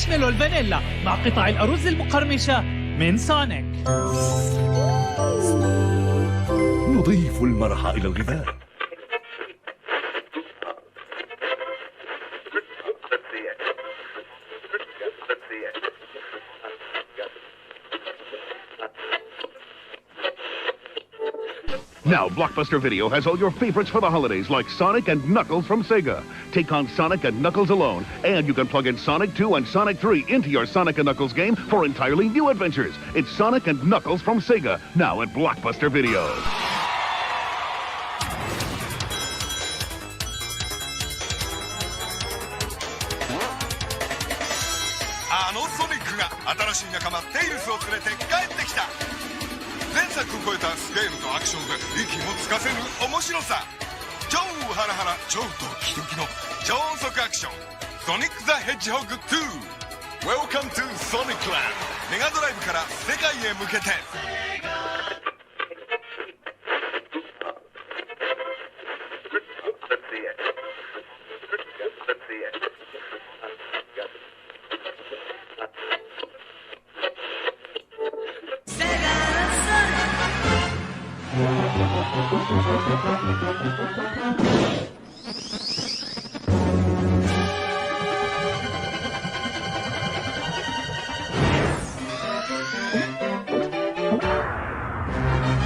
المارشميلو الفانيلا مع قطع الأرز المقرمشة من سونيك. نضيف المرح إلى الغذاء. Now, Blockbuster Video has all your favorites for the holidays, like Sonic and Knuckles from Sega. Take on Sonic and Knuckles alone, and you can plug in Sonic 2 and Sonic 3 into your Sonic and Knuckles game for entirely new adventures. It's Sonic and Knuckles from Sega, now at Blockbuster Video. あのソニックが新しい仲間テイルスを連れて帰ってきた。前作を超えたスケールとアクションで息もつかせぬ面白さ。超ハラハラ超ドキドキの超速アクション。ソニック・ザ・ヘッジホッグ2 Welcome to Sonic Land。 メガドライブから世界へ向けて。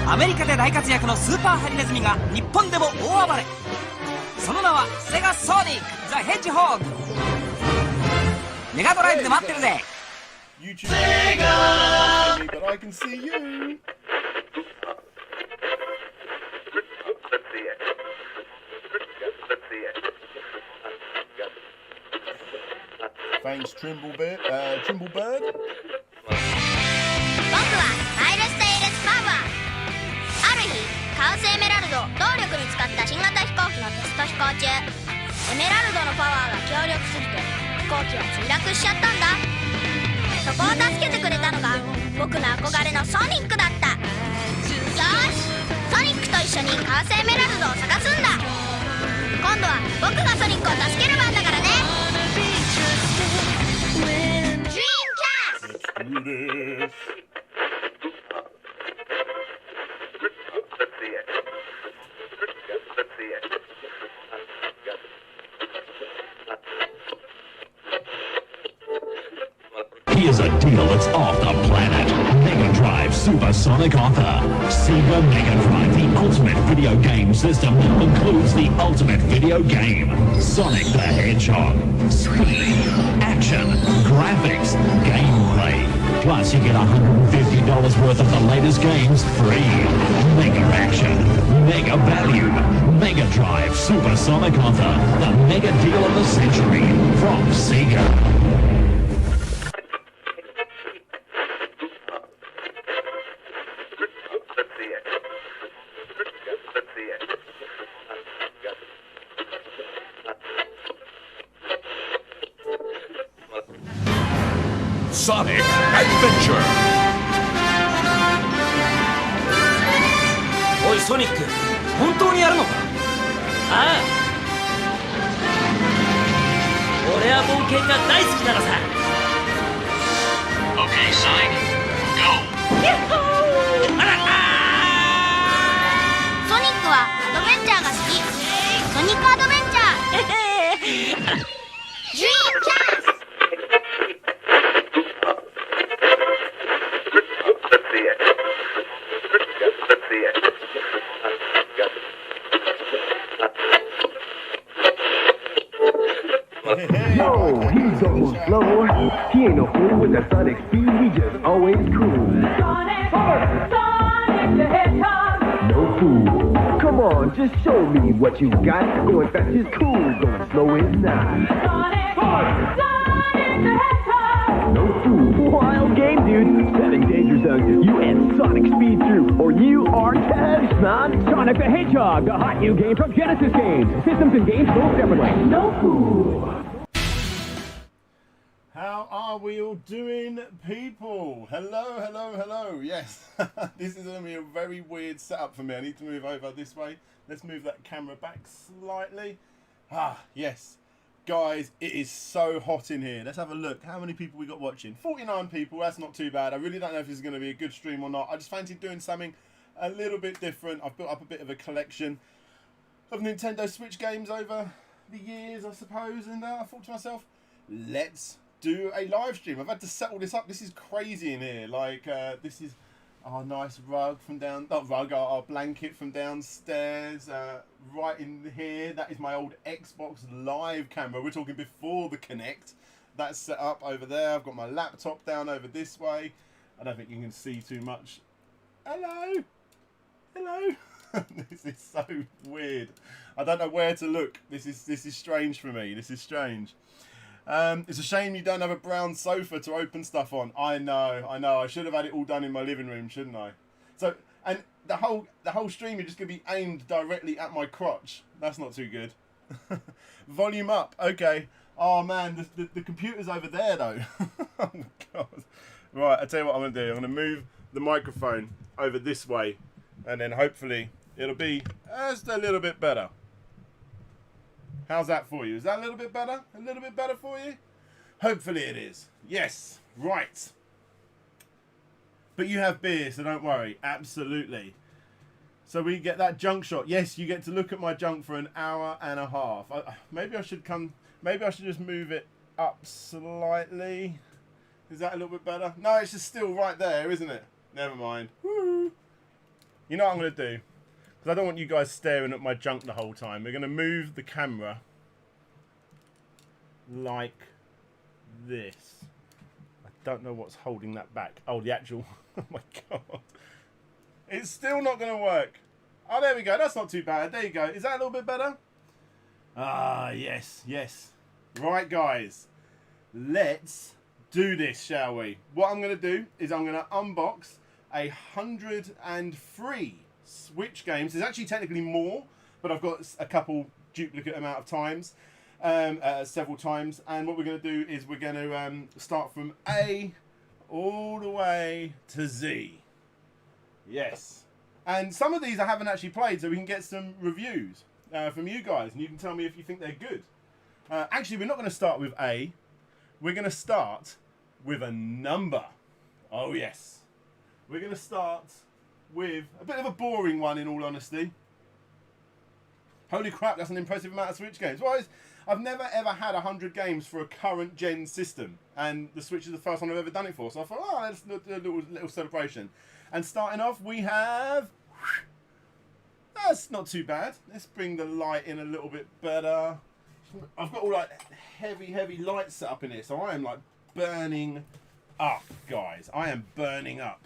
アメリカで大活躍のスーパーハリネズミが日本でも大暴れ。その名はセガソニック・ザ・ヘッジホーグ。メガドライブで待ってるぜ。 YouTube Sega! But I can see you. Thanks, Trimblebird. 僕はマイルステイルスパワー。ある日カオスエメラルドを動力に使った新型飛行機のテスト飛行中、エメラルドのパワーが強力すぎて飛行機は墜落しちゃったんだ。そこを助けてくれたのが僕の憧れのソニックだった。よーし、ソニックと一緒にカオスエメラルドを探すんだ。今度は僕がソニックを助ける番だからね。Here's a deal that's off the planet. Mega Drive Supersonic offer. Sega Mega Drive, the ultimate video game system, includes the ultimate video game. Sonic the Hedgehog. Speed, action, graphics, gameplay. Plus you get $150 worth of the latest games free. Mega action, mega value. Mega Drive Supersonic offer. The mega deal of the century from Sega. Sonic Adventure! おいソニック、本当にやるのか？ああ、俺は冒険が大好きなのさ。 Okay, Sonic, go! ヤッホー！あらソニックはアドベンチャーが好き。ソニックアドベンチャー。ドリームキャスト。Yo, he's almost slow. He ain't no fool with the Sonic speed, he just always cool. Sonic, Sonic the Hedgehog. No fool. Come on, just show me what you got. Going fast is cool, going slow is not. Sonic, Sonic the Hedgehog. No fool. Wild game, dude. Setting danger zones. You and Sonic speed through, or you are toast, son. Sonic the Hedgehog, the hot new game from Genesis Games. Systems and games sold separately. No fool. How are we all doing, people? Hello, hello, hello. Yes, this is going to be a very weird setup for me. I need to move over this way. Let's move that camera back slightly. Ah, yes. guys, it is so hot in here. Let's have a look. How many people we got watching? 49 people. That's not too bad. I really don't know if this is going to be a good stream or not. I just fancied doing something a little bit different. I've built up a bit of a collection of Nintendo Switch games over the years, I suppose, and I thought to myself, let's do a live stream. I've had to settle this up. This is crazy in here. Like, this is our nice rug from down, not rug, our blanket from downstairs. Right in here, that is my old Xbox Live camera. We're talking before the Kinect. That's set up over there. I've got my laptop down over this way. I don't think you can see too much. Hello. Hello. This is so weird. I don't know where to look. This is strange for me. This is strange. It's a shame you don't have a brown sofa to open stuff on. I know. I should have had it all done in my living room, shouldn't I? So, and the whole stream is just gonna be aimed directly at my crotch. That's not too good. Volume up. Okay. Oh man, the computer's over there though. Oh my god. Right, I tell you what I'm gonna do. I'm gonna move the microphone over this way, and then hopefully it'll be just a little bit better. How's that for you? Is that a little bit better? A little bit better for you? Hopefully it is. Yes. Right. But you have beer, so don't worry. Absolutely. So we get that junk shot. Yes, you get to look at my junk for an hour and a half. Maybe I should just move it up slightly. Is that a little bit better? No, it's just still right there, isn't it? Never mind. Woo. You know what I'm going to do? Because I don't want you guys staring at my junk the whole time. We're going to move the camera like this. I don't know what's holding that back. Oh, the actual... Oh, my God. It's still not going to work. Oh, there we go. That's not too bad. There you go. Is that a little bit better? Ah, yes, yes. Right, guys. Let's do this, shall we? What I'm going to do is I'm going to unbox 103 Switch games. There's actually technically more, but I've got a couple duplicate amount of times, several times. And what we're going to do is we're going to start from A all the way to Z. Yes. And some of these I haven't actually played, so we can get some reviews from you guys, and you can tell me if you think they're good. Actually, we're not going to start with A. We're going to start with a number. Oh, yes. We're going to start with a bit of a boring one, in all honesty. Holy crap, that's an impressive amount of Switch games. Well, I've never ever had 100 games for a current gen system, and the Switch is the first one I've ever done it for, so I thought, oh, let's do a little celebration. And starting off, we have... That's not too bad. Let's bring the light in a little bit better. I've got all like heavy lights set up in here, so I am like burning up, guys. I am burning up.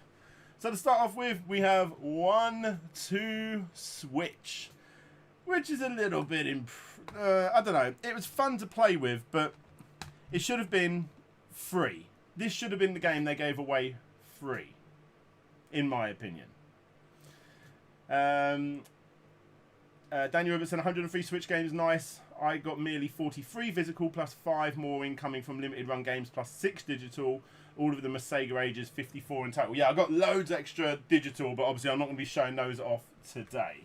So to start off with, we have 1, 2 Switch, which is a little bit, I don't know. It was fun to play with, but it should have been free. This should have been the game they gave away free, in my opinion. Daniel Robertson, 103 Switch games, nice. I got merely 43 physical, plus 5 more incoming from limited run games, plus 6 digital. All of them are Sega ages, 54 in total. Yeah, I got loads extra digital, but obviously I'm not going to be showing those off today.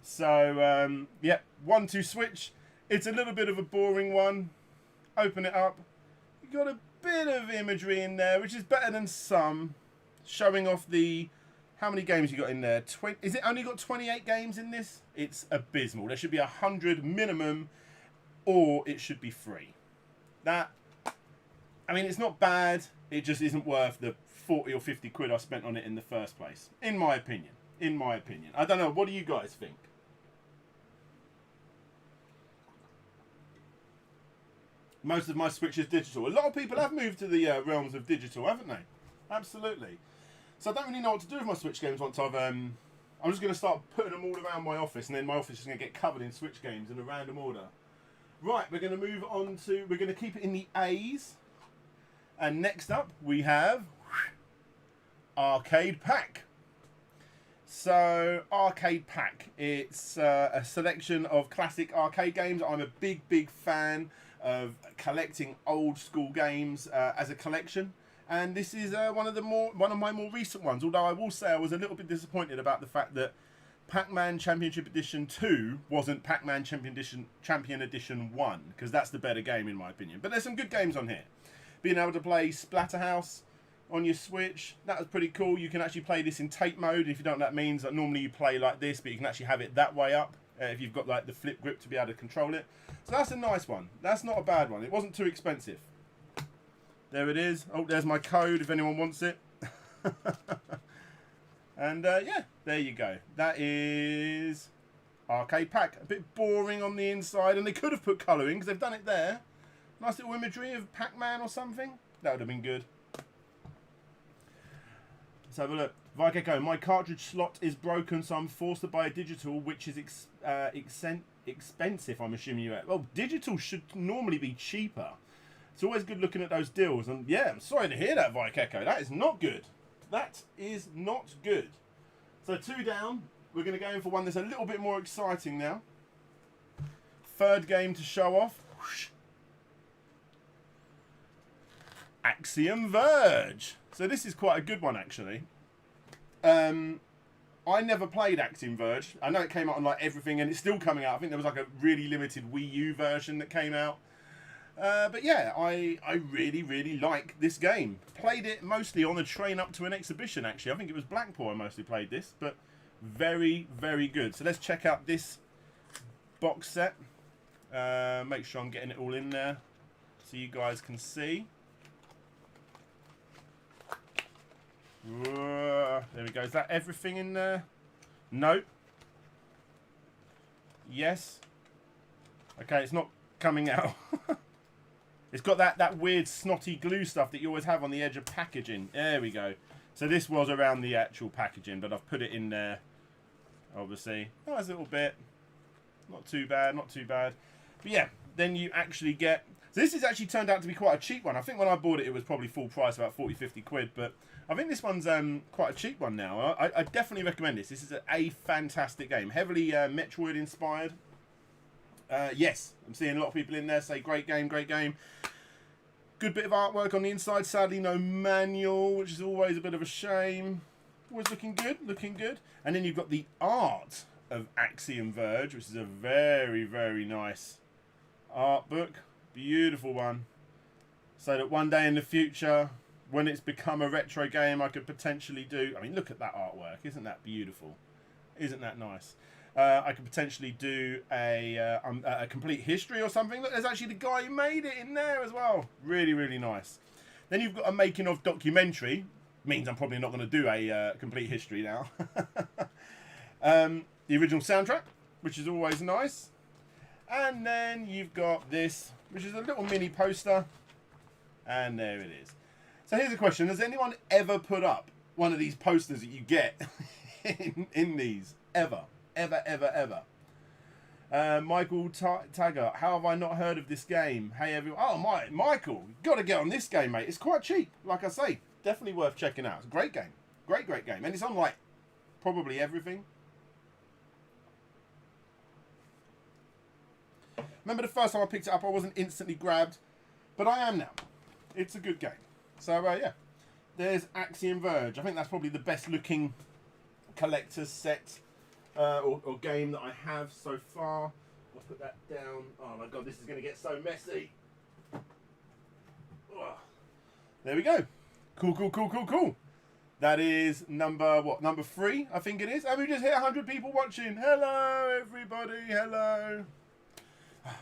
So, yeah, 1, 2 Switch. It's a little bit of a boring one. Open it up. You got a bit of imagery in there, which is better than some. Showing off the... How many games you got in there? Is it only got 28 games in this? It's abysmal. There should be 100 minimum, or it should be free. That, I mean, it's not bad. It just isn't worth the 40 or 50 quid I spent on it in the first place. In my opinion. In my opinion. I don't know. What do you guys think? Most of my Switch is digital. A lot of people have moved to the realms of digital, haven't they? Absolutely. So I don't really know what to do with my Switch games once I've... I'm just going to start putting them all around my office, and then my office is going to get covered in Switch games in a random order. Right, we're going to move on to... We're going to keep it in the A's. And next up, we have... Arcade Pack. So, Arcade Pack. It's a selection of classic arcade games. I'm a big fan of collecting old school games as a collection. And this is one of my more recent ones. Although I will say I was a little bit disappointed about the fact that Pac-Man Championship Edition 2 wasn't Pac-Man Champion Edition 1, because that's the better game in my opinion. But there's some good games on here. Being able to play Splatterhouse on your Switch, that was pretty cool. You can actually play this in tape mode. If you don't know what that means, like, normally you play like this, but you can actually have it that way up if you've got like the flip grip to be able to control it. So that's a nice one. That's not a bad one. It wasn't too expensive. There it is. Oh, there's my code if anyone wants it. And yeah, there you go. That is Arcade Pack. A bit boring on the inside, and they could have put colouring because they've done it there. Nice little imagery of Pac-Man or something. That would have been good. Let's have a look. Vikeko, my cartridge slot is broken, so I'm forced to buy a digital, which is expensive, I'm assuming you. Well, digital should normally be cheaper. It's always good looking at those deals. And yeah, I'm sorry to hear that, Vikeko. That is not good. That is not good. So 2 down. We're going to go in for one that's a little bit more exciting now. Third game to show off. Whoosh. Axiom Verge. So this is quite a good one, actually. I never played Axiom Verge. I know it came out on like everything, and it's still coming out. I think there was like a really limited Wii U version that came out. But yeah, I really, really like this game. Played it mostly on the train up to an exhibition, actually. I think it was Blackpool I mostly played this, but very, very good. So let's check out this box set. Make sure I'm getting it all in there so you guys can see. There we go. Is that everything in there? No. Yes. Okay, it's not coming out. It's got that weird snotty glue stuff that you always have on the edge of packaging. There we go. So this was around the actual packaging, but I've put it in there, obviously. Oh, there's a little bit. Not too bad, not too bad. But yeah, then you actually get... So this has actually turned out to be quite a cheap one. I think when I bought it, it was probably full price, about 40, 50 quid. But I think this one's quite a cheap one now. I definitely recommend this. This is a fantastic game. Heavily Metroid inspired. Yes, I'm seeing a lot of people in there say great game, great game. Good bit of artwork on the inside. Sadly, no manual, which is always a bit of a shame. Always looking good, looking good. And then you've got the art of Axiom Verge, which is a very, very nice art book. Beautiful one. So that one day in the future, when it's become a retro game, I could potentially do... I mean, look at that artwork. Isn't that beautiful? Isn't that nice? I could potentially do a complete history or something. Look, there's actually the guy who made it in there as well. Really, really nice. Then you've got a making of documentary. Means I'm probably not going to do a complete history now. The original soundtrack, which is always nice. And then you've got this, which is a little mini poster. And there it is. So here's a question. Has anyone ever put up one of these posters that you get in these? Ever? Ever, ever, ever. Michael Taggart, how have I not heard of this game? Hey everyone. Oh, Michael, got to get on this game, mate. It's quite cheap. Like I say, definitely worth checking out. It's a great game. Great, great game. And it's on like probably everything. Remember the first time I picked it up, I wasn't instantly grabbed, but I am now. It's a good game. So yeah, there's Axiom Verge. I think that's probably the best looking collector's set or game that I have so far. I'll put that down. Oh my god, this is going to get so messy. Ugh. There we go. Cool, cool, cool, cool, cool. That is number, what, number 3, I think it is. And we just hit 100 people watching. Hello, everybody. Hello.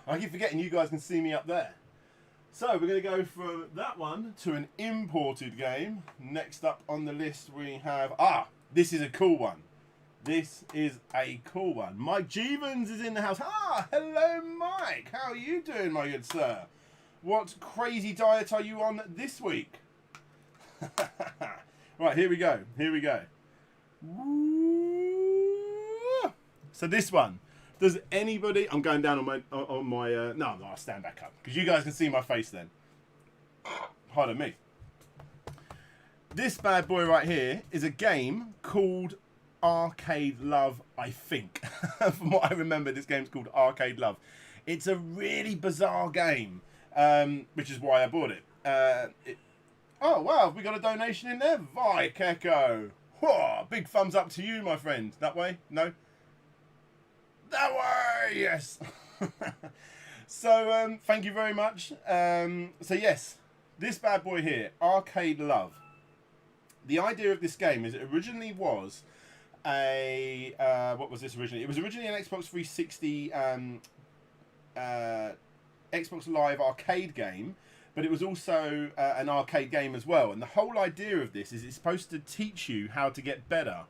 I keep forgetting you guys can see me up there. So we're going to go from that one to an imported game. Next up on the list we have... this is a cool one. This is a cool one. Mike Jevons is in the house. Hello, Mike. How are you doing, my good sir? What crazy diet are you on this week? Right, here we go. Here we go. Woo! So this one. Does anybody... I'm going down on my... No, I'll stand back up. Because you guys can see my face then. Pardon me. This bad boy right here is a game called Arcade Love, I think. From what I remember, this game's called Arcade Love. It's a really bizarre game, which is why I bought it. Oh, wow, we got a donation in there? Vikeko. Whoa, big thumbs up to you, my friend. That way? No? That way, yes. So, thank you very much. So yes, this bad boy here, Arcade Love. The idea of this game is it originally was a what was this originally? It was originally an Xbox 360 Xbox Live arcade game, but it was also an arcade game as well. And the whole idea of this is it's supposed to teach you how to get better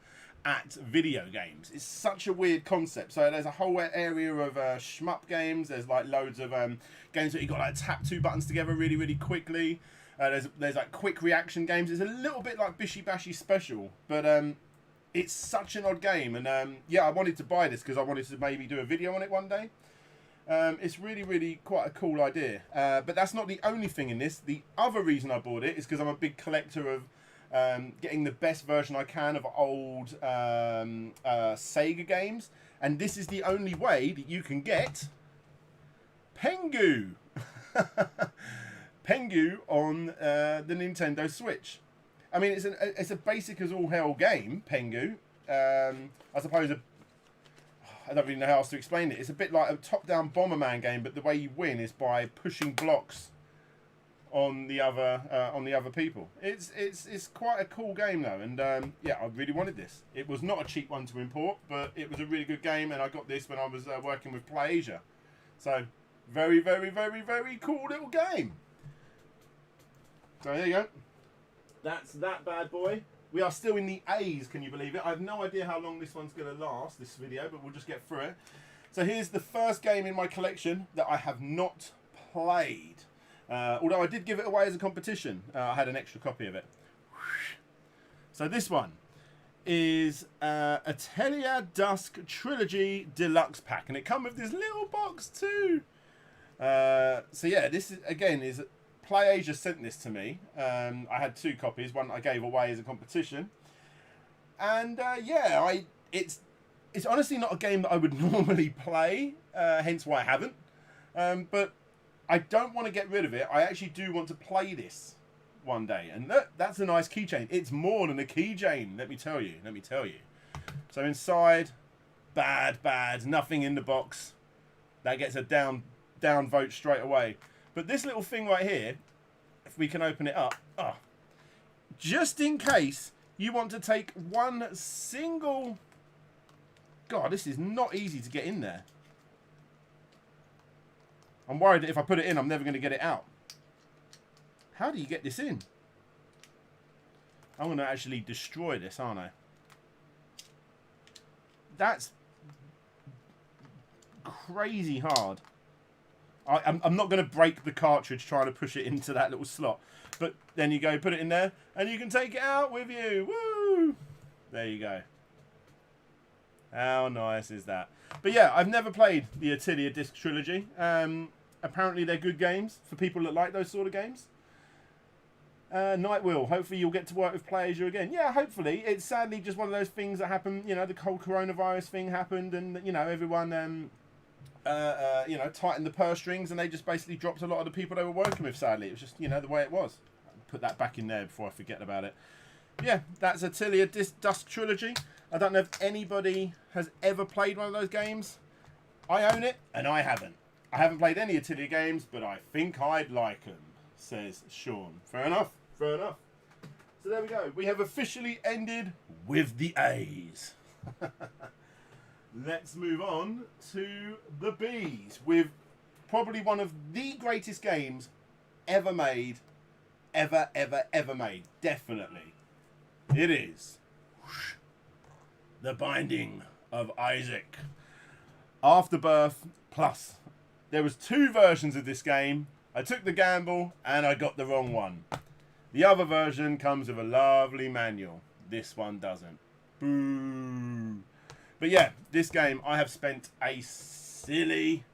at video games. It's such a weird concept. So there's a whole area of shmup games. There's like loads of games that you got like tap two buttons together really quickly. There's like quick reaction games. It's a little bit like Bishy Bashy Special, but it's such an odd game. And yeah, I wanted to buy this because I wanted to maybe do a video on it one day. It's really quite a cool idea. But that's not the only thing in this. The other reason I bought it is because I'm a big collector of getting the best version I can of old Sega games. And this is the only way that you can get Pengu. Pengu on the Nintendo Switch. I mean, it's a basic as all hell game, Pengu. I suppose I don't really know how else to explain it. It's a bit like a top-down Bomberman game, but the way you win is by pushing blocks on the other people. It's quite a cool game though, and yeah, I really wanted this. It was not a cheap one to import, but it was a really good game, and I got this when I was working with PlayAsia. So very cool little game. So there you go. That's that bad boy. We are still in the A's, can you believe it? I have no idea how long this one's going to last, this video, but we'll just get through it. So here's the first game in my collection that I have not played. Although I did give it away as a competition. I had an extra copy of it. So this one is Atelier Dusk Trilogy Deluxe Pack. And it comes with this little box too. So yeah, this is, again, is... PlayAsia sent this to me. I had two copies. One I gave away as a competition. And yeah, it's honestly not a game that I would normally play. Hence why I haven't. But I don't want to get rid of it. I actually do want to play this one day. And that's a nice keychain. It's more than a keychain, let me tell you. So inside, bad. Nothing in the box. That gets a down vote straight away. But this little thing right here, if we can open it up, just in case you want to take one single... God, this is not easy to get in there. I'm worried that if I put it in, I'm never going to get it out. How do you get this in? I'm going to actually destroy this, aren't I? That's crazy hard. I'm not going to break the cartridge trying to push it into that little slot. But then you go, put it in there, and you can take it out with you. Woo! There you go. How nice is that? But yeah, I've never played the Atelier Disc Trilogy. Apparently they're good games for people that like those sort of games. Nightwheel, hopefully you'll get to work with PlayAsia again. Yeah, hopefully. It's sadly just one of those things that happened. You know, the whole coronavirus thing happened, and, you know, everyone... you know, tightened the purse strings, and they just basically dropped a lot of the people they were working with, sadly. It was just, you know, the way it was. Put that back in there before I forget about it. Yeah, that's Atelier Dusk Trilogy. I don't know if anybody has ever played one of those games. I own it, and I haven't. I haven't played any Atelier games, but I think I'd like them, says Sean. Fair enough. So there we go. We have officially ended with the A's. Let's move on to the B's with probably one of the greatest games ever made. Ever made. Definitely. It is The Binding of Isaac. Afterbirth Plus. There was two versions of this game. I took the gamble and I got the wrong one. The other version comes with a lovely manual. This one doesn't. Boo. But yeah, this game I have spent a silly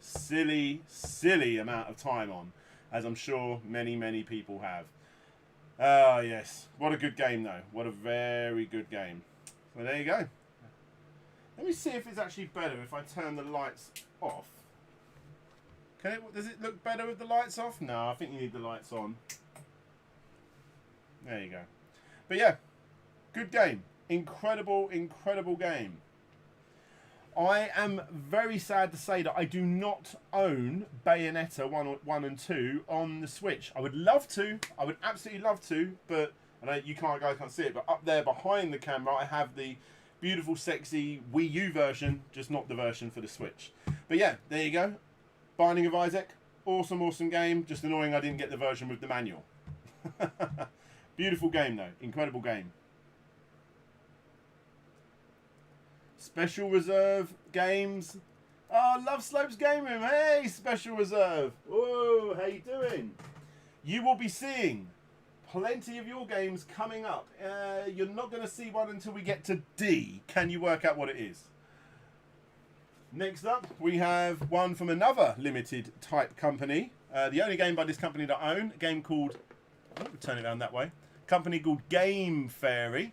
amount of time on, as I'm sure many people have. Ah, yes. What a good game, though. What a very good game. So there you go. Let me see if it's actually better if I turn the lights off. Does it look better with the lights off? No, I think you need the lights on. There you go. But yeah, good game. Incredible game. I am very sad to say that I do not own Bayonetta 1 and 2 on the Switch. I would love to. I would absolutely love to, but I know you guys can't see it, but up there behind the camera, I have the beautiful, sexy Wii U version, just not the version for the Switch. But yeah, there you go. Binding of Isaac. Awesome, awesome game. Just annoying I didn't get the version with the manual. Beautiful game, though. Incredible game. Special Reserve Games. Oh, Love Slopes Game Room. Hey, Special Reserve. Whoa, how you doing? You will be seeing plenty of your games coming up. You're not going to see one until we get to D. Can you work out what it is? Next up, we have one from another limited type company. The only game by this company that I own, a game called... Oh, we'll turn it around that way. Company called Game Fairy.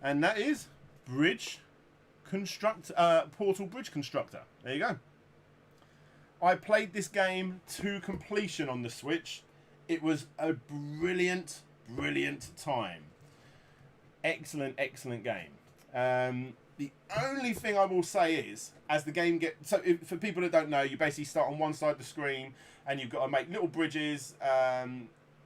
And that is Portal Bridge Constructor. There you go. I played this game to completion on the Switch. It was a brilliant, brilliant time. Excellent, excellent game. The only thing I will say is, as the game gets... So, for people that don't know, you basically start on one side of the screen, and you've got to make little bridges.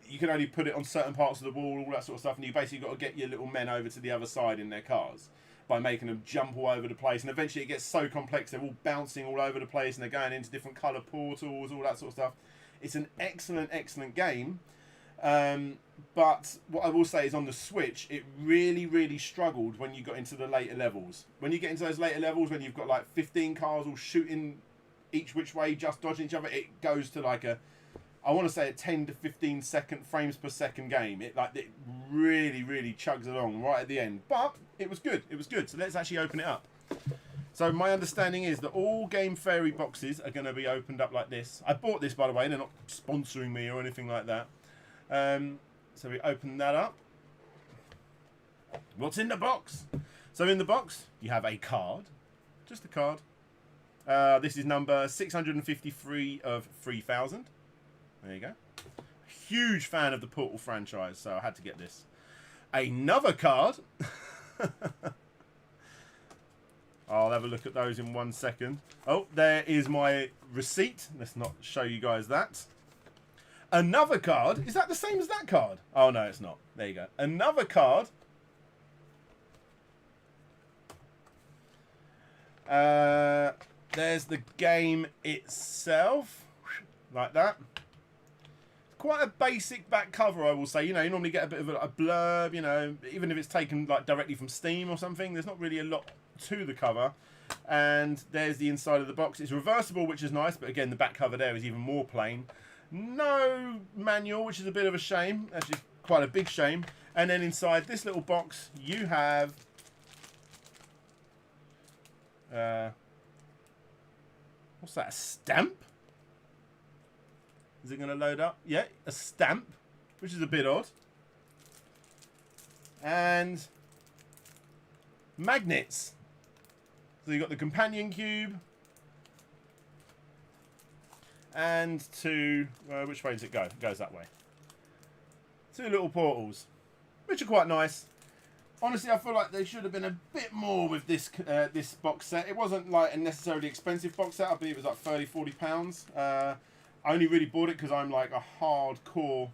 You can only put it on certain parts of the wall, all that sort of stuff, and you basically got to get your little men over to the other side in their cars by making them jump all over the place. And eventually it gets so complex, they're all bouncing all over the place, and they're going into different colour portals, all that sort of stuff. It's an excellent, excellent game. But what I will say is on the Switch, it really, really struggled when you got into the later levels. When you get into those later levels, when you've got like 15 cars all shooting each which way, just dodging each other, it goes to like a, I want to say a 10 to 15 frames per second game. It really, really chugs along right at the end. But it was good. It was good. So let's actually open it up. So my understanding is that all Game Fairy boxes are going to be opened up like this. I bought this, by the way. They're not sponsoring me or anything like that. So we open that up. What's in the box? So in the box, you have a card. Just a card. This is number 653 of 3000. There you go. Huge fan of the Portal franchise, so I had to get this. Another card. I'll have a look at those in 1 second. Oh, there is my receipt. Let's not show you guys that. Another card. Is that the same as that card? Oh, no, it's not. There you go. Another card. There's the game itself. Like that. Quite a basic back cover, I will say. You know, you normally get a bit of a blurb, you know, even if it's taken like directly from Steam or something. There's not really a lot to the cover. And there's the inside of the box. It's reversible, which is nice, but again, the back cover there is even more plain. No manual, which is a bit of a shame. Actually, quite a big shame. And then inside this little box, you have... what's that, a stamp? Is it going to load up? Yeah, a stamp, which is a bit odd. And magnets. So you've got the companion cube. And two, which way does it go? It goes that way. Two little portals, which are quite nice. Honestly, I feel like they should have been a bit more with this this box set. It wasn't like a necessarily expensive box set. I believe it was like £30–40. I only really bought it because I'm like a hardcore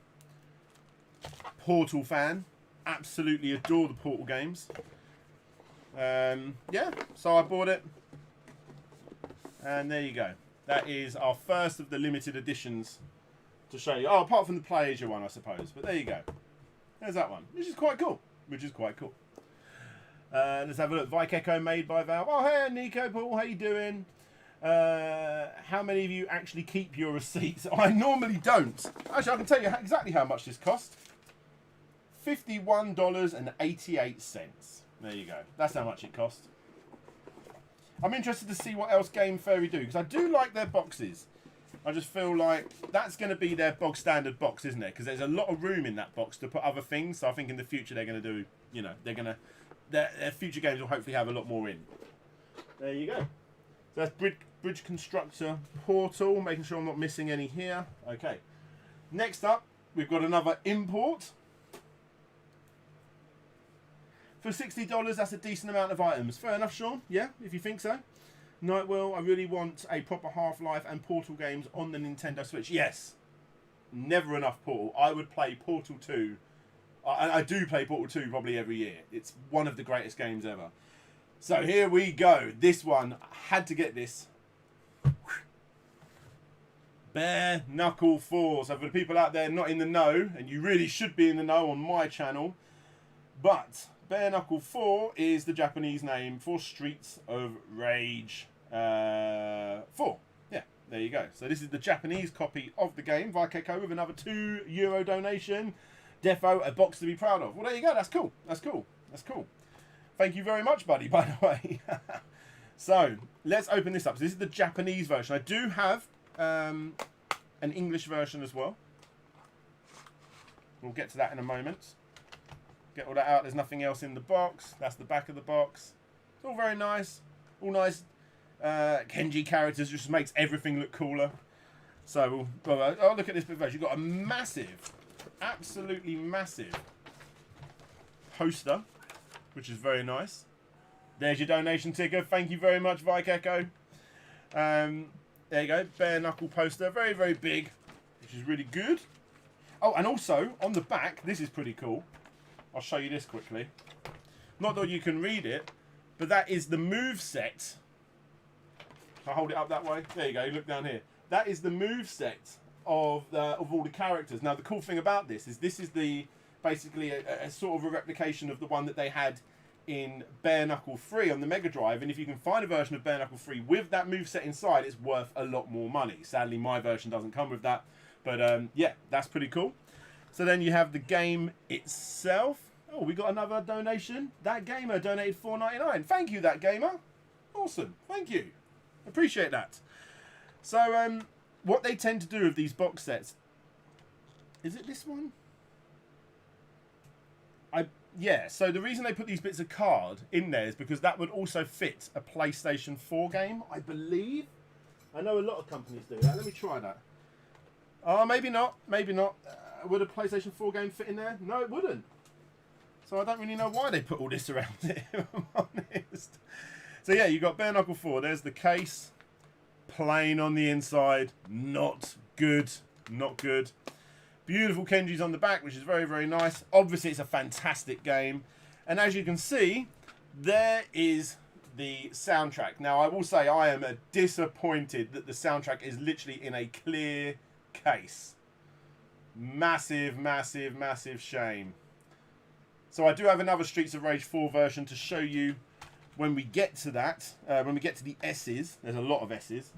Portal fan. Absolutely adore the Portal games. Yeah, so I bought it. And there you go. That is our first of the limited editions to show you. Oh, apart from the Play-Asia one, I suppose. But there you go. There's that one, which is quite cool. Which is quite cool. Let's have a look. Vikeko made by Valve. Oh, hey, Nico, Paul. How you doing? How many of you actually keep your receipts? I normally don't. Actually, I can tell you exactly how much this cost. $51.88. There you go. That's how much it cost. I'm interested to see what else Game Fairy do, because I do like their boxes. I just feel like that's going to be their bog standard box, isn't it? Because there's a lot of room in that box to put other things. So I think in the future they're going to do, you know, they're going to, their future games will hopefully have a lot more in. There you go. So that's Bridge Constructor Portal, making sure I'm not missing any here. Okay. Next up, we've got another import For $60, that's a decent amount of items. Fair enough, Sean. Yeah, if you think so. Nightwell, I really want a proper Half-Life and Portal games on the Nintendo Switch. Yes. Never enough Portal. I would play Portal 2. I do play Portal 2 probably every year. It's one of the greatest games ever. So here we go. This one, I had to get this. Bare Knuckle 4. So for the people out there not in the know, and you really should be in the know on my channel, but Bare Knuckle 4 is the Japanese name for Streets of Rage 4. Yeah, there you go. So this is the Japanese copy of the game. Vikeko with another €2 donation. Defo, a box to be proud of. Well, there you go. That's cool. That's cool. That's cool. Thank you very much, buddy, by the way. So, let's open this up. So this is the Japanese version. I do have an English version as well. We'll get to that in a moment. Get all that out. There's nothing else in the box. That's the back of the box. It's all very nice. All nice Kenji characters. Just makes everything look cooler. So, oh, look at this bit version. You've got a massive, absolutely massive poster, which is very nice. There's your donation ticker. Thank you very much, Vikeko. There you go. Bare Knuckle poster. Very, very big, which is really good. Oh, and also, on the back, this is pretty cool. I'll show you this quickly. Not that you can read it, but that is the move set. I'll hold it up that way. There you go. Look down here. That is the move set of all the characters. Now, the cool thing about this is the basically a sort of a replication of the one that they had in Bare Knuckle 3 on the Mega Drive. And if you can find a version of Bare Knuckle 3 with that moveset inside, it's worth a lot more money. Sadly, my version doesn't come with that. But yeah, that's pretty cool. So then you have the game itself. Oh, we got another donation. That Gamer donated $4.99. Thank you, That Gamer. Awesome. Thank you. Appreciate that. So what they tend to do with these box sets... Is it this one? Yeah, so the reason they put these bits of card in there is because that would also fit a PlayStation 4 game, I believe. I know a lot of companies do that. Let me try that. Oh, maybe not. Maybe not. Would a PlayStation 4 game fit in there? No, it wouldn't. So I don't really know why they put all this around it, if I'm honest. So yeah, you got Bare Knuckle 4. There's the case. Plain on the inside. Not good. Not good. Beautiful Kenjis on the back, which is very, very nice. Obviously, it's a fantastic game. And as you can see, there is the soundtrack. Now, I will say I am disappointed that the soundtrack is literally in a clear case. Massive, massive, massive shame. So I do have another Streets of Rage 4 version to show you when we get to that. When we get to the S's. There's a lot of S's.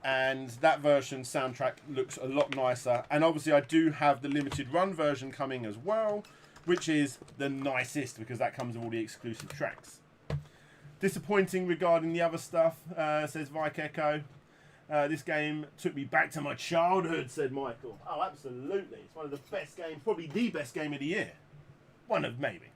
And that version soundtrack looks a lot nicer. And obviously I do have the limited run version coming as well, which is the nicest because that comes with all the exclusive tracks. Disappointing regarding the other stuff, says Vikeko. This game took me back to my childhood, said Michael. Oh, absolutely. It's one of the best games, probably the best game of the year. One of, maybe.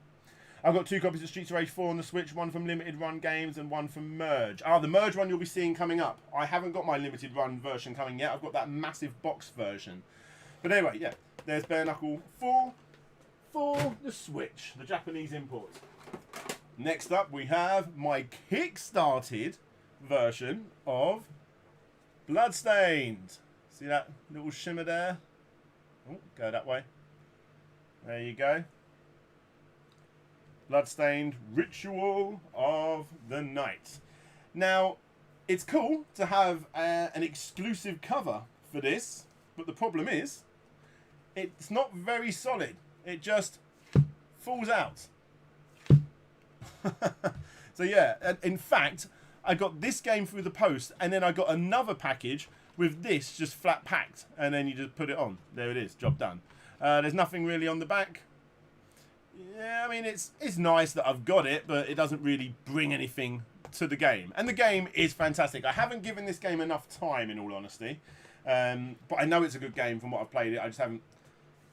I've got 2 copies of Streets of Rage 4 on the Switch, one from Limited Run Games and one from Merge. Ah, the Merge one you'll be seeing coming up. I haven't got my Limited Run version coming yet. I've got that massive box version. But anyway, yeah, there's Bare Knuckle 4 for the Switch, the Japanese import. Next up, we have my kick-started version of Bloodstained. See that little shimmer there? Oh, go that way. There you go. Bloodstained Ritual of the Night. Now, it's cool to have an exclusive cover for this, but the problem is, it's not very solid. It just falls out. So yeah, in fact, I got this game through the post, and then I got another package with this just flat packed, and then you just put it on. There it is, job done. There's nothing really on the back. Yeah, I mean, it's nice that I've got it, but it doesn't really bring anything to the game. And the game is fantastic. I haven't given this game enough time, in all honesty. But I know it's a good game from what I've played it. I just haven't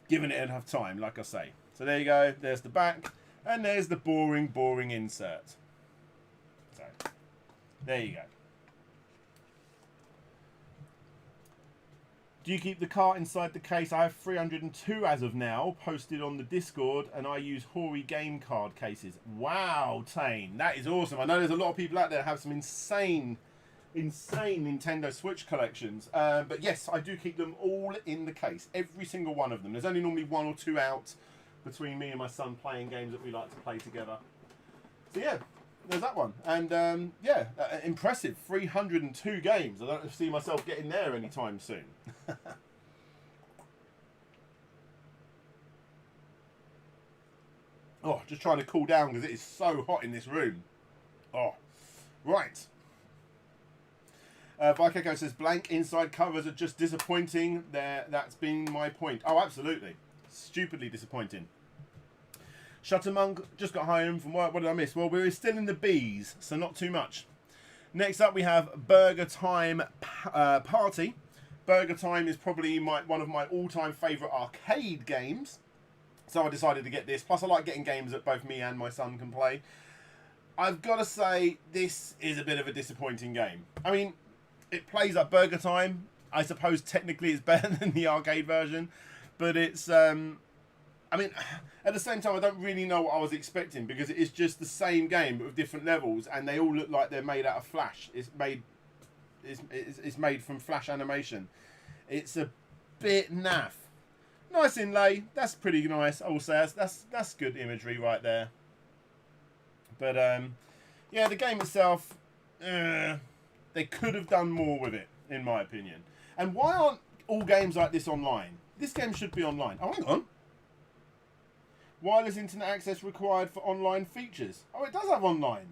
given it enough time, like I say. So there you go. There's the back. And there's the boring, boring insert. So, there you go. Do you keep the cart inside the case? I have 302 as of now, posted on the Discord, and I use Hori game card cases. Wow, Tane, that is awesome. I know there's a lot of people out there that have some insane Nintendo Switch collections. But yes, I do keep them all in the case, every single one of them. There's only normally 1 or 2 out between me and my son playing games that we like to play together. So yeah, there's that one. And yeah, impressive, 302 games. I don't see myself getting there anytime soon. Oh, just trying to cool down because it is so hot in this room. Oh, right. Vikeko says, blank inside covers are just disappointing. That's been my point. Oh, absolutely. Stupidly disappointing. Shuttermonk just got home from work. What did I miss? Well, we're still in the B's, so not too much. Next up, we have Burger Time Party. Burger Time is probably one of my all-time favourite arcade games. So I decided to get this. Plus, I like getting games that both me and my son can play. I've got to say, this is a bit of a disappointing game. I mean, it plays like Burger Time. I suppose technically it's better than the arcade version. But it's... I mean, at the same time, I don't really know what I was expecting because it is just the same game but with different levels, and they all look like they're made out of Flash. It's made from Flash animation. It's a bit naff. Nice inlay. That's pretty nice. I will say that's good imagery right there. But yeah, the game itself, they could have done more with it, in my opinion. And why aren't all games like this online? This game should be online. Oh, hang on. Wireless internet access required for online features. Oh, it does have online.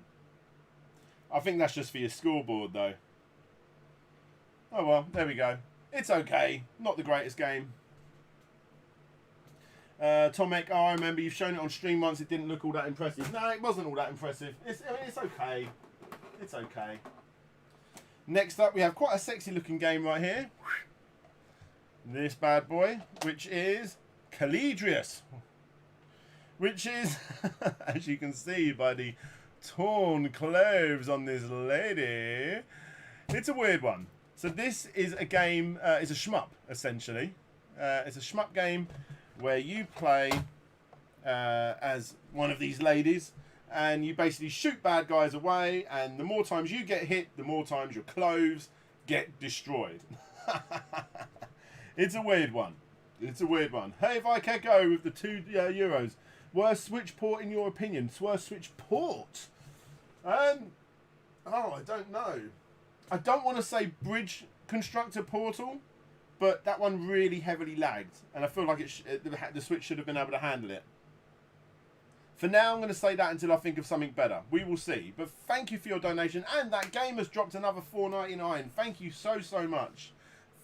I think that's just for your scoreboard, though. Oh, well, there we go. It's okay. Not the greatest game. Tomek, oh, I remember you've shown it on stream once. It didn't look all that impressive. No, it wasn't all that impressive. I mean, it's okay. It's okay. Next up, we have quite a sexy-looking game right here. This bad boy, which is Calidrius. Which is, as you can see by the torn clothes on this lady, it's a weird one. So this is a game, it's a shmup, essentially. It's a shmup game where you play as one of these ladies, and you basically shoot bad guys away, and the more times you get hit, the more times your clothes get destroyed. It's a weird one. It's a weird one. Hey, Vikeko with the €2. Worst Switch port in your opinion? Worst Switch port? Oh, I don't know. I don't want to say Bridge Constructor Portal, but that one really heavily lagged, and I feel like the Switch should have been able to handle it. For now, I'm going to say that until I think of something better. We will see. But thank you for your donation, and that game has dropped another $4.99. Thank you so much.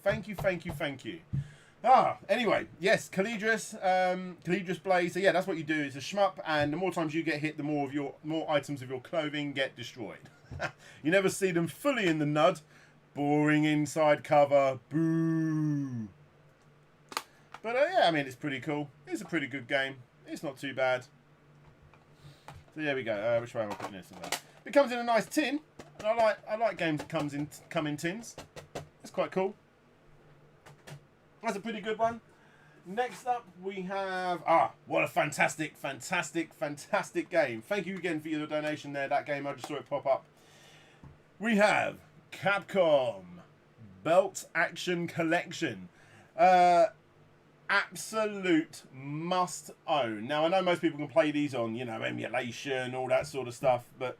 Thank you, thank you, thank you. Anyway, yes, Calidrius Blaze. So yeah, that's what you do. It's a shmup, and the more times you get hit, the more items of your clothing get destroyed. You never see them fully in the nud. Boring inside cover. Boo. But yeah, I mean, it's pretty cool. It's a pretty good game. It's not too bad. So there we go. Which way am I putting this? It comes in a nice tin, and I like games that come in tins. It's quite cool. That's a pretty good one. Next up, we have... what a fantastic game. Thank you again for your donation there. That game, I just saw it pop up. We have Capcom Belt Action Collection. Absolute must own. Now, I know most people can play these on, emulation, all that sort of stuff. But,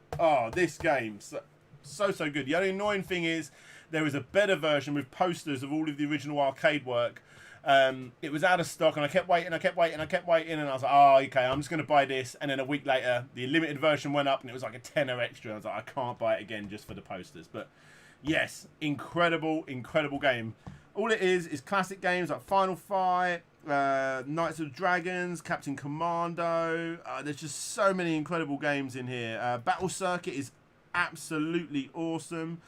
this game, so good. The only annoying thing is, there was a better version with posters of all of the original arcade work. It was out of stock, and I kept waiting, and I was like, okay, I'm just going to buy this. And then a week later, the limited version went up, and it was like a tenner extra. I was like, I can't buy it again just for the posters. But yes, incredible game. All it is classic games like Final Fight, Knights of Dragons, Captain Commando. There's just so many incredible games in here. Battle Circuit is absolutely awesome.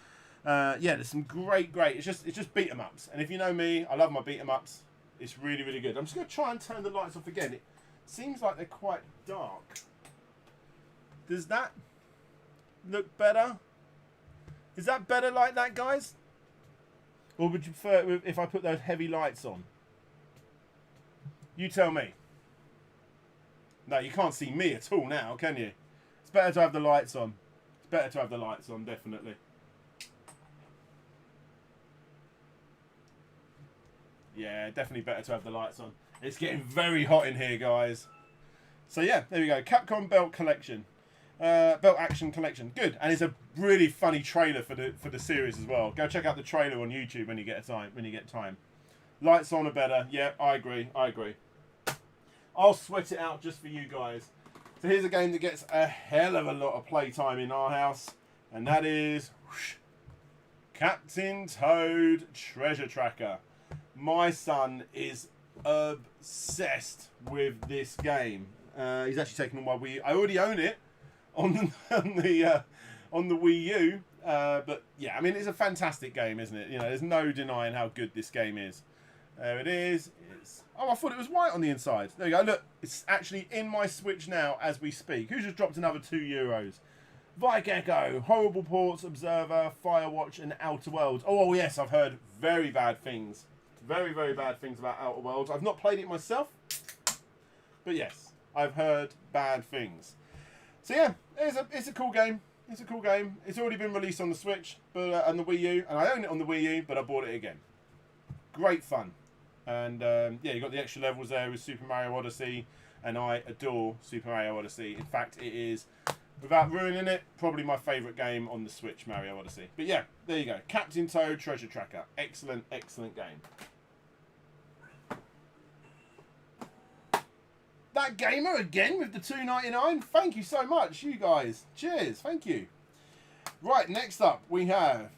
Yeah, there's some great. It's just beat 'em ups, and if you know me, I love my beat 'em ups. It's really good. I'm just gonna try and turn the lights off again. It seems like they're quite dark. Does that look better? Is that better like that, guys? Or would you prefer if I put those heavy lights on? You tell me. No, you can't see me at all now, can you? It's better to have the lights on. It's better to have the lights on, definitely. Yeah, definitely better to have the lights on. It's getting very hot in here, guys. So yeah, there we go. Capcom Belt Collection. Belt Action Collection. Good. And it's a really funny trailer for the series as well. Go check out the trailer on YouTube when you get time. Lights on are better. Yeah, I agree. I'll sweat it out just for you guys. So here's a game that gets a hell of a lot of playtime in our house, and that is Captain Toad Treasure Tracker. My son is obsessed with this game. He's actually taken on my Wii U. I already own it on the Wii U, but yeah, I mean, it's a fantastic game, isn't it? You know, there's no denying how good this game is. There it is. Oh, I thought it was white on the inside. There you go. Look, it's actually in my Switch now as we speak. Who's just dropped another €2? Vike Echo, Horrible Ports, Observer, Firewatch, and Outer Worlds. Oh yes, I've heard very bad things. Very, very bad things about Outer Worlds. I've not played it myself, but yes, I've heard bad things. So yeah, it's a cool game. It's a cool game. It's already been released on the Switch, but on the Wii U, and I own it on the Wii U, but I bought it again. Great fun. And yeah, you got the extra levels there with Super Mario Odyssey, and I adore Super Mario Odyssey. In fact, it is, without ruining it, probably my favourite game on the Switch, Mario Odyssey. But yeah, there you go. Captain Toad Treasure Tracker. Excellent, excellent game. That gamer again with the $2.99. Thank you so much, you guys. Cheers. Thank you. Right, next up we have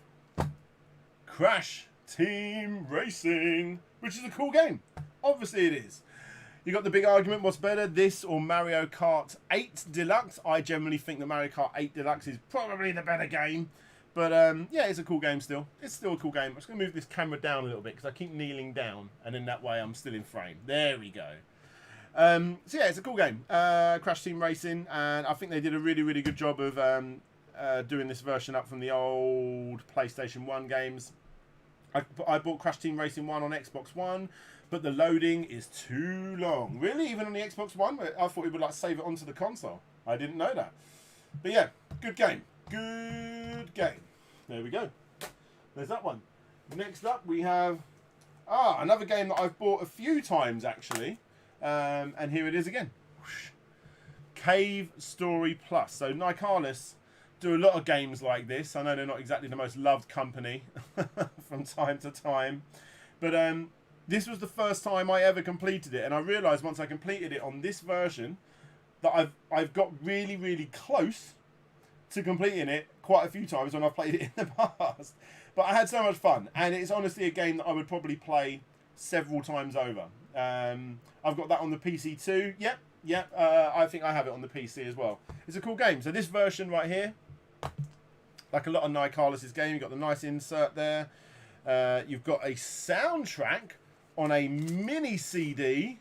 Crash Team Racing, which is a cool game. Obviously it is. You got the big argument, what's better, this or Mario Kart 8 Deluxe? I generally think that Mario Kart 8 Deluxe is probably the better game. But yeah, it's a cool game still. It's still a cool game. I'm just going to move this camera down a little bit because I keep kneeling down, and in that way I'm still in frame. There we go. So yeah, it's a cool game. Crash Team Racing, and I think they did a really, really good job of doing this version up from the old PlayStation 1 games. I bought Crash Team Racing 1 on Xbox One, but the loading is too long. Really? Even on the Xbox One? I thought it would like save it onto the console. I didn't know that. But yeah, good game. Good game. There we go. There's that one. Next up we have another game that I've bought a few times actually. And here it is again. Cave Story Plus. So Nicalis do a lot of games like this. I know they're not exactly the most loved company from time to time, but this was the first time I ever completed it, and I realised once I completed it on this version that I've got really, really close to completing it quite a few times when I've played it in the past. But I had so much fun, and it's honestly a game that I would probably play several times over. I've got that on the PC too. Yep. I think I have it on the PC as well. It's a cool game. So this version right here, like a lot of Nicalis' game, you've got the nice insert there. You've got a soundtrack on a mini CD.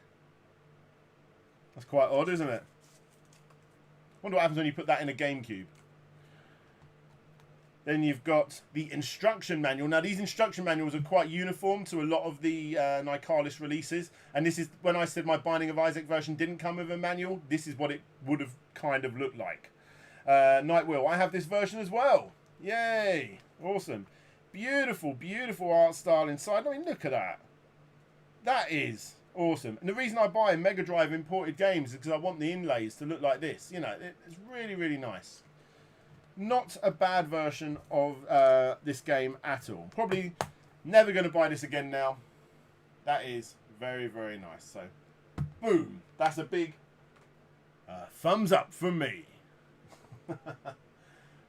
That's quite odd, isn't it? Wonder what happens when you put that in a GameCube. Then you've got the instruction manual. Now, these instruction manuals are quite uniform to a lot of the Nicalis releases. And this is, when I said my Binding of Isaac version didn't come with a manual, this is what it would have kind of looked like. Nightwheel, I have this version as well. Yay! Awesome. Beautiful, beautiful art style inside. I mean, look at that. That is awesome. And the reason I buy Mega Drive imported games is because I want the inlays to look like this. You know, it's really, really nice. Not a bad version of this game at all. Probably never going to buy this again now. That is very, very nice. So, boom. That's a big thumbs up from me.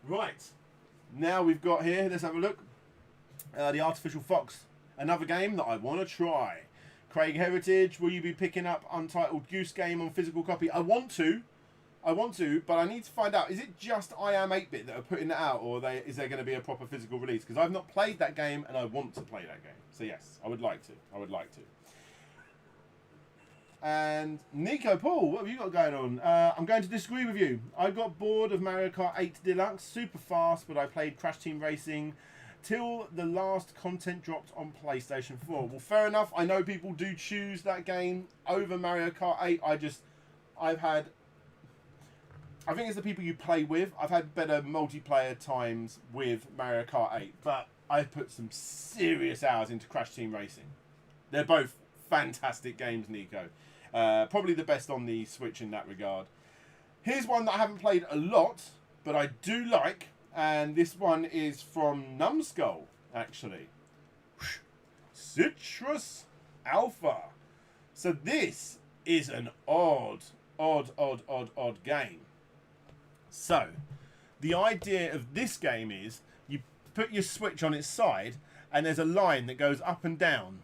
Right. Now we've got here, let's have a look. The Artificial Fox. Another game that I want to try. Craig Heritage, will you be picking up Untitled Goose Game on physical copy? I want to, but I need to find out, is it just I Am 8-Bit that are putting it out, or is there going to be a proper physical release? Because I've not played that game, and I want to play that game. So yes, I would like to. And Nico Paul, what have you got going on? I'm going to disagree with you. I got bored of Mario Kart 8 Deluxe, super fast, but I played Crash Team Racing till the last content dropped on PlayStation 4. Well, fair enough. I know people do choose that game over Mario Kart 8. I think it's the people you play with. I've had better multiplayer times with Mario Kart 8, but I've put some serious hours into Crash Team Racing. They're both fantastic games, Nico. Probably the best on the Switch in that regard. Here's one that I haven't played a lot, but I do like, and this one is from Numbskull, actually. Citrus Alpha. So this is an odd game. So, the idea of this game is you put your Switch on its side and there's a line that goes up and down.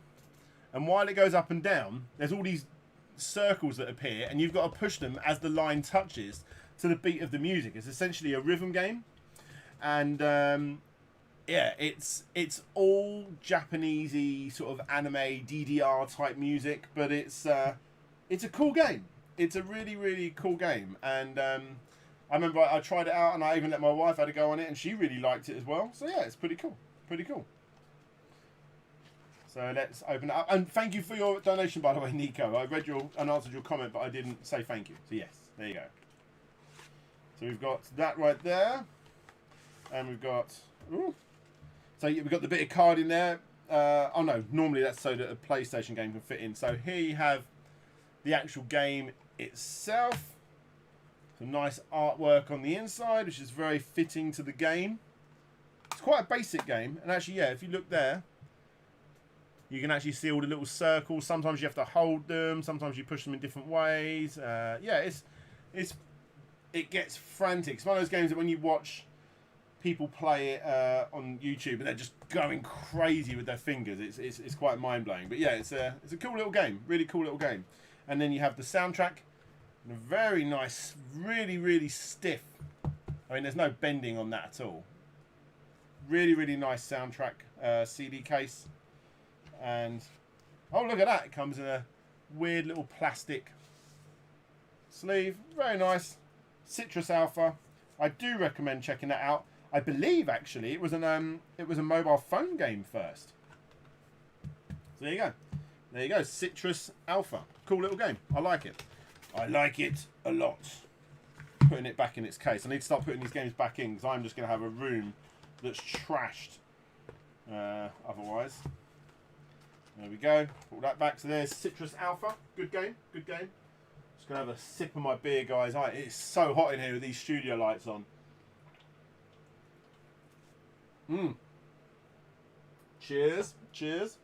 And while it goes up and down, there's all these circles that appear and you've got to push them as the line touches to the beat of the music. It's essentially a rhythm game. And yeah, it's all Japanesey sort of anime DDR type music, but it's a cool game. It's a really cool game. And I remember I tried it out and I even let my wife have a go on it and she really liked it as well. So yeah, it's pretty cool. Pretty cool. So let's open it up. And thank you for your donation, by the way, Nico. I read and answered your comment, but I didn't say thank you. So yes, there you go. So we've got that right there. And we've got... Ooh. So we've got the bit of card in there. Oh no, normally that's so that a PlayStation game can fit in. So here you have the actual game itself. Some nice artwork on the inside, which is very fitting to the game. It's quite a basic game. And actually, yeah, if you look there, you can actually see all the little circles. Sometimes you have to hold them. Sometimes you push them in different ways. Yeah, it gets frantic. It's one of those games that when you watch people play it on YouTube and they're just going crazy with their fingers, it's quite mind-blowing. But yeah, it's a cool little game. Really cool little game. And then you have the soundtrack. And a very nice, really stiff. I mean, there's no bending on that at all. Really nice soundtrack CD case. And, oh, look at that. It comes in a weird little plastic sleeve. Very nice. Citrus Alpha. I do recommend checking that out. I believe, actually, it was a mobile phone game first. So there you go. There you go. Citrus Alpha. Cool little game. I like it. I like it a lot. Putting it back in its case. I need to start putting these games back in because I'm just going to have a room that's trashed otherwise. There we go. Put that back. So there's Citrus Alpha. Good game. Good game. Just going to have a sip of my beer, guys. It's so hot in here with these studio lights on. Cheers. Cheers.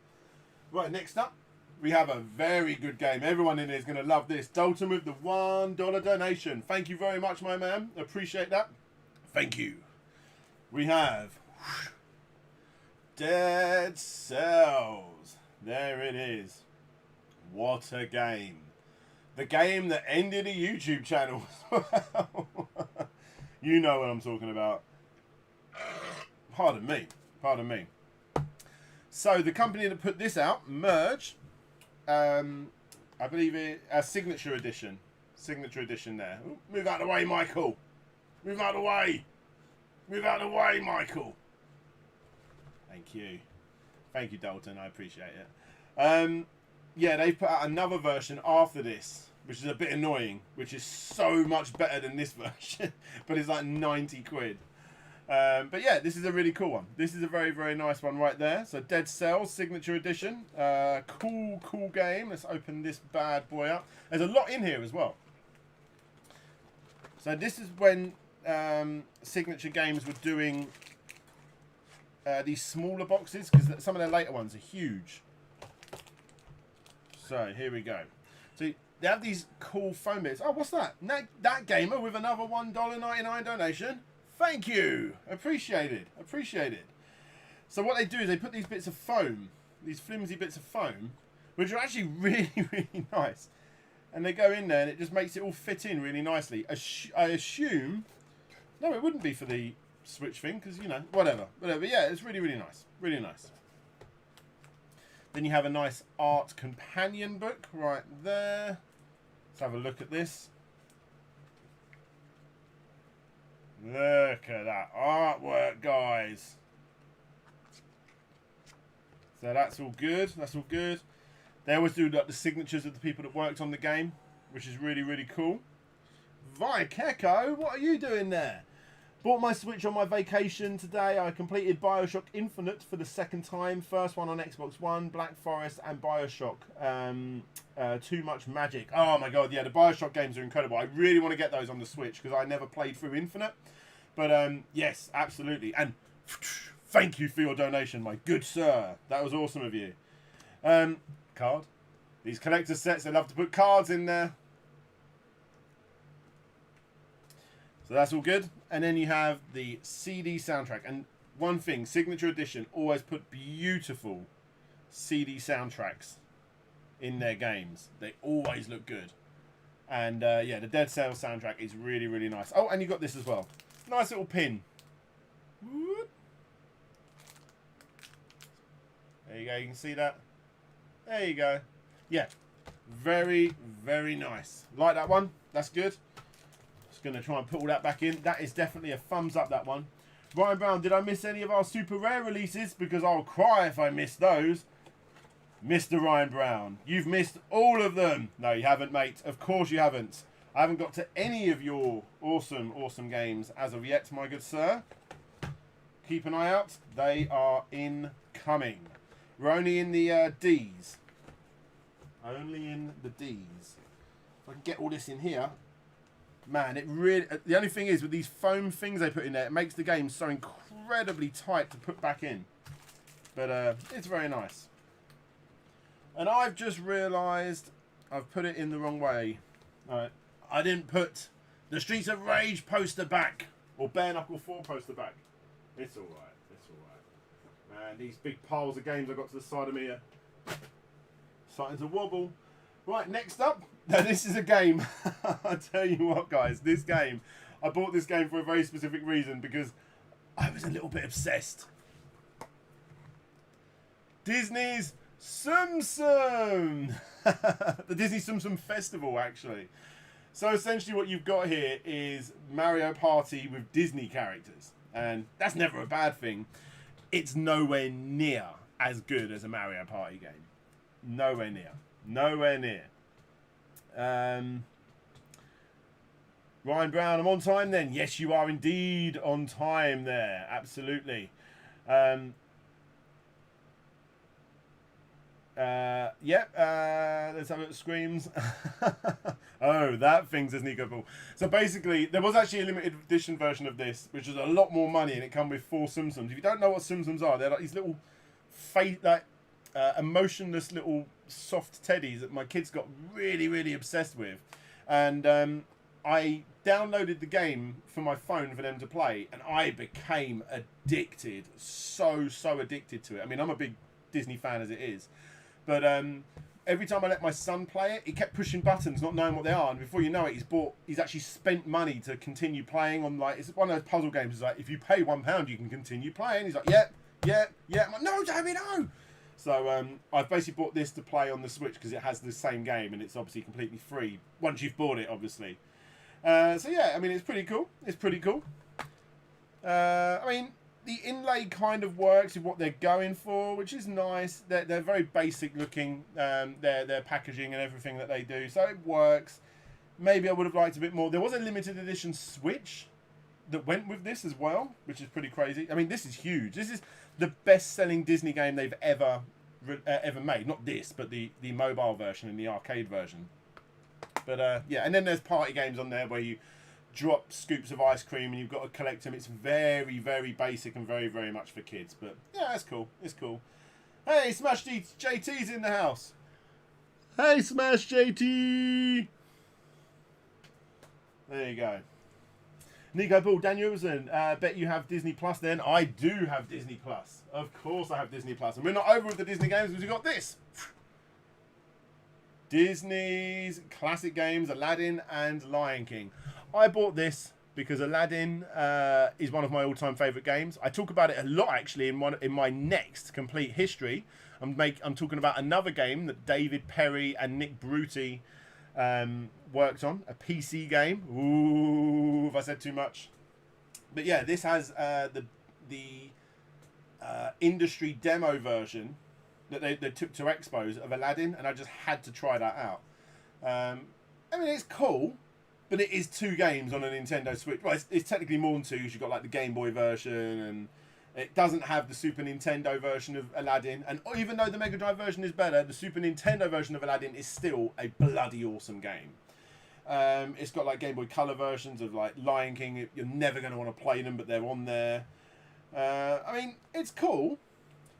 Right, next up, we have a very good game. Everyone in here is going to love this. Dalton with the $1 donation. Thank you very much, my man. Appreciate that. Thank you. We have Dead Cells. There it is. What a game. The game that ended a YouTube channel. You know what I'm talking about. Pardon me. Pardon me. So the company that put this out, Merge, I believe it a Signature Edition. Signature Edition there. Ooh, move out of the way, Michael. Move out of the way. Move out of the way, Michael. Thank you. Thank you, Dalton. I appreciate it. Yeah, they've put out another version after this, which is a bit annoying, which is so much better than this version, but it's like 90 quid. But yeah, this is a really cool one. This is a very nice one right there. So Dead Cells Signature Edition. Cool game. Let's open this bad boy up. There's a lot in here as well. So this is when Signature Games were doing these smaller boxes, because some of their later ones are huge. So here we go. So they have these cool foam bits. Oh, what's that? That gamer with another $1.99 donation. Thank you. Appreciate it. So what they do is they put these bits of foam, these flimsy bits of foam, which are actually really nice. And they go in there and it just makes it all fit in really nicely. I assume... No, it wouldn't be for the Switch thing, because, you know, whatever. Yeah, it's really nice. Really nice. Then you have a nice art companion book right there. Let's have a look at this. Look at that artwork, guys. So that's all good. That's all good. They always do like the signatures of the people that worked on the game, which is really, really cool. Vikeko, what are you doing there? Bought my Switch on my vacation today. I completed Bioshock Infinite for the second time. First one on Xbox One, Black Forest, and Bioshock Too Much Magic. Oh my god, yeah, the Bioshock games are incredible. I really want to get those on the Switch because I never played through Infinite. But yes, absolutely. And thank you for your donation, my good sir. That was awesome of you. Card. These collector sets, they love to put cards in there. So that's all good. And then you have the CD soundtrack. And one thing, Signature Edition always put beautiful CD soundtracks in their games. They always look good. And yeah, the Dead Cells soundtrack is really, really nice. Oh, and you got this as well. Nice little pin. Whoop. There you go, you can see that. There you go. Yeah, very, very nice. Like that one, that's good. Just going to try and put all that back in. That is definitely a thumbs up, that one. Ryan Brown, did I miss any of our super rare releases? Because I'll cry if I miss those. Mr. Ryan Brown, you've missed all of them. No, you haven't, mate. Of course you haven't. I haven't got to any of your awesome, awesome games as of yet, my good sir. Keep an eye out. They are incoming. We're only in the D's. Only in the D's. If I can get all this in here. Man, it really... The only thing is, with these foam things they put in there, it makes the game so incredibly tight to put back in. But it's very nice. And I've just realised I've put it in the wrong way. Alright. I didn't put the Streets of Rage poster back. Or Bare Knuckle 4 poster back. It's alright. It's alright. Man, these big piles of games I've got to the side of me are starting to wobble. Right, next up. Now, this is a game. I tell you what, guys. This game. I bought this game for a very specific reason. Because I was a little bit obsessed. Disney's Tsum Tsum. The Disney Tsum Tsum Festival, actually. So essentially what you've got here is Mario Party with Disney characters. And that's never a bad thing. It's nowhere near as good as a Mario Party game. Nowhere near. Nowhere near. Ryan Brown, I'm on time then. Yes, you are indeed on time there. Absolutely. Yep, let's have a look at screams. Oh, that thing's a sneaker ball. So basically, there was actually a limited edition version of this, which was a lot more money, and it come with 4 Tsum Tsums. If you don't know what Tsum Tsums are, they're like these little, emotionless little soft teddies that my kids got really, really obsessed with. And I downloaded the game for my phone for them to play, and I became addicted. So addicted to it. I mean, I'm a big Disney fan as it is. But every time I let my son play it, he kept pushing buttons, not knowing what they are. And before you know it, he's actually spent money to continue playing on, like, it's one of those puzzle games. It's like, if you pay £1, you can continue playing. He's like, yeah. I'm like, no, Jamie, no. So I've basically bought this to play on the Switch because it has the same game and it's obviously completely free once you've bought it, obviously. So yeah, I mean, it's pretty cool. It's pretty cool. I mean, the inlay kind of works with what they're going for, which is nice. They're very basic looking, their packaging and everything that they do, so it works. Maybe I would have liked a bit more. There was a limited edition Switch that went with this as well, which is pretty crazy. I mean, this is huge. This is the best-selling Disney game they've ever made. Not this, but the mobile version and the arcade version. But yeah, and then there's party games on there where you drop scoops of ice cream and you've got to collect them. It's very, very basic and very, very much for kids. But yeah, it's cool. It's cool. Hey, Smash JT's in the house. Hey, Smash JT. There you go. Nico Ball, Danielson, bet you have Disney Plus then. I do have Disney Plus. Of course I have Disney Plus. And we're not over with the Disney games because we've got this. Disney's classic games, Aladdin and Lion King. I bought this because Aladdin is one of my all-time favourite games. I talk about it a lot actually in my next complete history. I'm talking about another game that David Perry and Nick Bruti worked on, a PC game. Ooh, if I said too much. But yeah, this has the industry demo version that they took to expos of Aladdin, and I just had to try that out. I mean, it's cool, but it is 2 games on a Nintendo Switch. Well, it's technically more than 2 because you've got like the Game Boy version, and it doesn't have the Super Nintendo version of Aladdin. And even though the Mega Drive version is better, the Super Nintendo version of Aladdin is still a bloody awesome game. It's got like Game Boy Color versions of like Lion King. You're never going to want to play them, but they're on there. I mean, it's cool.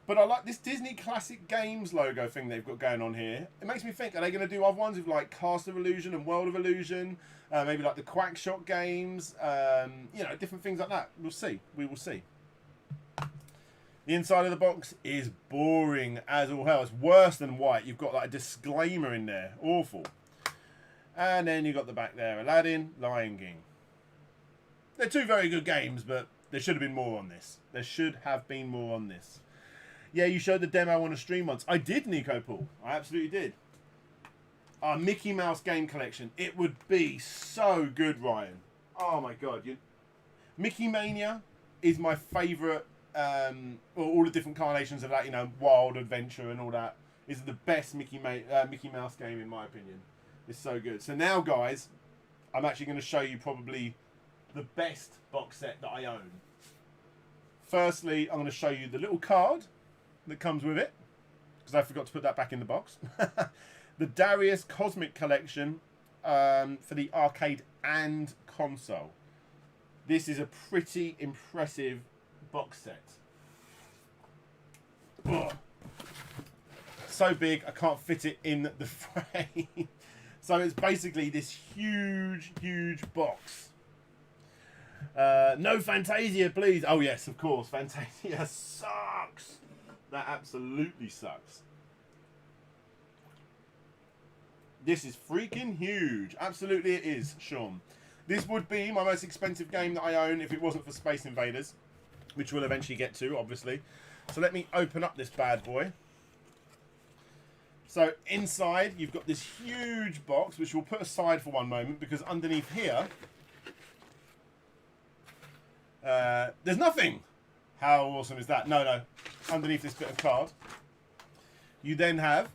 But I like this Disney Classic Games logo thing they've got going on here. It makes me think, are they going to do other ones with like Cast of Illusion and World of Illusion? Maybe like the Quackshot games? You know, different things like that. We'll see. We will see. The inside of the box is boring as all hell. It's worse than white. You've got like a disclaimer in there. Awful. And then you've got the back there. Aladdin, Lion King. They're 2 very good games, but there should have been more on this. There should have been more on this. Yeah, you showed the demo on a stream once. I did, Nico Paul. I absolutely did. Our Mickey Mouse game collection. It would be so good, Ryan. Oh my god. Mickey Mania is my favourite. All the different carnations of that, you know, Wild Adventure and all that. Is the best Mickey Mouse game in my opinion. It's so good. So now, guys, I'm actually going to show you probably the best box set that I own. Firstly, I'm going to show you the little card that comes with it, because I forgot to put that back in the box. The Darius Cosmic Collection for the arcade and console. This is a pretty impressive box set. Ugh. So big I can't fit it in the frame. So it's basically this huge box. No Fantasia, please. Oh yes, of course. Fantasia sucks. That absolutely sucks. This is freaking huge. Absolutely it is, Sean. This would be my most expensive game that I own if it wasn't for Space Invaders, which we'll eventually get to, obviously. So let me open up this bad boy. So inside, you've got this huge box, which we'll put aside for one moment, because underneath here, there's nothing. How awesome is that? No. Underneath this bit of card, you then have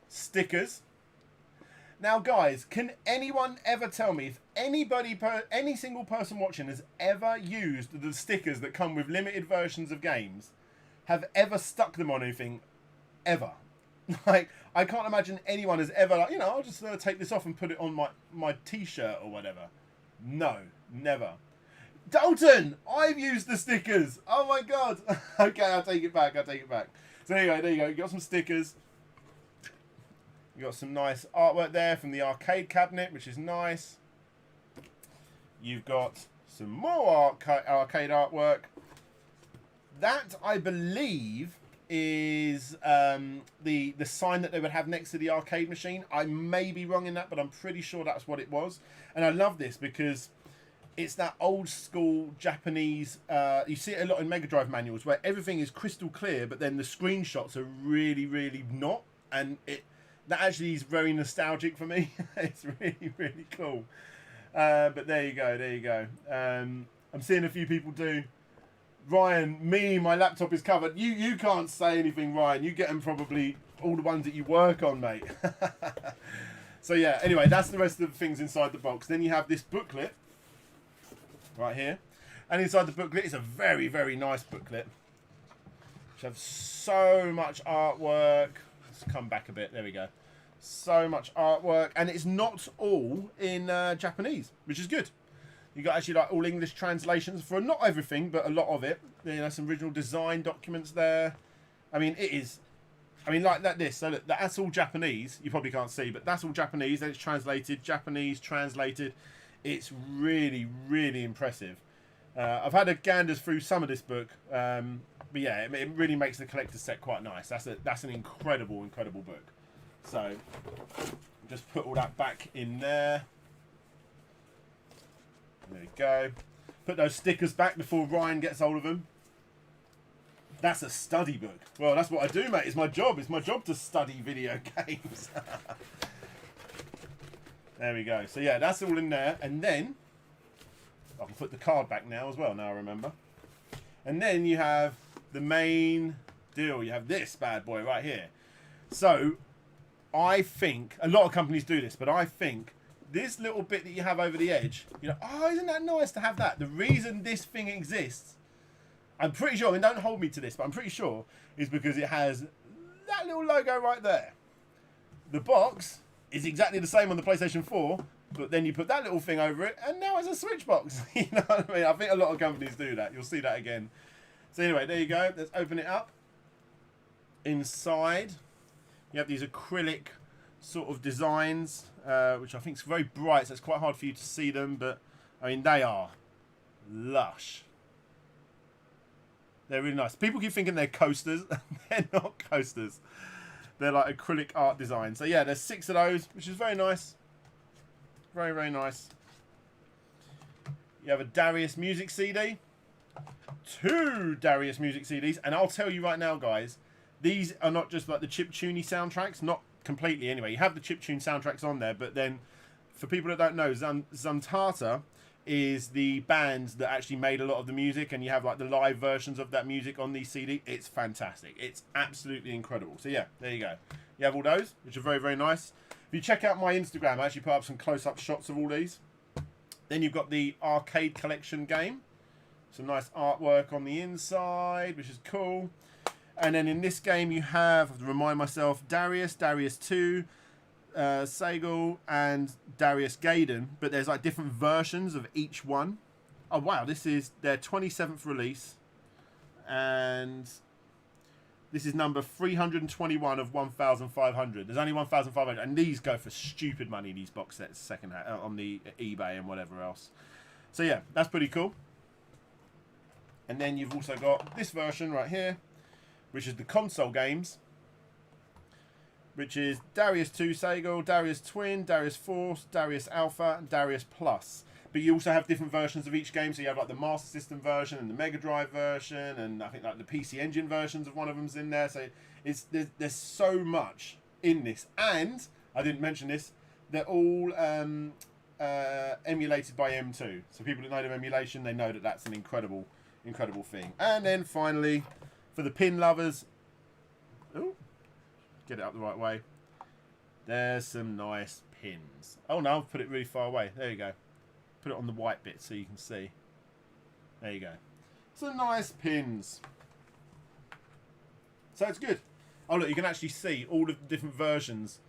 stickers. Now, guys, can anyone ever tell me if any single person watching has ever used the stickers that come with limited versions of games, have ever stuck them on anything, ever? Like, I can't imagine anyone has ever, like, you know, I'll just take this off and put it on my t-shirt or whatever. No, never. Dalton, I've used the stickers. Oh my god. Okay, I'll take it back. So anyway, there you go. You got some stickers. You got some nice artwork there from the arcade cabinet, which is nice. You've got some more arcade artwork. That, I believe, is the sign that they would have next to the arcade machine. I may be wrong in that, but I'm pretty sure that's what it was. And I love this because it's that old school Japanese, you see it a lot in Mega Drive manuals where everything is crystal clear, but then the screenshots are really, really not. And that actually is very nostalgic for me. It's really, really cool. But there you go. I'm seeing a few people do. Ryan, my laptop is covered. You can't say anything, Ryan. You get them probably all the ones that you work on, mate. So yeah, anyway, that's the rest of the things inside the box. Then you have this booklet right here. And inside the booklet is a very, very nice booklet, which has so much artwork. Let's come back a bit. There we go. So much artwork. And it's not all in Japanese, which is good. You got actually like all English translations for not everything, but a lot of it. You know, some original design documents there. I mean, it is. I mean, like this. So look, that's all Japanese. You probably can't see, but that's all Japanese. Then it's translated, Japanese translated. It's really, really impressive. I've had a ganders through some of this book, but yeah, it really makes the collector's set quite nice. That's an incredible, incredible book. So just put all that back in there. There we go. Put those stickers back before Ryan gets hold of them. That's a study book. Well, that's what I do, mate. It's my job. It's my job to study video games. There we go. So yeah, that's all in there. And then I can put the card back now as well. Now I remember. And then you have the main deal. You have this bad boy right here. So I think a lot of companies do this, but I think this little bit that you have over the edge, you know, oh, isn't that nice to have that? The reason this thing exists, I'm pretty sure, and don't hold me to this, but I'm pretty sure, is because it has that little logo right there. The box is exactly the same on the PlayStation 4, but then you put that little thing over it, and now it's a Switch box. You know what I mean? I think a lot of companies do that. You'll see that again. So anyway, there you go. Let's open it up. Inside, you have these acrylic sort of designs, which I think is very bright, so it's quite hard for you to see them, but I mean, they are lush. They're really nice. People keep thinking they're coasters. They're not coasters. They're like acrylic art design. So yeah, there's 6 of those, which is very nice. Very, very nice. You have a Darius music CD. 2 Darius music CDs. And I'll tell you right now, guys, these are not just like the chiptune soundtracks. Not completely anyway. You have the chiptune soundtracks on there, but then for people that don't know, Zamtata is the band that actually made a lot of the music, and you have like the live versions of that music on these CD. It's fantastic. It's absolutely incredible. So yeah, there you go. You have all those, which are very, very nice. If you check out my Instagram, I actually put up some close-up shots of all these. Then you've got the arcade collection game. Some nice artwork on the inside, which is cool. And then in this game you have, I have to remind myself, Darius, Darius 2, Segal, and Darius Gaiden. But there's like different versions of each one. Oh wow, this is their 27th release. And this is number 321 of 1,500. There's only 1,500. And these go for stupid money, these box sets, second-hand, on the eBay and whatever else. So yeah, that's pretty cool. And then you've also got this version right here, which is the console games, which is Darius 2 Segal, Darius Twin, Darius Force, Darius Alpha, and Darius Plus. But you also have different versions of each game, so you have like the Master System version and the Mega Drive version, and I think like the PC Engine versions of one of them's in there. So there's so much in this, and I didn't mention this, they're all emulated by M2. So people that know of emulation, they know that that's an incredible thing. And then finally, for the pin lovers, ooh, get it up the right way. There's some nice pins. Oh no, I've put it really far away. There you go. Put it on the white bit so you can see. There you go. Some nice pins. So it's good. Oh look, you can actually see all of the different versions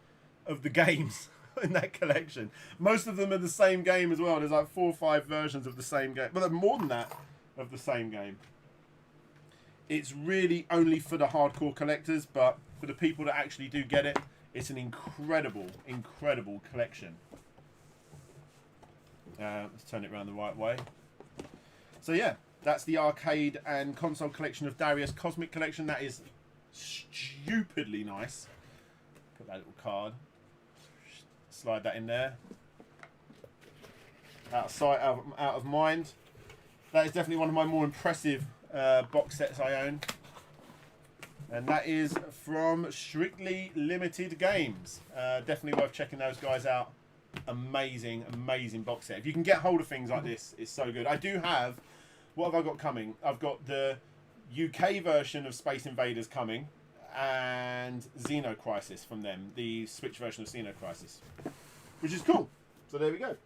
of the games in that collection. Most of them are the same game as well. There's like 4 or 5 versions of the same game. But more than that, of the same game. It's really only for the hardcore collectors, but for the people that actually do get it, it's an incredible collection. Let's turn it around the right way. So yeah, that's the arcade and console collection of Darius Cosmic Collection. That is stupidly nice. Put that little card. Slide that in there. Out of sight, out of mind. That is definitely one of my more impressive box sets I own. And that is from Strictly Limited Games. Definitely worth checking those guys out. Amazing box set. If you can get hold of things like this, it's so good. I do have, what have I got coming? I've got the UK version of Space Invaders coming, and Xeno Crisis from them, the Switch version of Xeno Crisis, which is cool. So there we go.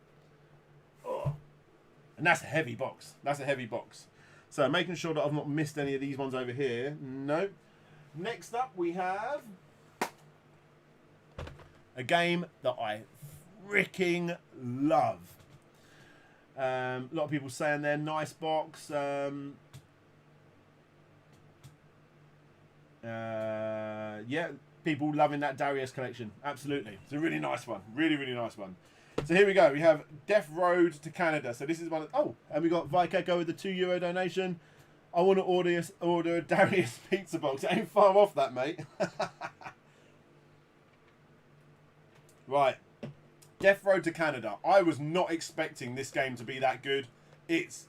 Oh. And that's a heavy box. That's a heavy box. So making sure that I've not missed any of these ones over here. No. Next up we have a game that I freaking love. A lot of people saying they're nice box. Yeah, people loving that Darius collection. Absolutely. It's a really nice one. Really nice one. So here we go. We have Death Road to Canada. So this is one of... Oh, and we got Vikeko with the €2 donation. I want to order a Darius pizza box. It ain't far off that, mate. Right. Death Road to Canada. I was not expecting this game to be that good. It's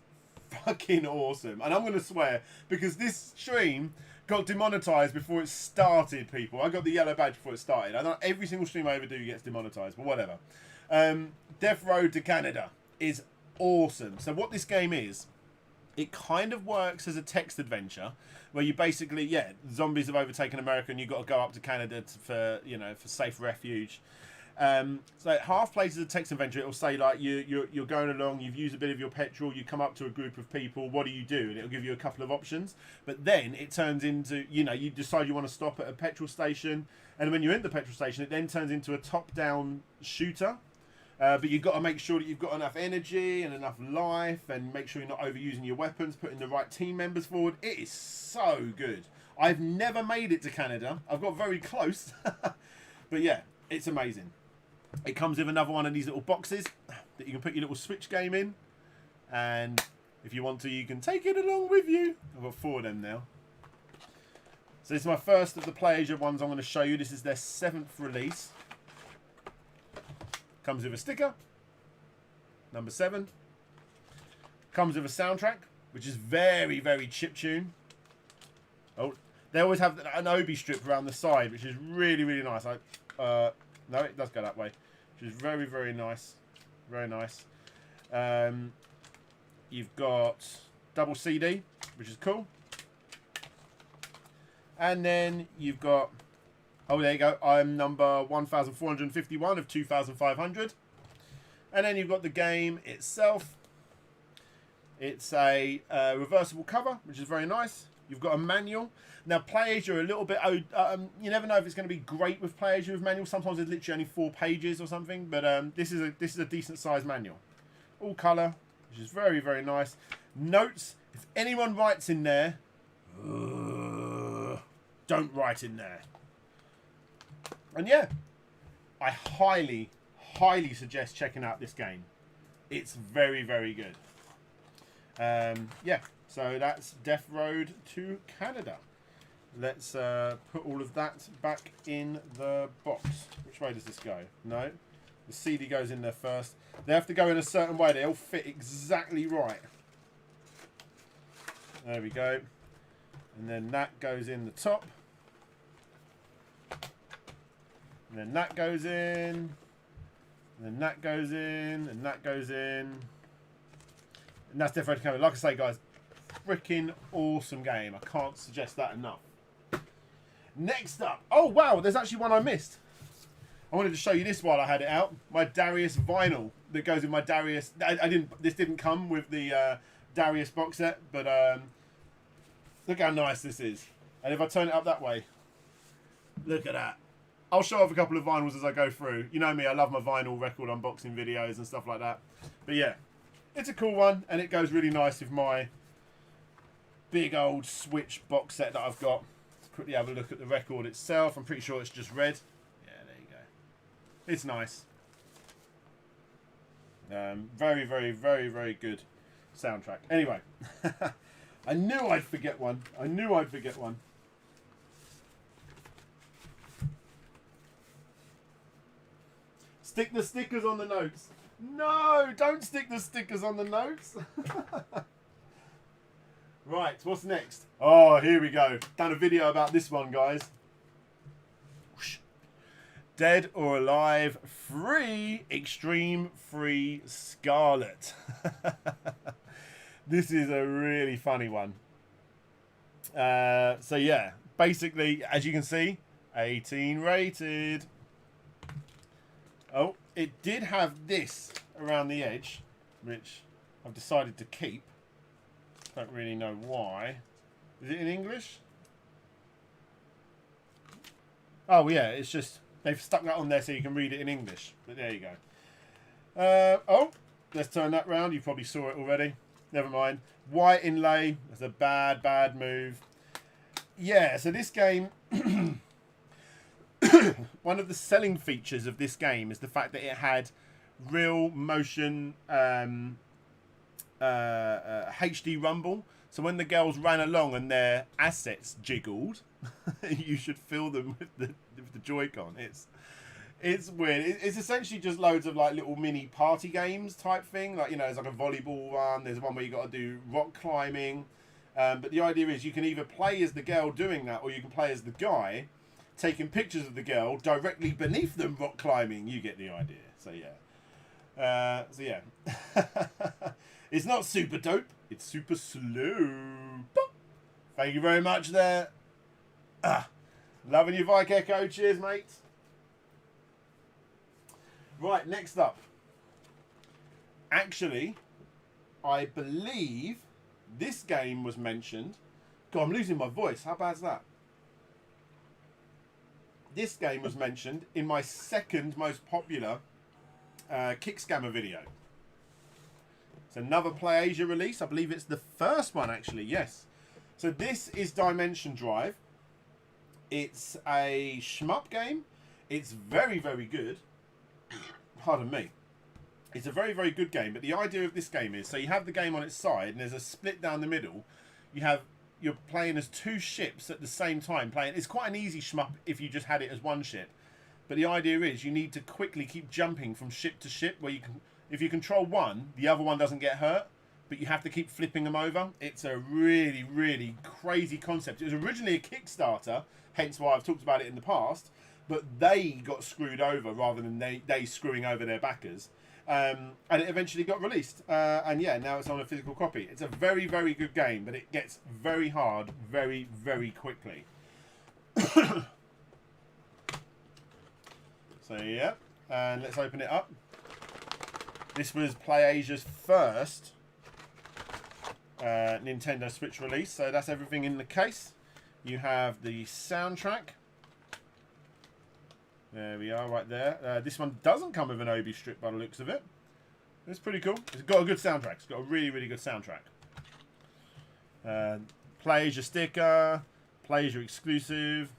fucking awesome. And I'm going to swear, because this stream got demonetized before it started, people. I got the yellow badge before it started. I know every single stream I ever do gets demonetized, but whatever. Death Road to Canada is awesome. So what this game is It kind of works as a text adventure where you basically, yeah, zombies have overtaken America and you've got to go up to Canada for, you know, for safe refuge. So half plays as a text adventure. It'll say like you're going along, you've used a bit of your petrol, you come up to a group of people, what do you do? And it'll give you a couple of options. But then it turns into, you know, you decide you want to stop at a petrol station, and when you're in the petrol station, it then turns into a top-down shooter. But you've got to make sure that you've got enough energy and enough life, and make sure you're not overusing your weapons, putting the right team members forward. It is so good. I've never made it to Canada. I've got very close. But yeah, it's amazing. It comes with another one of these little boxes that you can put your little Switch game in. And if you want to, you can take it along with you. I've got 4 of them now. So this is my first of the PlayAsia ones I'm going to show you. This is their 7th release. Comes with a sticker. Number 7. Comes with a soundtrack, which is very, very chiptune. Oh, they always have an Obi strip around the side, which is really, really nice. No, it does go that way, which is very, very nice. Very nice. You've got double CD, which is cool. And then you've got, oh, there you go. I'm number 1451 of 2,500. And then you've got the game itself. It's a reversible cover, which is very nice. You've got a manual. Now, PlayAsia are a little bit... you never know if it's going to be great with PlayAsia with manual. Sometimes it's literally only 4 pages or something. But this is a decent-sized manual. All colour, which is very, very nice. Notes. If anyone writes in there... don't write in there. And yeah, I highly, highly suggest checking out this game. It's very, very good. Yeah, so that's Death Road to Canada. Let's put all of that back in the box. Which way does this go? No, the CD goes in there first. They have to go in a certain way. They all fit exactly right. There we go. And then that goes in the top. And then that goes in. And then that goes in. And that goes in. And that's Death Road to Canada. Like I say, guys, freaking awesome game. I can't suggest that enough. Next up. Oh, wow. There's actually one I missed. I wanted to show you this while I had it out. My Darius vinyl that goes with my Darius. This didn't come with the Darius box set, but look how nice this is. And if I turn it up that way, look at that. I'll show off a couple of vinyls as I go through. You know me, I love my vinyl record unboxing videos and stuff like that. But yeah, it's a cool one, and it goes really nice with my big old Switch box set that I've got. Let's quickly have a look at the record itself. I'm pretty sure it's just red. Yeah, there you go. It's nice. Very, very, very, very good soundtrack. Anyway, I knew I'd forget one. I knew I'd forget one. Stick the stickers on the notes. No, don't stick the stickers on the notes. Right, what's next? Oh, here we go. Done a video about this one, guys. Dead or Alive Free Extreme Free Scarlet. This is a really funny one. So yeah, basically, as you can see, 18 rated. Oh, it did have this around the edge, which I've decided to keep. Don't really know why. Is it in English? Oh yeah, it's just they've stuck that on there so you can read it in English. But there you go. Oh, let's turn that round. You probably saw it already. Never mind. White inlay. That's a bad, bad move. Yeah, so this game... one of the selling features of this game is the fact that it had real motion HD rumble. So when the girls ran along and their assets jiggled, you should feel them with the Joy-Con. It's weird. It's essentially just loads of like little mini party games type thing. Like, you know, there's like a volleyball one. There's one where you got to do rock climbing. But the idea is you can either play as the girl doing that, or you can play as the guy taking pictures of the girl directly beneath them rock climbing. You get the idea. So yeah. It's not super dope, It's super slow. Thank you very much there. Loving your Vike Echo. Cheers, mate. Right, next up. Actually, I believe this game was mentioned. God, I'm losing my voice. How bad's that? This game was mentioned in my second most popular Kick Scammer video. It's another Play Asia release. I believe it's the first one, actually. Yes. So this is Dimension Drive. It's a shmup game. It's very, very good. Pardon me. It's a very, very good game. But the idea of this game is, so you have the game on its side, and there's a split down the middle. You're playing as two ships at the same time. It's quite an easy shmup if you just had it as one ship. But the idea is you need to quickly keep jumping from ship to ship, where you can, if you control one, the other one doesn't get hurt, but you have to keep flipping them over. It's a really, really crazy concept. It was originally a Kickstarter, hence why I've talked about it in the past, but they got screwed over rather than they screwing over their backers. And it eventually got released. And yeah, now it's on a physical copy. It's a very, very good game, but it gets very hard very, very quickly. So yeah, and let's open it up. This was Play Asia's first Nintendo Switch release, so that's everything in the case. You have the soundtrack. There we are, right there. This one doesn't come with an Obi strip by the looks of it. It's pretty cool. It's got a good soundtrack. It's got a really, really good soundtrack. Play Asia sticker, Play Asia exclusive.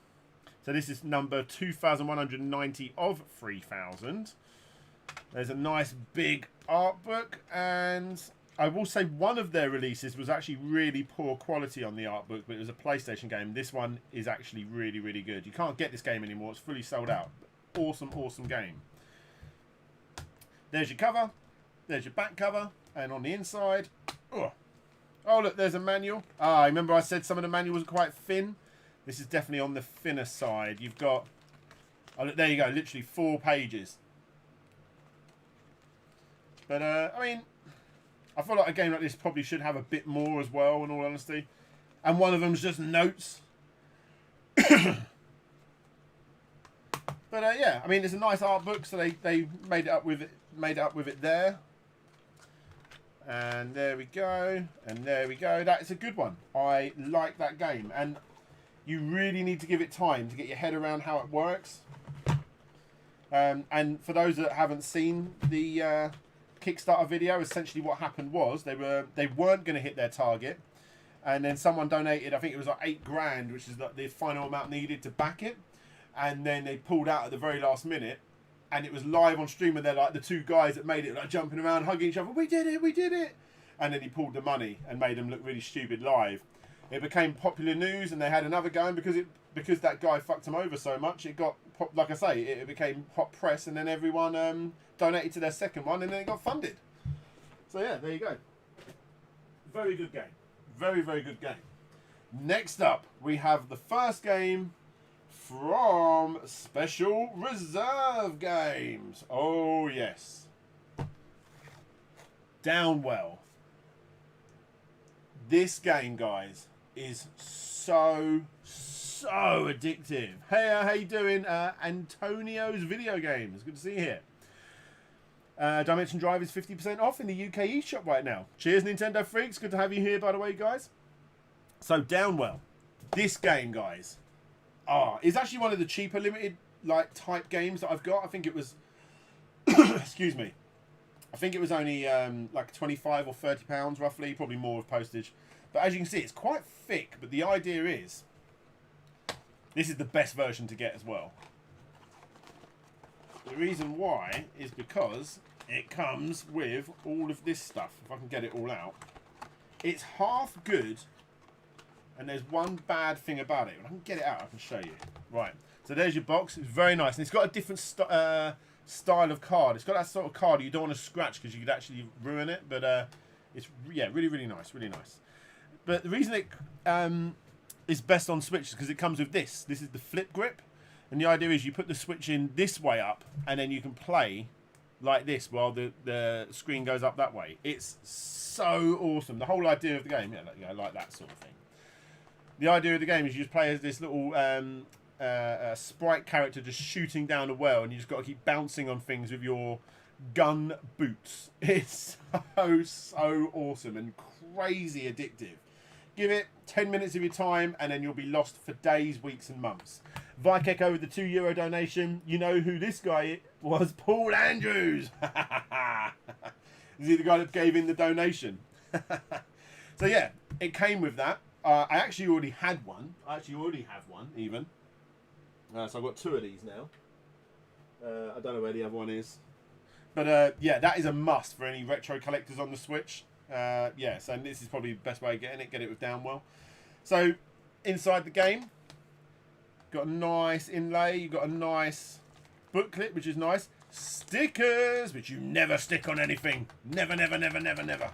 So this is number 2,190 of 3,000. There's a nice big art book, and I will say one of their releases was actually really poor quality on the art book, but it was a PlayStation game. This one is actually really, really good. You can't get this game anymore. It's fully sold out. Awesome, awesome game. There's your cover. There's your back cover. And on the inside... Oh, look, there's a manual. I remember I said some of the manuals are quite thin. This is definitely on the thinner side. You've got... Oh, look, there you go. Literally 4 pages. But, I mean... I feel like a game like this probably should have a bit more as well, in all honesty. And one of them's just notes. But yeah, I mean, it's a nice art book, so they made it up with it there. And there we go, and there we go. That's a good one. I like that game, and you really need to give it time to get your head around how it works. And for those that haven't seen the Kickstarter video, essentially what happened was they weren't going to hit their target, and then someone donated, I think it was like $8,000, which is the final amount needed to back it, and then they pulled out at the very last minute, and it was live on stream, and they're like the two guys that made it like jumping around, hugging each other. We did it, we did it! And then he pulled the money and made them look really stupid live. It became popular news, and they had another going because that guy fucked them over so much. It got, like I say, it became hot press, and then everyone donated to their second one, and then it got funded. So yeah, there you go. Very good game. Very, very good game. Next up, we have the first game from Special Reserve Games. Oh yes. Downwell. This game, guys, is so addictive. Hey, how you doing? Antonio's Video Games. Good to see you here. Dimension Drive is 50% off in the UK eShop right now. Cheers, Nintendo freaks. Good to have you here, by the way, guys. So, Downwell. This game, guys, is actually one of the cheaper limited type games that I've got. I think it was... excuse me. I think it was only like 25 or 30 pounds, roughly. Probably more with postage. But as you can see, it's quite thick. But the idea is... this is the best version to get as well. The reason why is because it comes with all of this stuff. If I can get it all out. It's half good, and there's one bad thing about it. When I can get it out, I can show you. Right, so there's your box. It's very nice, and it's got a different style of card. It's got that sort of card you don't want to scratch because you could actually ruin it. But it's, yeah, really, really nice, really nice. But the reason it is best on Switch is because it comes with this. This is the flip grip. And the idea is you put the Switch in this way up, and then you can play like this while the screen goes up that way. It's so awesome. The whole idea of the game, yeah, like that sort of thing. The idea of the game is you just play as this little sprite character just shooting down a well, and you just got to keep bouncing on things with your gun boots. It's so awesome and crazy addictive. Give it 10 minutes of your time and then you'll be lost for days, weeks and months. Vikeko with the €2 donation. You know who this guy was? Paul Andrews. Is he the guy that gave in the donation? So yeah, it came with that. I actually already had one. I actually already have one even. So I've got 2 of these now. I don't know where the other one is. But yeah, that is a must for any retro collectors on the Switch. Yeah, so this is probably the best way of getting it. Get it with Downwell. So inside the game, got a nice inlay. You've got a nice booklet, which is nice. Stickers, which you never stick on anything. Never, never, never, never, never.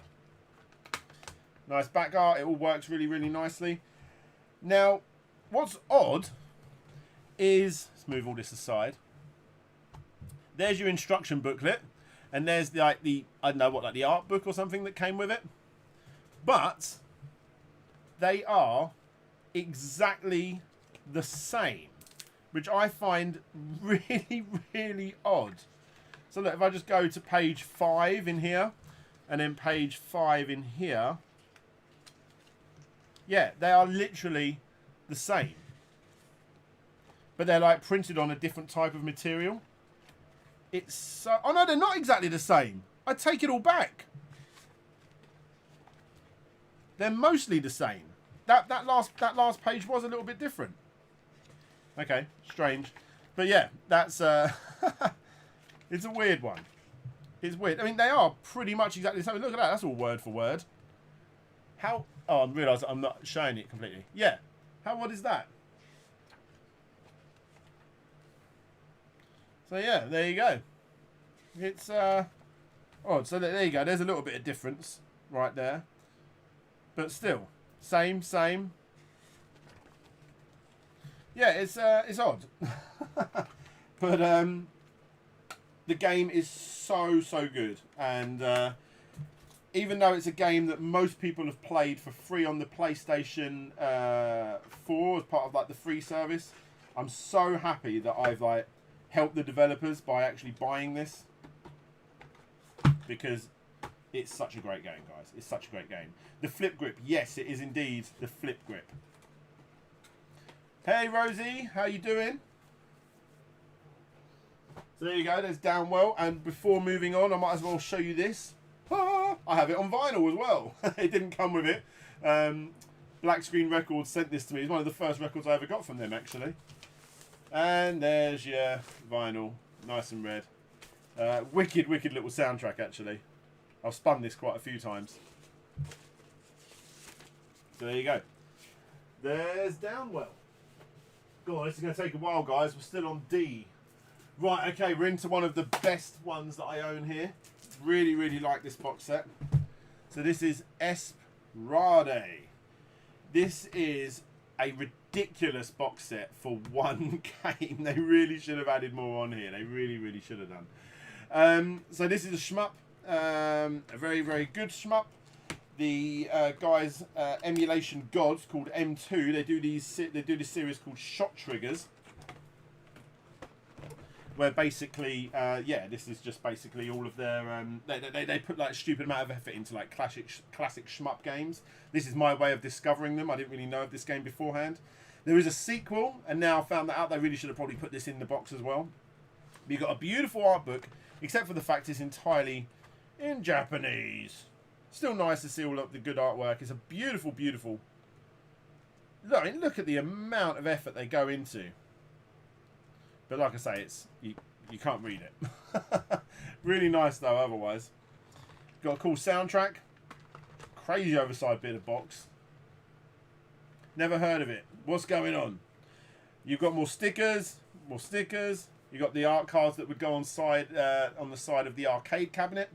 Nice back art. It all works really, really nicely. Now, what's odd is, let's move all this aside. There's your instruction booklet. And there's like the, I don't know what, like the art book or something that came with it. But they are exactly the same, which I find really, really odd. So look, if I just go to page 5 in here, and then page 5 in here, yeah, they are literally the same. But they're like printed on a different type of material. It's so... Oh no, they're not exactly the same. I take it all back. They're mostly the same. That last page was a little bit different. Okay, strange. But yeah, that's... it's a weird one. It's weird. I mean, they are pretty much exactly the same. Look at that. That's all word for word. How... Oh, I realised I'm not showing it completely. Yeah. How odd is that? So yeah, there you go. It's odd. So there you go. There's a little bit of difference right there, but still same. Yeah, it's odd, but the game is so good, and even though it's a game that most people have played for free on the PlayStation 4 as part of like the free service, I'm so happy that I've like help the developers by actually buying this, because it's such a great game, guys. It's such a great game. The flip grip, yes, it is indeed the flip grip. Hey Rosie, how you doing? So there you go, there's Downwell. And before moving on, I might as well show you this. I have it on vinyl as well. It didn't come with it. Black Screen Records sent this to me. It's one of the first records I ever got from them, actually. And there's your vinyl, nice and red. Wicked little soundtrack, actually. I've spun this quite a few times. So there you go. There's Downwell. God, this is going to take a while, guys. We're still on D. Right, okay, we're into one of the best ones that I own here. Really like this box set. So this is SGR. This is a ridiculous box set for one game. They really should have added more on here. They really should have done. So this is a shmup, a very good shmup. The guys, emulation gods called M2. They do this series called Shot Triggers, where basically, yeah, this is just basically all of their. They put like a stupid amount of effort into like classic shmup games. This is my way of discovering them. I didn't really know of this game beforehand. There is a sequel, and now I found that out. They really should have probably put this in the box as well. But you've got a beautiful art book, except for the fact it's entirely in Japanese. Still nice to see all of the good artwork. It's a beautiful. Look at the amount of effort they go into. But like I say, it's you can't read it. Really nice though. Otherwise, got a cool soundtrack. Crazy oversized bit of box. Never heard of it. What's going on? You've got more stickers. You got the art cards that would go on the side of the arcade cabinet.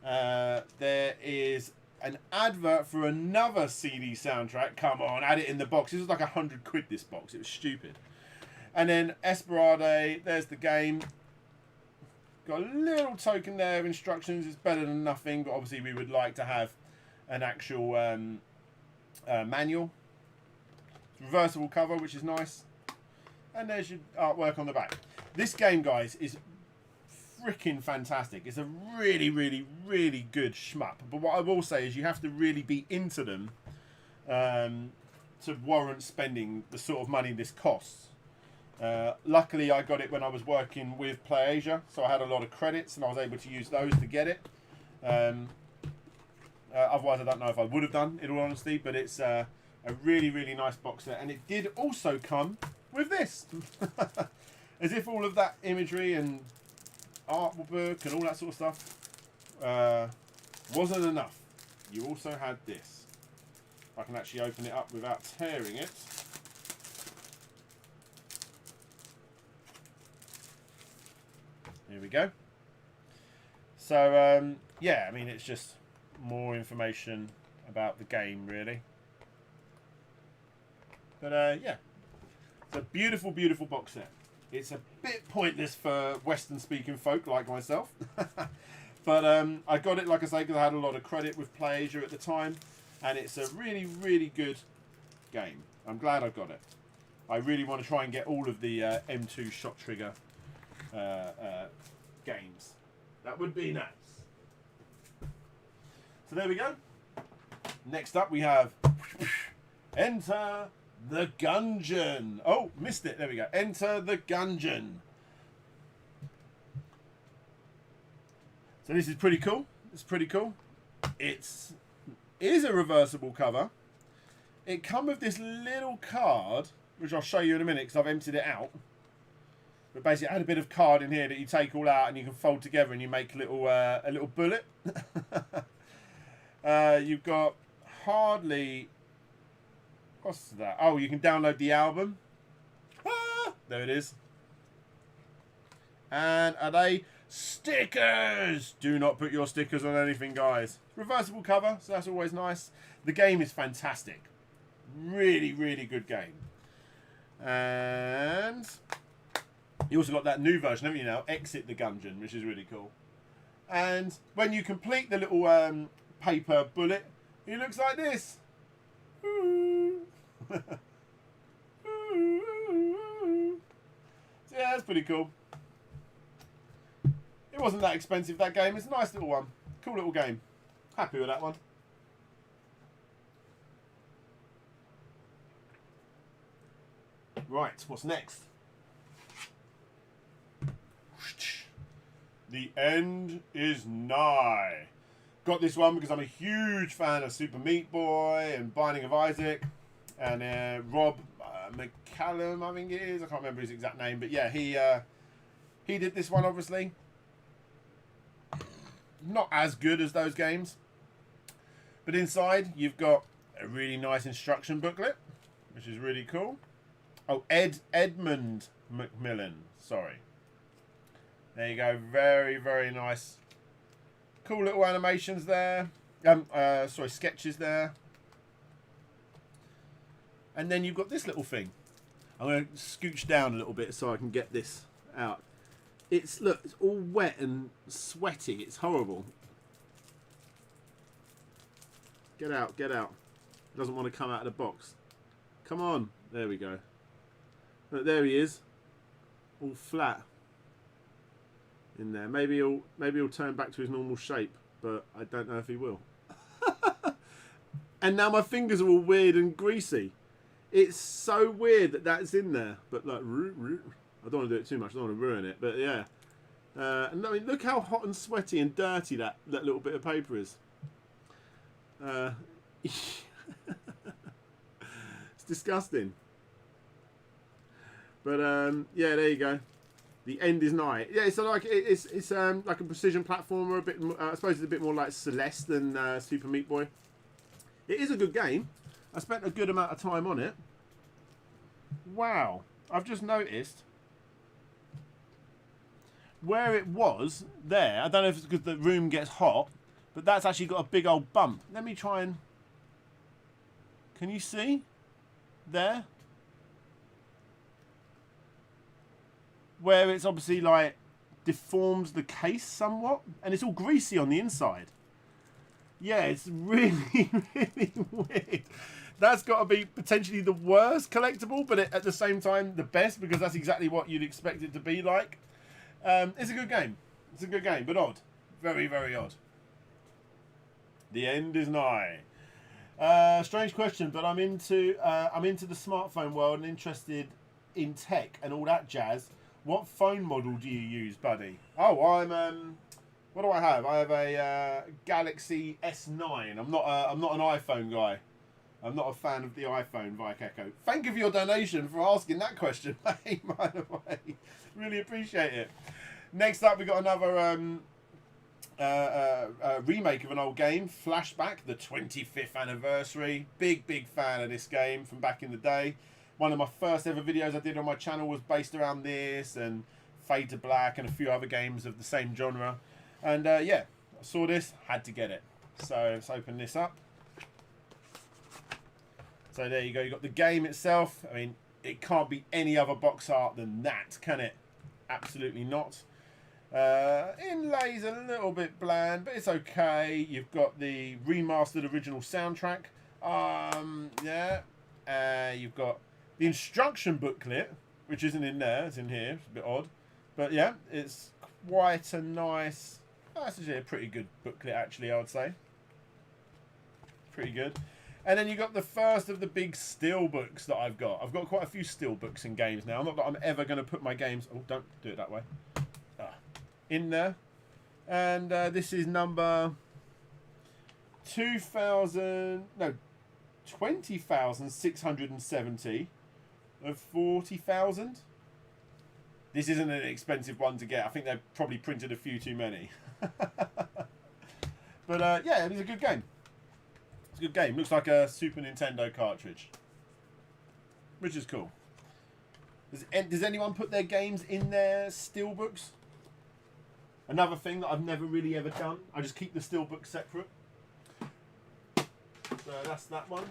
There is an advert for another CD soundtrack. Come on, add it in the box. This was like £100 this box. It was stupid. And then SGR, there's the game. Got a little token there of instructions. It's better than nothing, but obviously we would like to have an actual manual. Reversible cover, which is nice. And there's your artwork on the back. This game, guys, is freaking fantastic. It's a really, really, really good shmup. But what I will say is you have to really be into them to warrant spending the sort of money this costs. Luckily, I got it when I was working with PlayAsia, so I had a lot of credits and I was able to use those to get it. Otherwise, I don't know if I would have done, in all honesty, but it's a really, really nice box set. And it did also come with this. As if all of that imagery and artwork and all that sort of stuff wasn't enough. You also had this. I can actually open it up without tearing it. Here we go. So, yeah, I mean, it's just more information about the game, really. But, yeah. It's a beautiful, beautiful box set. It's a bit pointless for Western-speaking folk like myself. But I got it, like I say, because I had a lot of credit with PlayAsia at the time. And it's a really, really good game. I'm glad I got it. I really want to try and get all of the M2 shot trigger games. That would be nice. So there we go. Next up we have Enter the Gungeon. Oh, missed it. There we go. Enter the Gungeon. So this is pretty cool. It's pretty cool. It is a reversible cover. It comes with this little card, which I'll show you in a minute because I've emptied it out. But basically, I had a bit of card in here that you take all out and you can fold together and you make a little bullet. You've got hardly... What's that? Oh, you can download the album. Ah, there it is. And are they stickers? Do not put your stickers on anything, guys. Reversible cover, so that's always nice. The game is fantastic. Really, really good game. And you also got that new version, haven't you now? Exit the Gungeon, which is really cool. And when you complete the little paper bullet, it looks like this. So yeah, that's pretty cool. It wasn't that expensive, that game. It's a nice little one. Cool little game. Happy with that one. Right, what's next? The end is nigh. Got this one because I'm a huge fan of Super Meat Boy and Binding of Isaac. And Rob McCallum, I think it is. I can't remember his exact name. But yeah, he did this one, obviously. Not as good as those games. But inside, you've got a really nice instruction booklet, which is really cool. Oh, Edmund Macmillan. Sorry. There you go. Very, very nice. Cool little animations there. Sorry, sketches there. And then you've got this little thing. I'm going to scooch down a little bit so I can get this out. Look, it's all wet and sweaty. It's horrible. Get out, get out. It doesn't want to come out of the box. Come on. There we go. Look, there he is. All flat in there. Maybe he'll turn back to his normal shape, but I don't know if he will. And now my fingers are all weird and greasy. It's so weird that that's in there. But like, I don't want to do it too much. I don't want to ruin it. But yeah. And I mean, look how hot and sweaty and dirty that little bit of paper is. It's disgusting. But yeah, there you go. The end is nigh. Yeah, so like it's like a precision platformer. A bit, I suppose it's a bit more like Celeste than Super Meat Boy. It is a good game. I spent a good amount of time on it. Wow, I've just noticed where it was there. I don't know if it's because the room gets hot, but that's actually got a big old bump. Let me try and. Can you see there? Where it's obviously like deforms the case somewhat, and it's all greasy on the inside. Yeah, it's really, really weird. That's got to be potentially the worst collectible, but at the same time the best, because that's exactly what you'd expect it to be like. It's a good game. It's a good game, but odd. Very, very odd. The end is nigh. Strange question, but I'm into the smartphone world and interested in tech and all that jazz. What phone model do you use, buddy? Oh, I'm what do I have? I have a Galaxy S9. I'm not an iPhone guy. I'm not a fan of the iPhone, Vike Echo. Thank you for your donation for asking that question, mate, by the way. Really appreciate it. Next up, we got another remake of an old game, Flashback, the 25th anniversary. Big fan of this game from back in the day. One of my first ever videos I did on my channel was based around this, and Fade to Black and a few other games of the same genre. And yeah, I saw this, had to get it. So let's open this up. So there you go, you got the game itself. I mean, it can't be any other box art than that, can it? Absolutely not. Inlay's a little bit bland, but it's okay. You've got the remastered original soundtrack. Yeah. You've got the instruction booklet, which isn't in there. It's in here. It's a bit odd. But yeah, it's quite a nice... That's actually a pretty good booklet, actually, I would say. Pretty good. And then you got the first of the big steel books that I've got. I've got quite a few steel books in games now. Not that I'm ever going to put my games... Oh, don't do it that way. In there. And this is number 20,670 of 40,000. This isn't an expensive one to get. I think they've probably printed a few too many. But yeah, it was a good game. It's a good game. Looks like a Super Nintendo cartridge, which is cool. Does anyone put their games in their steelbooks? Another thing that I've never really ever done. I just keep the steelbook separate. So that's that one.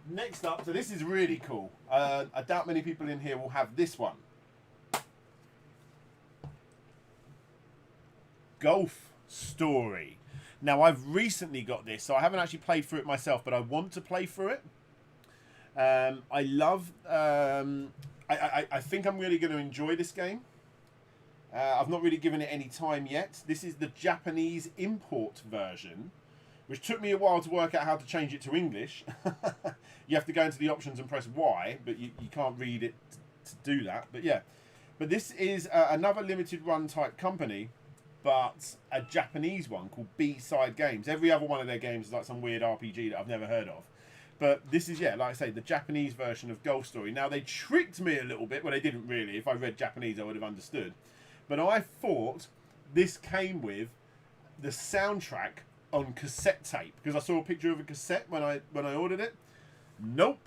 Next up, so this is really cool. I doubt many people in here will have this one. Golf Story. Now, I've recently got this, so I haven't actually played through it myself, but I want to play through it. I love... I think I'm really going to enjoy this game. I've not really given it any time yet. This is the Japanese import version, which took me a while to work out how to change it to English. You have to go into the options and press Y, but you can't read it to do that. But yeah, but this is another limited run type company, but a Japanese one called B-Side Games. Every other one of their games is like some weird RPG that I've never heard of. But this is, yeah, like I say, the Japanese version of Golf Story. Now, they tricked me a little bit. Well, they didn't really. If I read Japanese, I would have understood. But I thought this came with the soundtrack on cassette tape, because I saw a picture of a cassette when I ordered it. Nope.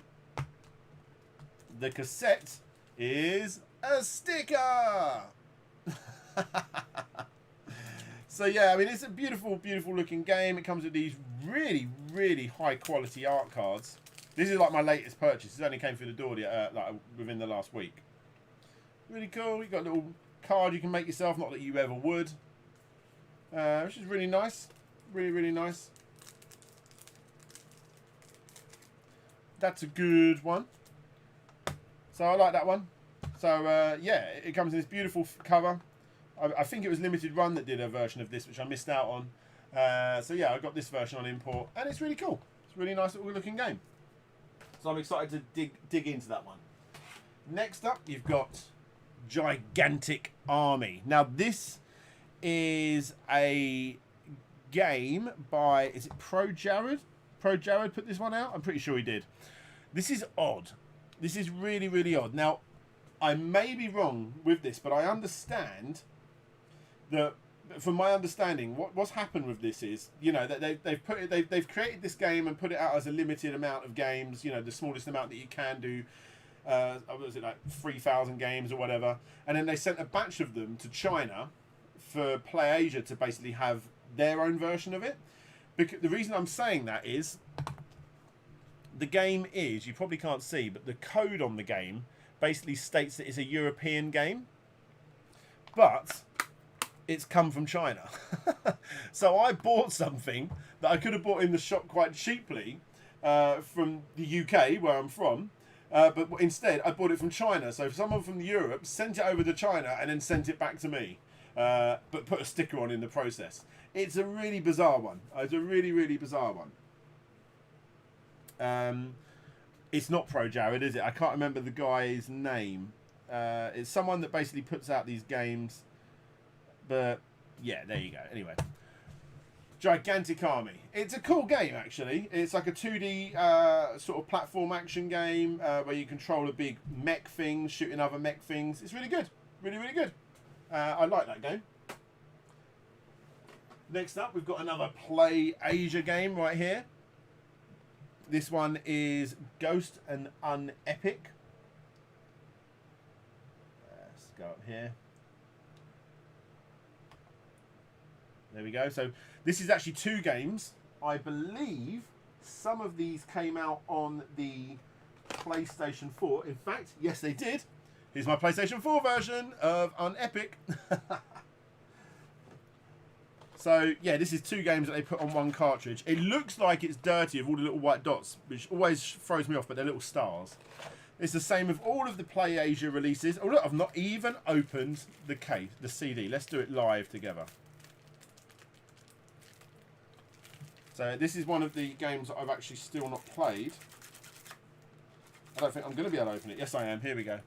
The cassette is a sticker. So yeah, I mean, it's a beautiful, beautiful looking game. It comes with these really, really high quality art cards. This is like my latest purchase. It only came through the door like within the last week. Really cool. You got a little card you can make yourself, not that you ever would, which is really nice. Really, really nice. That's a good one. So I like that one. So yeah, it comes in this beautiful cover. I think it was Limited Run that did a version of this, which I missed out on. So yeah, I got this version on import, and it's really cool. It's a really nice little looking game. So I'm excited to dig into that one. Next up, you've got Gigantic Army. Now this is a game by, is it Pro Jared? Pro Jared put this one out? I'm pretty sure he did. This is odd. This is really, really odd. Now, I may be wrong with this, but I understand that, from my understanding, what's happened with this is, you know, that they've created this game and put it out as a limited amount of games. You know, the smallest amount that you can do. What was it, like 3,000 games or whatever? And then they sent a batch of them to China for PlayAsia to basically have their own version of it. Because the reason I'm saying that is, the game is, you probably can't see, but the code on the game basically states that it's a European game. But it's come from China. So I bought something that I could have bought in the shop quite cheaply from the UK, where I'm from. But instead, I bought it from China. So someone from Europe sent it over to China and then sent it back to me. But put a sticker on in the process. It's a really bizarre one. It's a really, really bizarre one. It's not Pro Jared, is it? I can't remember the guy's name. It's someone that basically puts out these games. But, yeah, there you go. Anyway. Gigantic Army. It's a cool game, actually. It's like a 2D sort of platform action game where you control a big mech thing, shooting other mech things. It's really good. Really, really good. I like that game. Next up, we've got another Play Asia game right here. This one is Ghost and Unepic. Let's go up here. There we go. So this is actually 2 games. I believe some of these came out on the PlayStation 4. In fact, yes, they did. Here's my PlayStation 4 version of Unepic. So, yeah, this is 2 games that they put on one cartridge. It looks like it's dirty with all the little white dots, which always throws me off, but they're little stars. It's the same with all of the Play Asia releases. Oh, look, I've not even opened the case, the CD. Let's do it live together. So, this is one of the games that I've actually still not played. I don't think I'm going to be able to open it. Yes, I am. Here we go.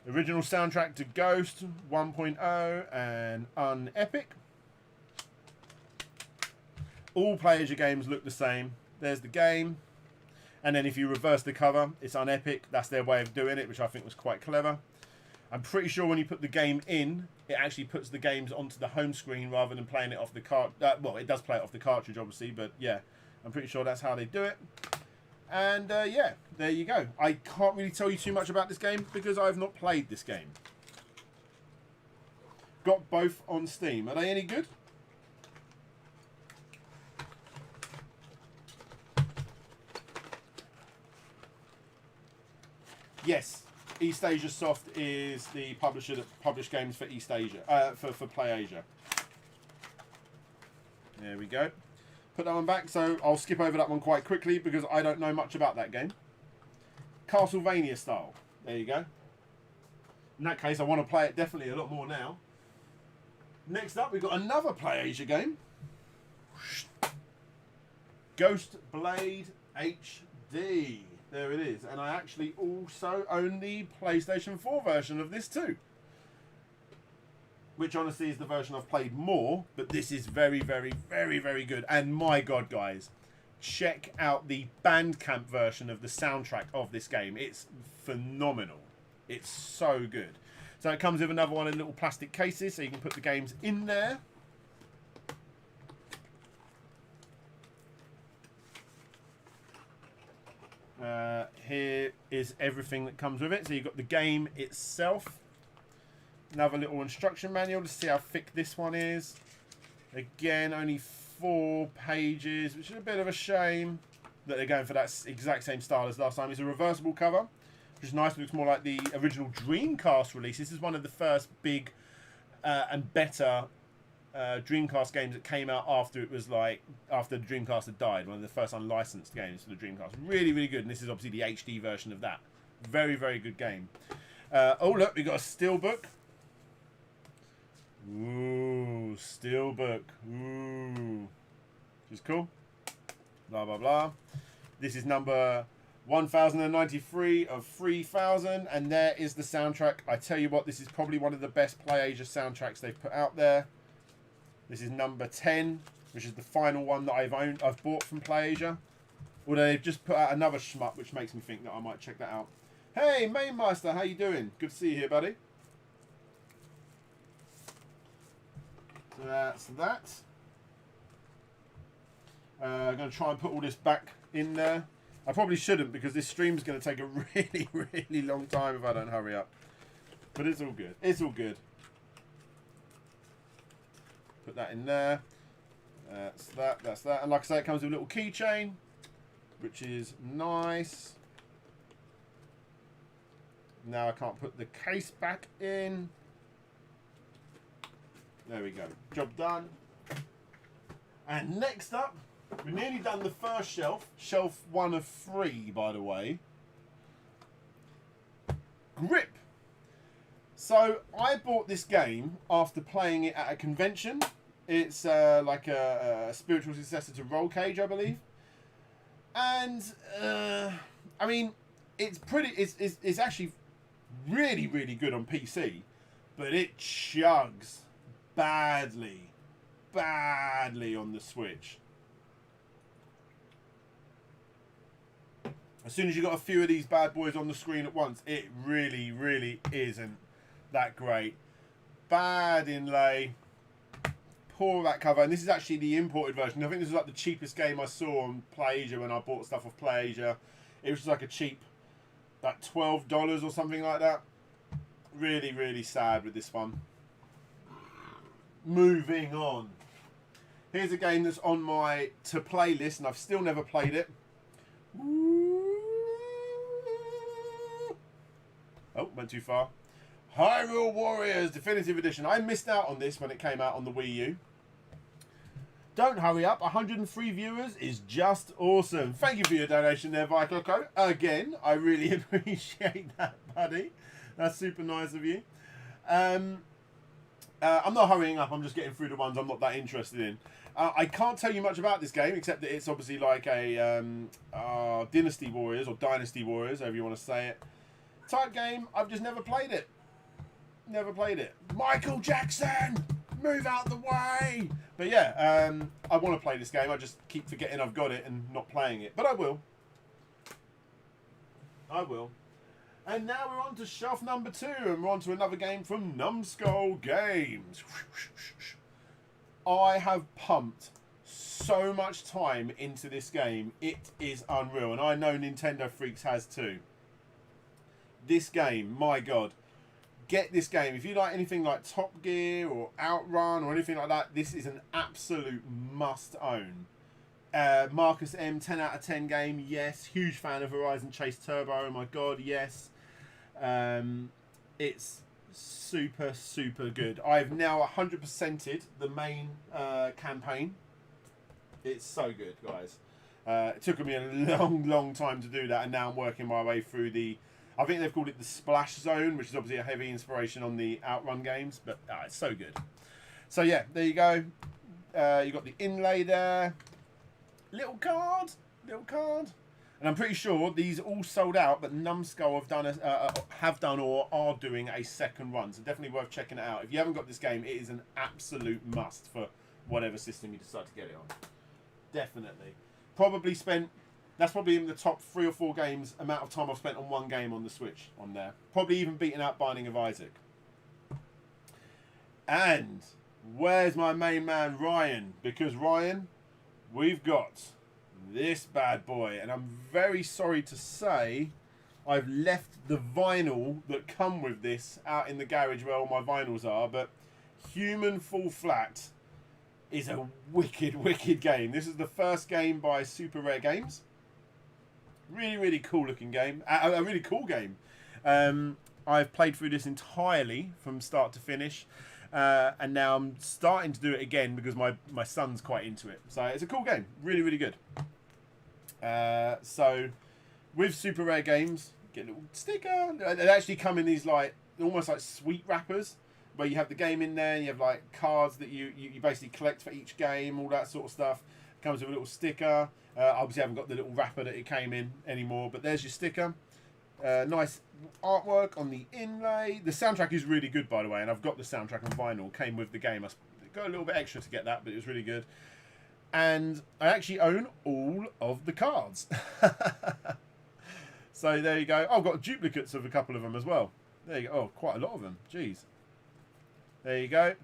Original soundtrack to Ghost 1.0 and Unepic. All Play Asia games look the same. There's the game. And then if you reverse the cover, it's Unepic. That's their way of doing it, which I think was quite clever. I'm pretty sure when you put the game in, it actually puts the games onto the home screen rather than playing it off the well, it does play it off the cartridge, obviously, but yeah, I'm pretty sure that's how they do it. And yeah, there you go. I can't really tell you too much about this game because I've not played this game. Got both on Steam. Are they any good? Yes. East Asia Soft is the publisher that published games for East Asia, for Play Asia. There we go. Put that one back, so I'll skip over that one quite quickly because I don't know much about that game. Castlevania style. There you go. In that case, I want to play it definitely a lot more now. Next up, we've got another Play Asia game. Ghost Blade HD. There it is. And I actually also own the PlayStation 4 version of this too. Which honestly is the version I've played more. But this is very, very, very, very good. And my God, guys. Check out the Bandcamp version of the soundtrack of this game. It's phenomenal. It's so good. So it comes with another one in little plastic cases. So you can put the games in there. Here is everything that comes with it. So you've got the game itself. Another little instruction manual to see how thick this one is. Again, only 4 pages, which is a bit of a shame that they're going for that exact same style as last time. It's a reversible cover, which is nice. It looks more like the original Dreamcast release. This is one of the first big and better Dreamcast games that came out after it was like after the Dreamcast had died. One of the first unlicensed games for the Dreamcast. Really, really good. And this is obviously the HD version of that. Very, very good game. Oh look, we got a steelbook. Ooh, steelbook. Ooh, which is cool. Blah blah blah. This is number 1093 of 3000, and there is the soundtrack. I tell you what, this is probably one of the best Play Asia soundtracks they've put out there. This is number 10, which is the final one that I've bought from Play Asia. Although they've just put out another shmup, which makes me think that I might check that out. Hey, Mainmaster, how you doing? Good to see you here, buddy. So that's that. I'm going to try and put all this back in there. I probably shouldn't because this stream's going to take a really, really long time if I don't hurry up. But it's all good. It's all good. Put that in there. That's that. That's that. And like I say, it comes with a little keychain, which is nice. Now I can't put the case back in. There we go. Job done. And next up, we've nearly done the first shelf. Shelf 1 of 3, by the way. Grip. So I bought this game after playing it at a convention. It's like a spiritual successor to Roll Cage, I believe. And I mean, it's pretty. It's actually really, really good on PC, but it chugs badly on the Switch. As soon as you got a few of these bad boys on the screen at once, it really, really isn't that great. Bad inlay, poor that cover, and this is actually the imported version. I think this is like the cheapest game I saw on PlayAsia when I bought stuff off PlayAsia. It was just like a cheap, like $12 or something like that. Really, really sad with this one. Moving on. Here's a game that's on my to play list, and I've still never played it. Oh, went too far. Hyrule Warriors Definitive Edition. I missed out on this when it came out on the Wii U. Don't hurry up. 103 viewers is just awesome. Thank you for your donation there, Vicoco. Again, I really appreciate that, buddy. That's super nice of you. I'm not hurrying up. I'm just getting through the ones I'm not that interested in. I can't tell you much about this game, except that it's obviously like a Dynasty Warriors, or Dynasty Warriors, however you want to say it, type game. I've just never played it. Never played it. Michael Jackson! Move out the way! But yeah, I want to play this game. I just keep forgetting I've got it and not playing it. But I will. I will. And now we're on to shelf number 2, and we're on to another game from Numbskull Games. I have pumped so much time into this game. It is unreal, and I know Nintendo Freaks has too. This game, my God. Get this game. If you like anything like Top Gear or Outrun or anything like that, this is an absolute must own. Marcus M, 10 out of 10 game, yes. Huge fan of Horizon Chase Turbo, oh my God, yes. It's super, super good. I've now 100%ed the main campaign. It's so good, guys. It took me a long time to do that, and now I'm working my way through the... I think they've called it the Splash Zone, which is obviously a heavy inspiration on the Outrun games, but it's so good. So yeah, there you go. You got the inlay there. Little card. And I'm pretty sure these all sold out, but Numbskull have done or are doing a second run. So definitely worth checking it out. If you haven't got this game, it is an absolute must for whatever system you decide to get it on. Definitely. That's probably in the top 3 or 4 games amount of time I've spent on one game on the Switch on there. Probably even beating out Binding of Isaac. And where's my main man Ryan? Because Ryan, we've got this bad boy, and I'm very sorry to say I've left the vinyl that come with this out in the garage where all my vinyls are, but Human Fall Flat is a wicked game. This is the first game by Super Rare Games. Really cool looking game. A really cool game. I've played through this entirely from start to finish, and now I'm starting to do it again because my son's quite into it. So it's a cool game. Really good. So with Super Rare Games, get a little sticker. They actually come in these like almost like sweet wrappers, where you have the game in there, and you have like cards that you basically collect for each game, all that sort of stuff. Comes with a little sticker. Obviously, I haven't got the little wrapper that it came in anymore, but there's your sticker. Nice artwork on the inlay. The soundtrack is really good, by the way, and I've got the soundtrack on vinyl. Came with the game. I got a little bit extra to get that, but it was really good. And I actually own all of the cards. So there you go. Oh, I've got duplicates of a couple of them as well. There you go. Oh, quite a lot of them. Jeez. There you go.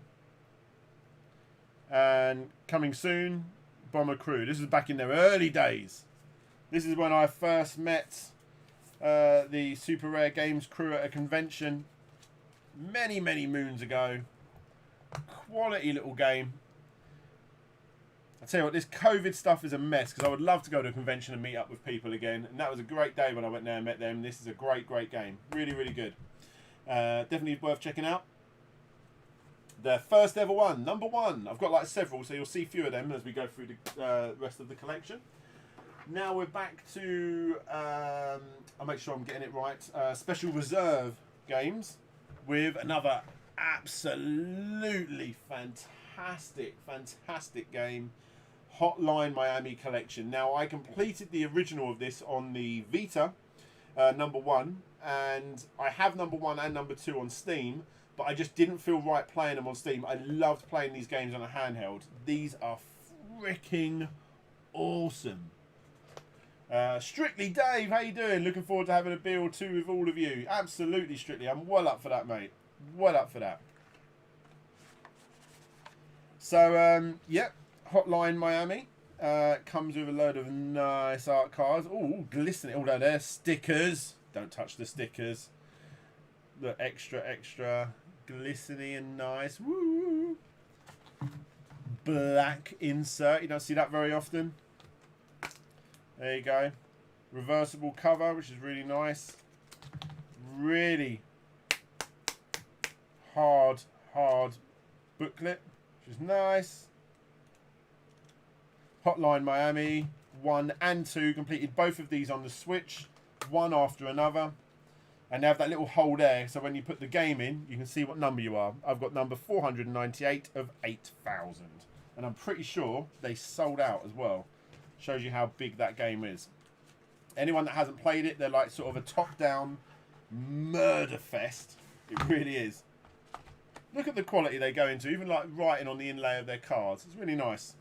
And coming soon, Bomber Crew. This is back in their early days. This is when I first met the Super Rare Games crew at a convention many moons ago. Quality little game. I tell you what, this COVID stuff is a mess because I would love to go to a convention and meet up with people again. And that was a great day when I went there and met them. This is a great, great game. Really, really good. Definitely worth checking out. The first ever one, number 1. I've got like several, so you'll see a few of them as we go through the rest of the collection. Now we're back to, I'll make sure I'm getting it right, Special Reserve games with another absolutely fantastic, fantastic game, Hotline Miami collection. Now I completed the original of this on the Vita, number 1, and I have number 1 and number 2 on Steam, but I just didn't feel right playing them on Steam. I loved playing these games on a handheld. These are freaking awesome. Strictly Dave, how you doing? Looking forward to having a beer or two with all of you. Absolutely, Strictly. I'm well up for that, mate. Well up for that. So, yep, Hotline Miami comes with a load of nice art cards. Oh, glistening. Although they're stickers. Don't touch the stickers. The extra glistening and nice. Woo! Black insert. You don't see that very often. There you go. Reversible cover, which is really nice. Really hard booklet, which is nice. Hotline Miami 1 and 2. Completed both of these on the Switch, one after another. And they have that little hole there, so when you put the game in, you can see what number you are. I've got number 498 of 8,000. And I'm pretty sure they sold out as well. Shows you how big that game is. Anyone that hasn't played it, they're like sort of a top-down murder fest. It really is. Look at the quality they go into, even like writing on the inlay of their cards. It's really nice.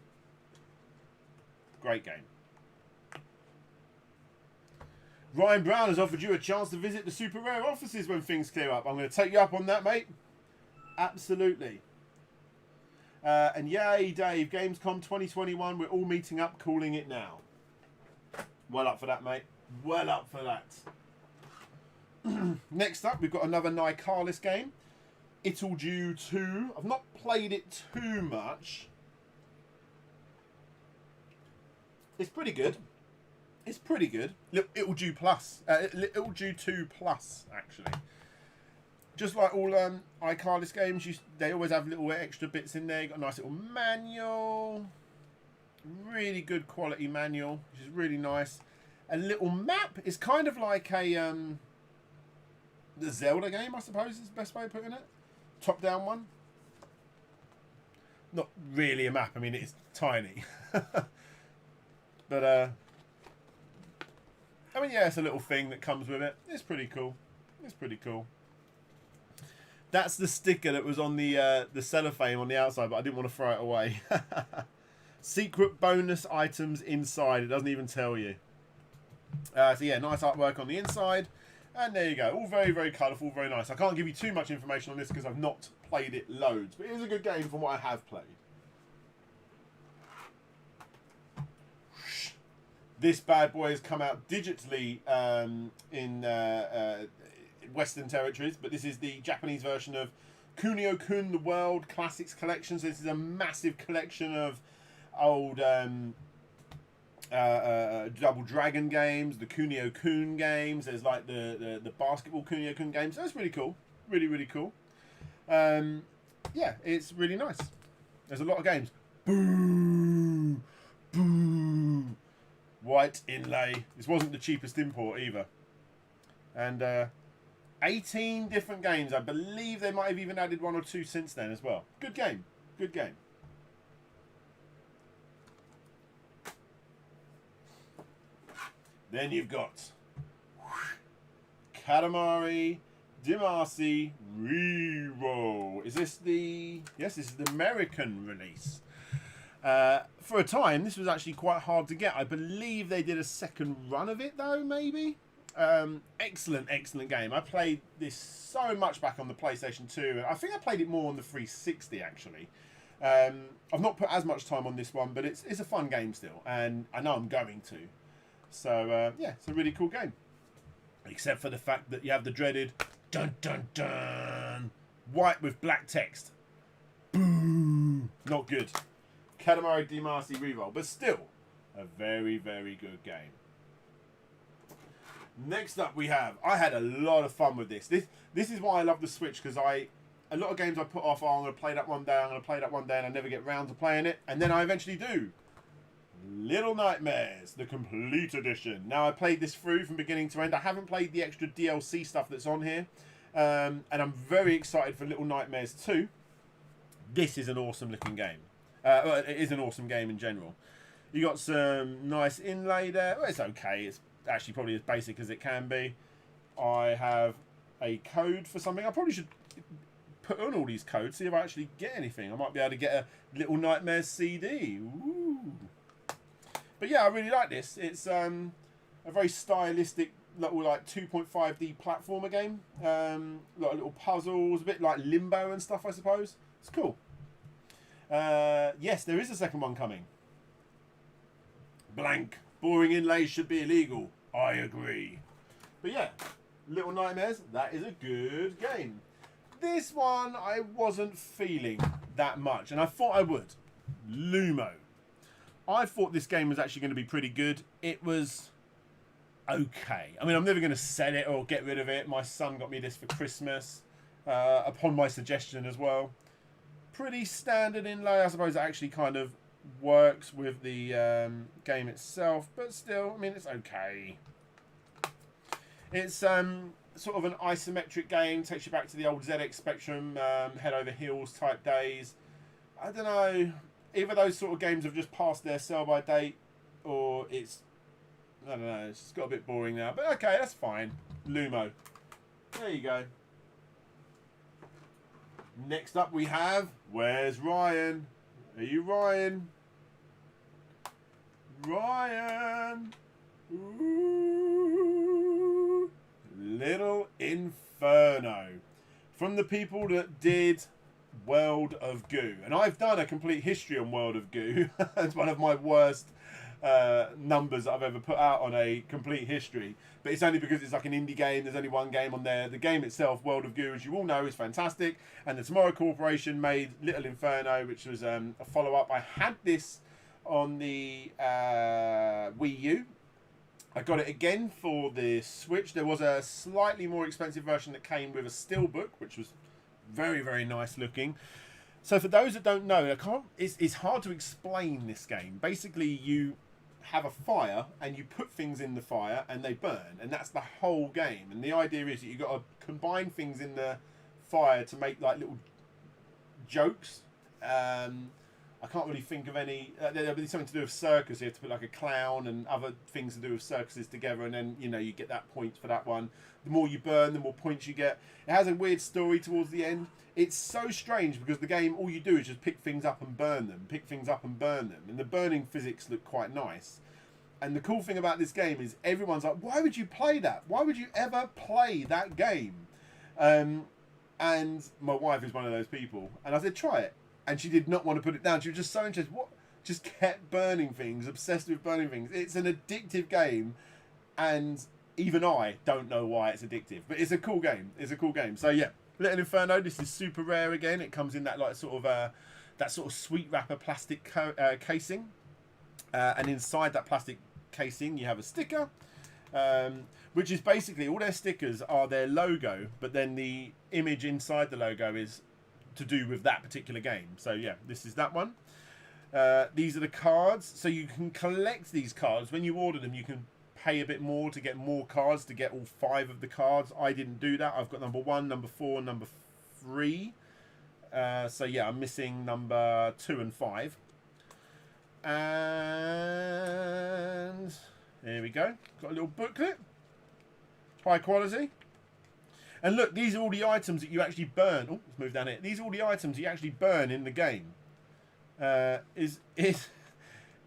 Great game. Ryan Brown has offered you a chance to visit the Super Rare offices when things clear up. I'm going to take you up on that, mate. Absolutely. And yay, Dave, Gamescom 2021, we're all meeting up, calling it now. Well up for that, mate. Well up for that. Next up, we've got another Nicalis game. Italdew 2. I've not played it too much. It's pretty good. It's pretty good. Italdew Plus. Italdew 2 Plus, actually. Just like all iCarless games, they always have little extra bits in there. You've got a nice little manual. Really good quality manual, which is really nice. A little map. It's kind of like a the Zelda game, I suppose is the best way of putting it. Top-down one. Not really a map. I mean, it's tiny. But, I mean, yeah, it's a little thing that comes with it. It's pretty cool. It's pretty cool. That's the sticker that was on the cellophane on the outside, but I didn't want to throw it away. Secret bonus items inside. It doesn't even tell you. So, yeah, nice artwork on the inside. And there you go. All very, very colourful, very nice. I can't give you too much information on this because I've not played it loads. But it is a good game from what I have played. This bad boy has come out digitally in Western territories. But this is the Japanese version of Kunio-kun, the World Classics Collection. So this is a massive collection of old Double Dragon games, the Kunio-kun games. There's like the basketball Kunio-kun games. So that's really cool. Really, really cool. Yeah, it's really nice. There's a lot of games. Boo! Boo! White inlay. This wasn't the cheapest import either. And 18 different games. I believe they might have even added 1 or 2 since then as well. Good game. Good game. Then you've got Katamari Damacy Reroll. Is this the... Yes, this is the American release. For a time, this was actually quite hard to get. I believe they did a second run of it, though, maybe? Excellent, excellent game. I played this so much back on the PlayStation 2. And I think I played it more on the 360, actually. I've not put as much time on this one, but it's a fun game still. And I know I'm going to. So, yeah, it's a really cool game. Except for the fact that you have the dreaded dun dun dun white with black text. Boo! Not good. Katamari Damacy Reroll, but still a very, very good game. Next up we have, I had a lot of fun with this. This is why I love the Switch, because a lot of games I put off, I'm going to play that one day, I'm going to play that one day, and I never get round to playing it, and then I eventually do. Little Nightmares, the complete edition. Now, I played this through from beginning to end. I haven't played the extra DLC stuff that's on here, and I'm very excited for Little Nightmares 2. This is an awesome looking game. Well, it is an awesome game in general. You got some nice inlay there. Well, it's okay. It's actually probably as basic as it can be. I have a code for something. I probably should put on all these codes, see if I actually get anything. I might be able to get a Little Nightmares CD. Ooh. But yeah, I really like this. It's a very stylistic, little like 2.5D platformer game. A lot of little puzzles, a bit like Limbo and stuff, I suppose. It's cool. Yes, there is a second one coming. Blank. Boring inlays should be illegal. I agree. But yeah, Little Nightmares, that is a good game. This one I wasn't feeling that much, and I thought I would. Lumo. I thought this game was actually going to be pretty good. It was okay. I mean, I'm never going to sell it or get rid of it. My son got me this for Christmas, upon my suggestion as well. Pretty standard inlay. I suppose it actually kind of works with the game itself, but still, I mean, it's okay. It's sort of an isometric game, takes you back to the old ZX Spectrum, head over heels type days. I don't know, either those sort of games have just passed their sell-by date, or it's, I don't know, it's just got a bit boring now, but okay, that's fine. Lumo. There you go. Next up we have, where's Ryan? Are you Ryan? Ryan! Ooh. Little Inferno. From the people that did World of Goo. And I've done a complete history on World of Goo. It's one of my worst numbers that I've ever put out on a complete history. But it's only because it's like an indie game. There's only one game on there. The game itself, World of Goo, as you all know, is fantastic. And the Tomorrow Corporation made Little Inferno, which was a follow-up. I had this on the Wii U. I got it again for the Switch. There was a slightly more expensive version that came with a steelbook, which was very, very nice looking. So for those that don't know, it's hard to explain this game. Basically, you have a fire and you put things in the fire and they burn, and that's the whole game. And the idea is that you've got to combine things in the fire to make like little jokes. I can't really think of any. There'll be something to do with circus. You have to put like a clown and other things to do with circuses together, and then you get that point for that one. The more you burn, the more points you get. It has a weird story towards the end. It's so strange because the game, all you do is just pick things up and burn them, pick things up and burn them, and the burning physics look quite nice. And the cool thing about this game is everyone's like, "Why would you play that? Why would you ever play that game?" And my wife is one of those people, and I said, "Try it." And she did not want to put it down. She was just so interested. What? Just kept burning things, obsessed with burning things. It's an addictive game, and even I don't know why it's addictive. But it's a cool game. It's a cool game. So yeah, Little Inferno. This is super rare again. It comes in that like sort of sweet wrapper plastic casing, and inside that plastic casing you have a sticker, which is basically all their stickers are their logo, but then the image inside the logo is to do with that particular game. So yeah, this is that one. These are the cards, so you can collect these cards. When you order them, you can pay a bit more to get more cards, to get all 5 of the cards. I didn't do that. I've got number 1, number 4, and number 3. So yeah, I'm missing number 2 and 5. And here we go. Got a little booklet. High quality. And look, these are all the items that you actually burn. Oh, let's move down here. These are all the items you actually burn in the game. Is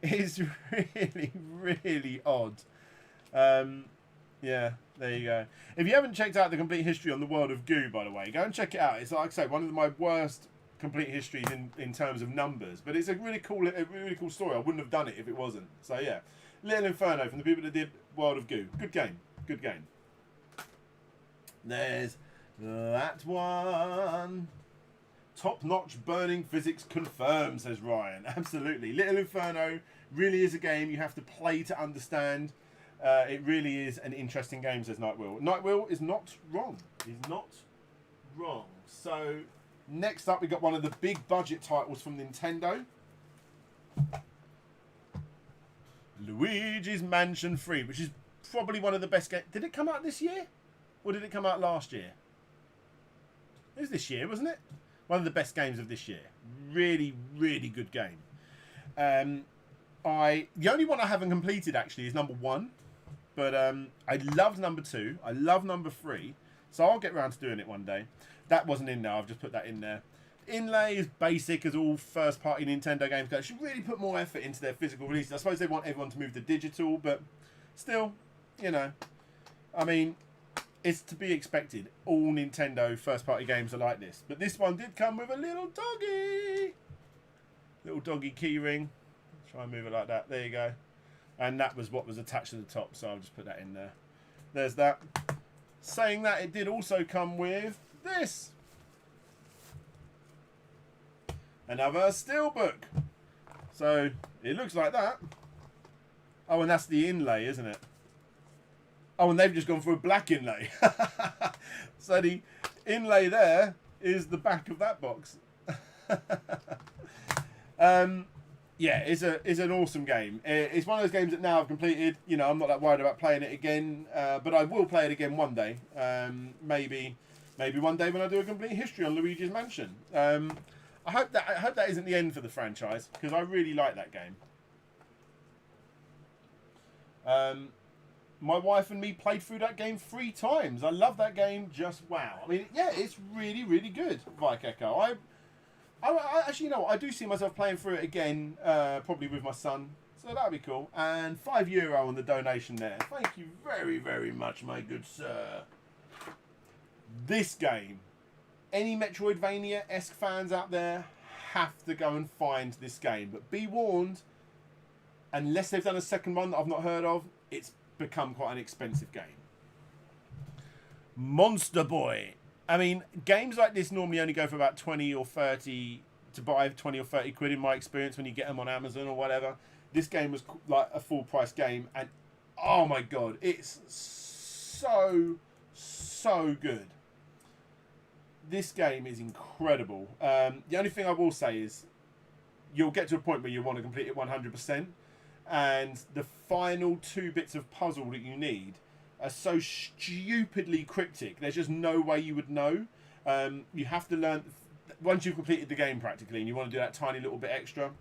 really, really odd. Yeah, there you go. If you haven't checked out the complete history on the World of Goo, by the way, go and check it out. It's like I say, one of my worst complete histories in terms of numbers, but it's a really cool story. I wouldn't have done it if it wasn't. So yeah, Little Inferno from the people that did World of Goo. Good game. Good game. There's that one. Top-notch burning physics confirmed, says Ryan. Absolutely. Little Inferno really is a game you have to play to understand. It really is an interesting game, says Nightwheel. Nightwheel is not wrong. He's not wrong. So, next up, we got one of the big budget titles from Nintendo. Luigi's Mansion 3, which is probably one of the best games. Did it come out this year? Or did it come out last year? It was this year, wasn't it? One of the best games of this year. Really, really good game. The only one I haven't completed, actually, is number 1. But I loved number 2. I love number 3. So I'll get around to doing it one day. That wasn't in there. I've just put that in there. Inlay is basic as all first-party Nintendo games go. They should really put more effort into their physical releases. I suppose they want everyone to move to digital, but still, you know, I mean, it's to be expected. All Nintendo first-party games are like this. But this one did come with a little doggy. Little doggy keyring. Try and move it like that. There you go. And that was what was attached to the top, so I'll just put that in there. There's that. Saying that, it did also come with this. Another steelbook. So it looks like that. Oh, and that's the inlay, isn't it? Oh, and they've just gone for a black inlay. So the inlay there is the back of that box. Yeah, it's an awesome game. It's one of those games that now I've completed. You know, I'm not that worried about playing it again, but I will play it again one day. Maybe one day when I do a complete history on Luigi's Mansion. I hope that isn't the end for the franchise, because I really like that game. My wife and me played through that game 3 times. I love that game. Just wow. I mean, yeah, it's really, really good. Vike Echo. I actually, you know what? I do see myself playing through it again, probably with my son. So that'd be cool. And €5 on the donation there. Thank you very, very much, my good sir. This game. Any Metroidvania-esque fans out there have to go and find this game. But be warned, unless they've done a second one that I've not heard of, it's become quite an expensive game. Monster Boy. I mean, games like this normally only go for about 20 or 30 to buy, 20 or 30 quid in my experience when you get them on Amazon or whatever. This game was like a full price game, and oh my god, it's so good. This game is incredible. The only thing I will say is you'll get to a point where you want to complete it 100%, and the final 2 bits of puzzle that you need are so stupidly cryptic. There's just no way you would know. You have to learn, once you've completed the game practically, and you want to do that tiny little bit extra,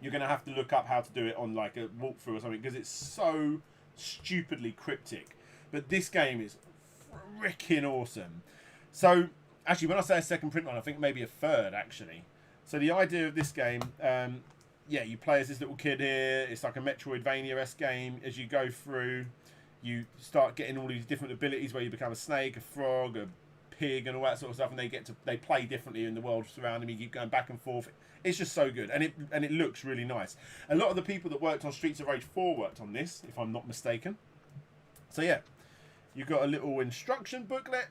you're going to have to look up how to do it on like a walkthrough or something, because it's so stupidly cryptic. But this game is freaking awesome. So actually, when I say a second print run, I think maybe a third, actually. So the idea of this game, yeah, you play as this little kid here. It's like a Metroidvania-esque game. As you go through, you start getting all these different abilities where you become a snake, a frog, a pig, and all that sort of stuff. And they play differently in the world surrounding you. You keep going back and forth. It's just so good, and it looks really nice. A lot of the people that worked on Streets of Rage 4 worked on this, if I'm not mistaken. So yeah, you've got a little instruction booklet.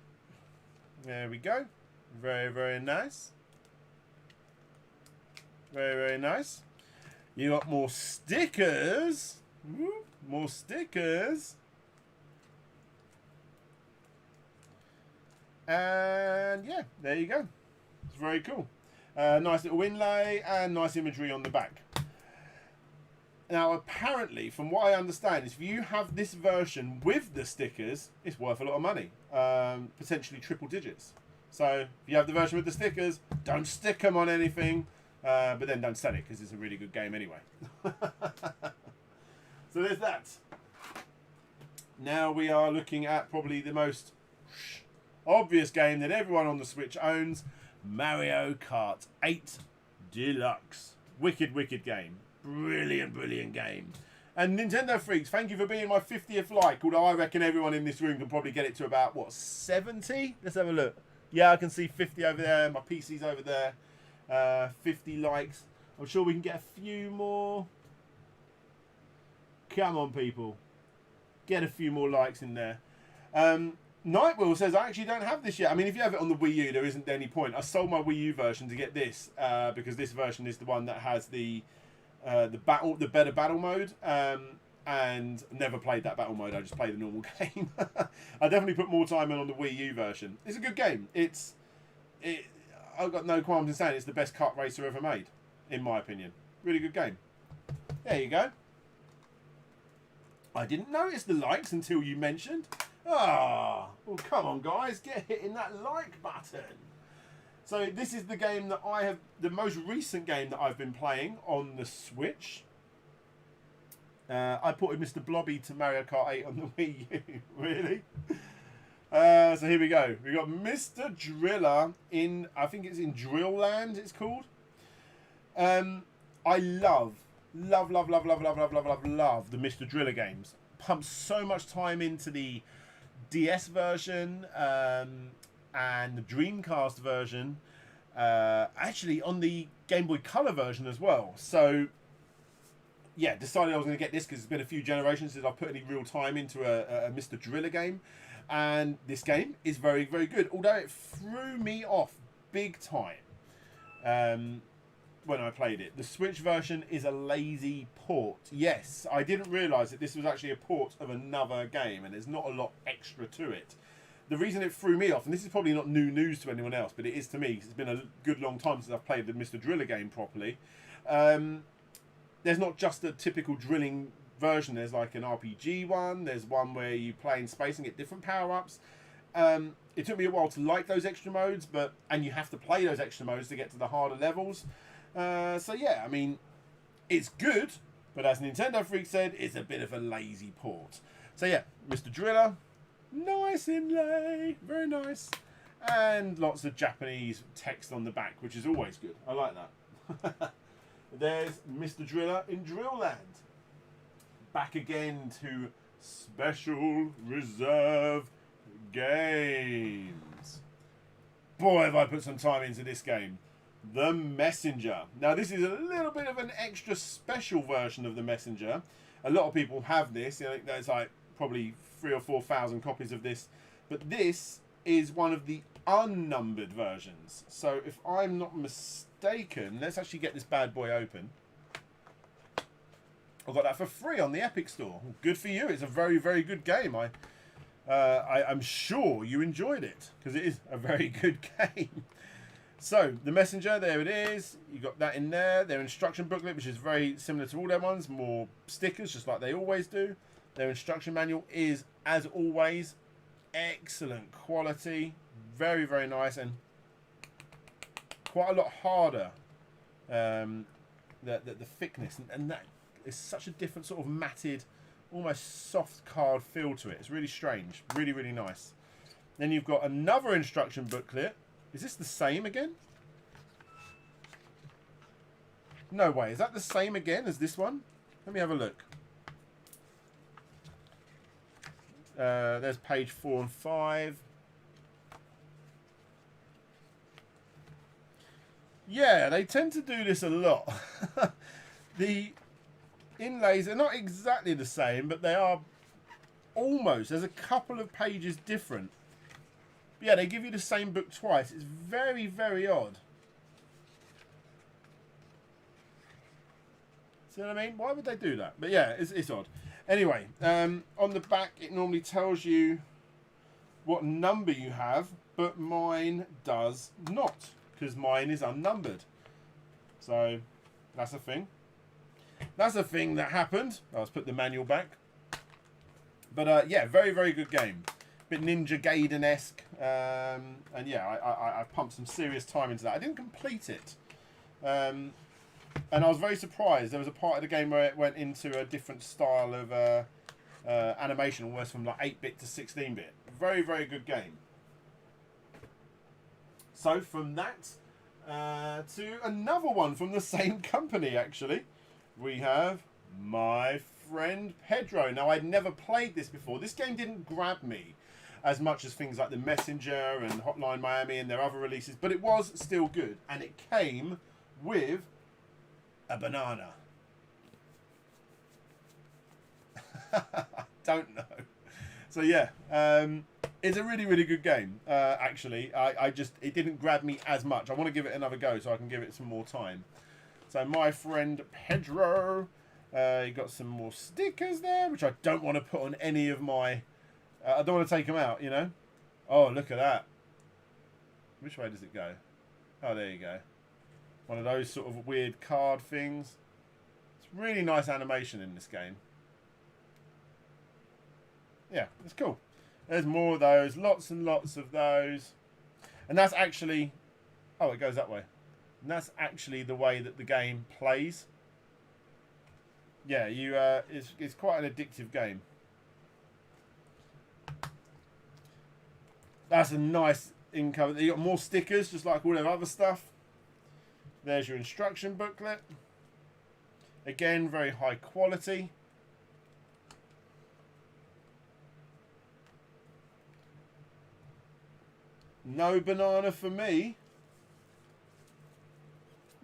There we go. Very, very nice. Very, very nice. You got more stickers. Woo, more stickers. And yeah, there you go. It's very cool. Nice little inlay and nice imagery on the back. Now, apparently, from what I understand, is if you have this version with the stickers, it's worth a lot of money. Potentially triple digits. So, if you have the version with the stickers, don't stick them on anything. But then don't sell it, because it's a really good game anyway. So there's that. Now we are looking at probably the most obvious game that everyone on the Switch owns. Mario Kart 8 Deluxe. Wicked, wicked game. Brilliant, brilliant game. And Nintendo freaks, thank you for being my 50th like. Although I reckon everyone in this room can probably get it to about, what, 70? Let's have a look. Yeah, I can see 50 over there. My PC's over there. 50 likes. I'm sure we can get a few more. Come on, people. Get a few more likes in there. Nightwheel says, I actually don't have this yet. I mean, if you have it on the Wii U, there isn't any point. I sold my Wii U version to get this because this version is the one that has the better battle mode. And never played that battle mode. I just played the normal game. I definitely put more time in on the Wii U version. It's a good game. I've got no qualms in saying it's the best kart racer ever made, in my opinion. Really good game. There you go. I didn't notice the likes until you mentioned. Ah, well, come on, guys, get hitting that like button. So this is the game that the most recent game that I've been playing on the Switch. I ported Mr. Blobby to Mario Kart 8 on the Wii U. Really? So here we go. We got Mr. Driller in, I think it's in Drill Land, it's called. I love the Mr. Driller games. Pumped so much time into the DS version and the Dreamcast version. Actually, on the Game Boy Color version as well. So, yeah, decided I was going to get this because it's been a few generations since I've put any real time into a Mr. Driller game. And this game is very, very good. Although it threw me off big time when I played it. The Switch version is a lazy port. Yes, I didn't realise that this was actually a port of another game and there's not a lot extra to it. The reason it threw me off, and this is probably not new news to anyone else, but it is to me, because it's been a good long time since I've played the Mr. Driller game properly. There's not just a typical drilling version. There's like an RPG one. There's one where you play in space and get different power-ups. It took me a while to like those extra modes, and you have to play those extra modes to get to the harder levels. So yeah, I mean, it's good, but as Nintendo Freak said, it's a bit of a lazy port. So yeah, Mr. Driller, nice inlay, very nice, and lots of Japanese text on the back, which is always good. I like that. There's Mr. Driller in Drill Land. Back again to Special Reserve Games. Boy, have I put some time into this game. The Messenger. Now, this is a little bit of an extra special version of The Messenger. A lot of people have this. I think there's like probably 3,000 or 4,000 copies of this. But this is one of the unnumbered versions. So if I'm not mistaken, let's actually get this bad boy open. I got that for free on the Epic Store. Good for you. It's a very, very good game. I'm sure you enjoyed it because it is a very good game. So, The Messenger, there it is. You got that in there. Their instruction booklet, which is very similar to all their ones. More stickers, just like they always do. Their instruction manual is, as always, excellent quality. Very, very nice. And quite a lot harder. The thickness. And that is such a different sort of matted, almost soft card feel to it. It's really strange. Really, really nice. Then you've got another instruction booklet. Is this the same again? No way. Is that the same again as this one? Let me have a look. There's page 4 and 5. Yeah, they tend to do this a lot. The inlays are not exactly the same, but they are almost. There's a couple of pages different. But yeah, they give you the same book twice. It's very, very odd. See what I mean? Why would they do that? But yeah, it's odd. Anyway, on the back, it normally tells you what number you have, but mine does not, because mine is unnumbered. So, that's a thing. That's a thing that happened. Let's put the manual back. But yeah, very, very good game. Bit Ninja Gaiden-esque. And yeah, I pumped some serious time into that. I didn't complete it. And I was very surprised. There was a part of the game where it went into a different style of animation, almost from like 8-bit to 16-bit. Very, very good game. So from that to another one from the same company, actually. We have My Friend Pedro. Now, I'd never played this before. This game didn't grab me as much as things like The Messenger and Hotline Miami and their other releases, but it was still good. And it came with a banana. Don't know. So yeah, It's a really, really good game, actually. It didn't grab me as much. I want to give it another go so I can give it some more time. So my friend Pedro, you got some more stickers there, which I don't want to put on any of my... I don't want to take them out, you know. Oh, look at that. Which way does it go? Oh, there you go. One of those sort of weird card things. It's really nice animation in this game. Yeah, it's cool. There's more of those. Lots and lots of those. And that's actually... Oh, it goes that way. And that's actually the way that the game plays. Yeah, it's quite an addictive game. That's a nice income. You got more stickers, just like all their other stuff. There's your instruction booklet. Again, very high quality. No banana for me.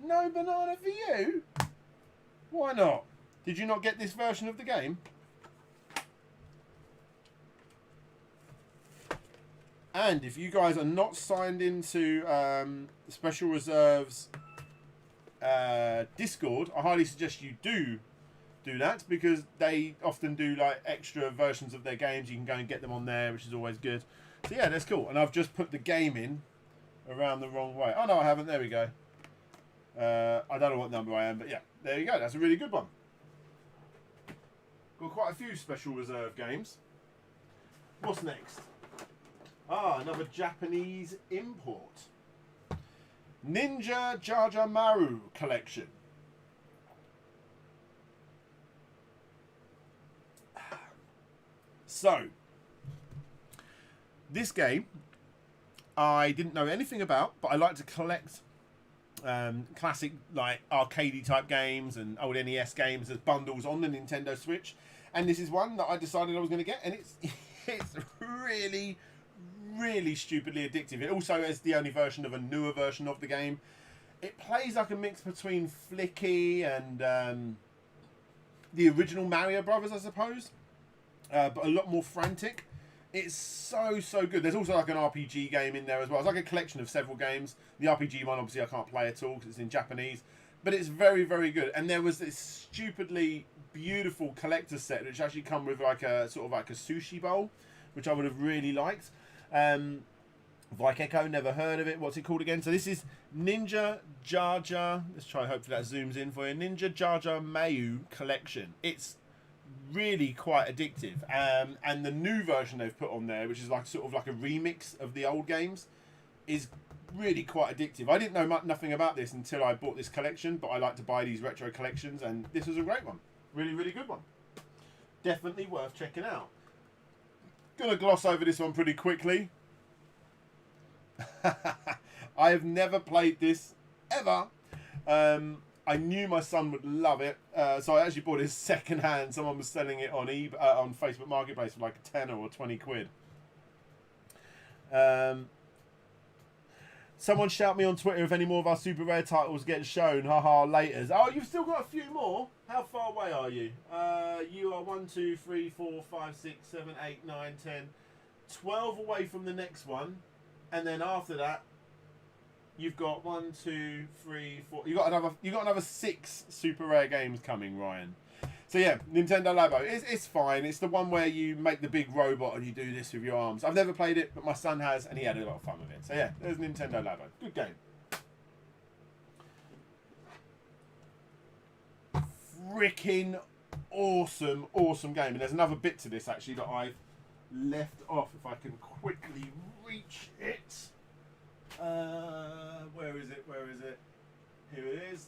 No banana for you? Why not? Did you not get this version of the game? And if you guys are not signed into Special Reserves Discord, I highly suggest you do that, because they often do like extra versions of their games. You can go and get them on there, which is always good. So yeah, that's cool. And I've just put the game in around the wrong way. Oh no, I haven't. There we go. I don't know what number I am, but yeah, there you go. That's a really good one. Got quite a few Special Reserve games. What's next? Ah, another Japanese import. Ninja Jajamaru collection. So, this game I didn't know anything about, but I like to collect classic like arcadey type games and old NES games as bundles on the Nintendo Switch, and this is one that I decided I was going to get, and it's really, really stupidly addictive. It also is the only version of a newer version of the game. It plays like a mix between Flicky and the original Mario Brothers, I suppose, but a lot more frantic. It's so good. There's also like an RPG game in there as well. It's like a collection of several games. The RPG one, obviously, I can't play at all because it's in Japanese, but it's very, very good. And there was this stupidly beautiful collector's set which actually come with like a sort of like a sushi bowl, which I would have really liked. Vikeco, never heard of it. What's it called again? So this is Ninja Jaja. Let's try, hopefully that zooms in for you. Ninja Jajamaru collection. It's really quite addictive. And the new version they've put on there, which is like sort of like a remix of the old games, is really quite addictive. I didn't know nothing about this until I bought this collection, but I like to buy these retro collections, and this was a great one. Really, really good one. Definitely worth checking out. Gonna gloss over this one pretty quickly. I have never played this ever. I knew my son would love it, so I actually bought it second hand. Someone was selling it on eBay, on Facebook Marketplace for like a 10 or 20 quid. Someone shout me on Twitter if any more of our super rare titles get shown. Haha, laters. Oh, you've still got a few more. How far away are you? You are 1, 2, 3, 4, 5, 6, 7, 8, 9, 10, 12 away from the next one. And then after that, you've got 1, 2, 3, 4. You got another 6 super rare games coming, Ryan. So yeah, Nintendo Labo. It's fine. It's the one where you make the big robot and you do this with your arms. I've never played it, but my son has, and he had a lot of fun with it. So yeah, there's Nintendo Labo. Good game. Freaking awesome game. And there's another bit to this actually that I've left off. If I can quickly reach it. Where is it? Here it is.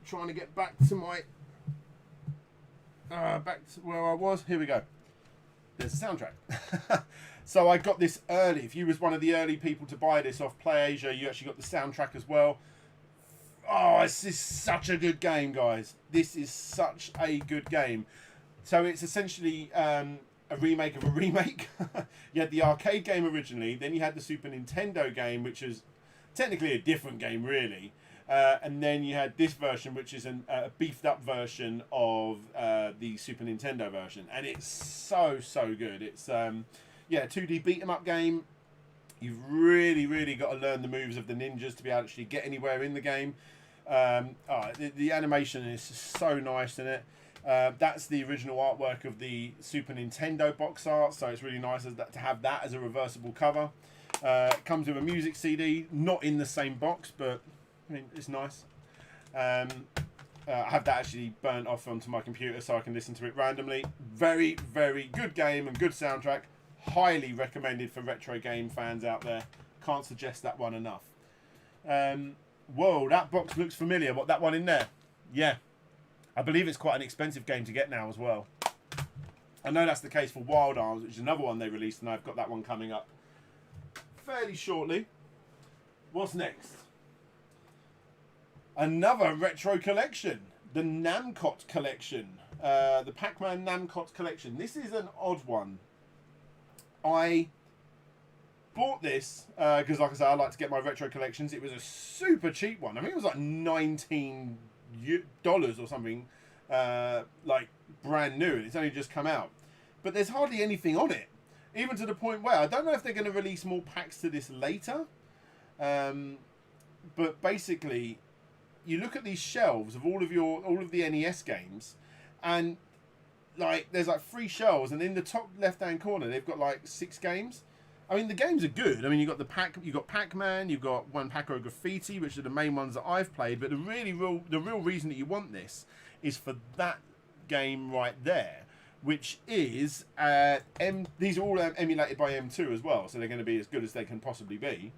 Trying to get back to my back to where I was. Here we go. There's the soundtrack. So I got this early. If you was one of the early people to buy this off PlayAsia, you actually got the soundtrack as well. Oh, this is such a good game, guys. This is such a good game. So it's essentially a remake of a remake. You had the arcade game originally, then you had the Super Nintendo game, which is technically a different game, really. And then you had this version, which is a beefed up version of the Super Nintendo version, and it's so good. It's 2D beat 'em up game. You've really got to learn the moves of the ninjas to be able to actually get anywhere in the game. The animation is so nice in it. That's the original artwork of the Super Nintendo box art, so it's really nice to have that as a reversible cover. It comes with a music CD, not in the same box, but I mean, it's nice. I have that actually burnt off onto my computer so I can listen to it randomly. Very good game and good soundtrack. Highly recommended for retro game fans out there. Can't suggest that one enough. Whoa, that box looks familiar. What, that one in there? Yeah. I believe it's quite an expensive game to get now as well. I know that's the case for Wild Arms, which is another one they released, and I've got that one coming up fairly shortly. What's next? Another retro collection. The Namcot collection. The Pac-Man Namcot collection. This is an odd one. I bought this because, like I said, I like to get my retro collections. It was a super cheap one. I think it was like $19 or something, like brand new, and it's only just come out. But there's hardly anything on it, even to the point where I don't know if they're going to release more packs to this later. But basically, you look at these shelves of all of the NES games, and like there's like 3 shelves, and in the top left-hand corner they've got like 6 games. I mean, the games are good. I mean, you've got Pac-Man, you've got One Pac-O Graffiti, which are the main ones that I've played. But the real reason that you want this is for that game right there, which is these are all emulated by M2 as well, so they're going to be as good as they can possibly be.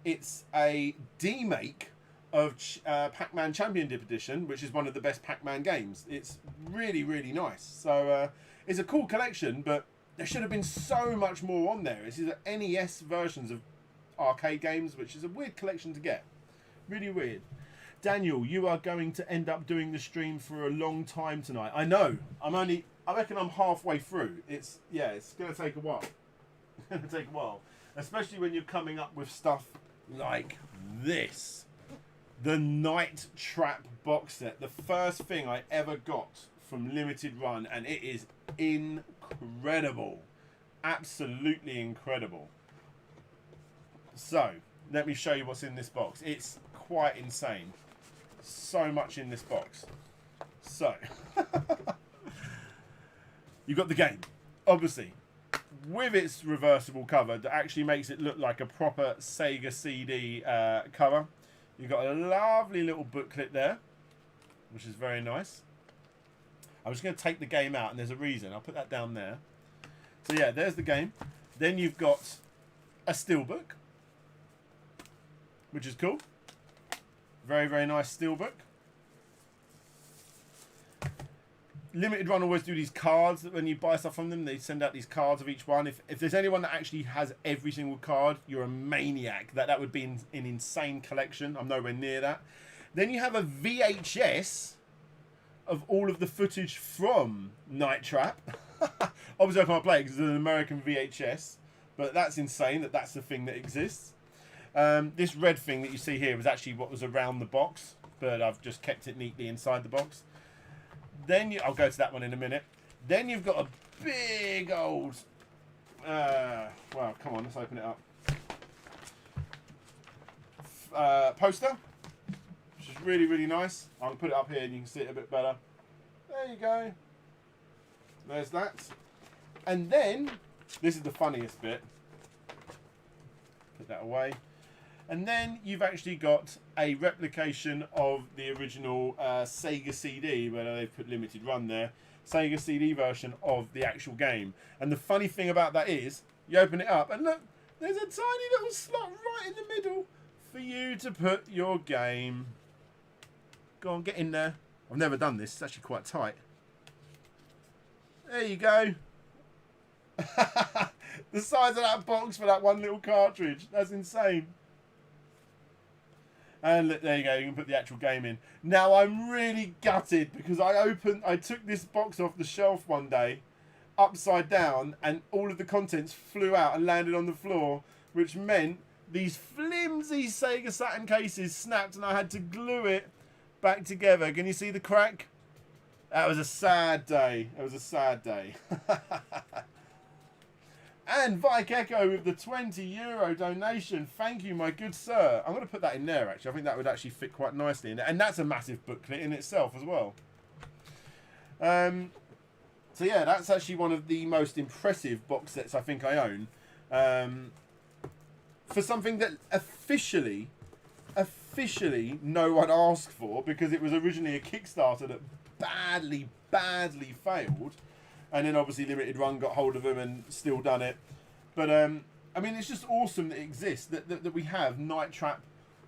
It's a demake of Pac-Man Championship Edition, which is one of the best Pac-Man games. It's really nice. So it's a cool collection, but there should have been so much more on there. This is NES versions of arcade games, which is a weird collection to get. Really weird. Daniel, you are going to end up doing the stream for a long time tonight. I know. I reckon I'm halfway through. It's going to take a while. It's going to take a while. Especially when you're coming up with stuff like this. The Night Trap box set. The first thing I ever got from Limited Run, and it is incredible. Absolutely incredible. So, let me show you what's in this box. It's quite insane. So much in this box. So, you've got the game, obviously, with its reversible cover that actually makes it look like a proper Sega CD cover. You've got a lovely little booklet there, which is very nice. I'm just going to take the game out, and there's a reason. I'll put that down there. So yeah, there's the game. Then you've got a steelbook, which is cool. Very nice steelbook. Limited Run always do these cards that when you buy stuff from them, they send out these cards of each one. If there's anyone that actually has every single card, you're a maniac. That would be an insane collection. I'm nowhere near that. Then you have a VHS of all of the footage from Night Trap. Obviously I can't play it because it's an American VHS, but that's insane that that's the thing that exists. This red thing that you see here was actually what was around the box, but I've just kept it neatly inside the box. Then I'll go to that one in a minute. Then you've got a big old well, come on, let's open it up. Poster, which is really nice. I'll put it up here and you can see it a bit better. There you go. There's that. And then, this is the funniest bit. Put that away. And then you've actually got a replication of the original Sega CD, where they've put Limited Run there. Sega CD version of the actual game. And the funny thing about that is, you open it up and look, there's a tiny little slot right in the middle for you to put your game. Go on, get in there. I've never done this. It's actually quite tight. There you go. The size of that box for that one little cartridge. That's insane. And look, there you go. You can put the actual game in. Now, I'm really gutted because I took this box off the shelf one day, upside down, and all of the contents flew out and landed on the floor, which meant these flimsy Sega Saturn cases snapped and I had to glue it back together. Can you see the crack? That was a sad day. It was a sad day. And Vike Echo with the €20 donation. Thank you, my good sir. I'm going to put that in there, actually. I think that would actually fit quite nicely in there. And that's a massive booklet in itself as well. So yeah, that's actually one of the most impressive box sets I think I own. For something that officially no one asked for, because it was originally a Kickstarter that badly failed. And then obviously Limited Run got hold of them and still done it. But I mean, it's just awesome that it exists, that we have Night Trap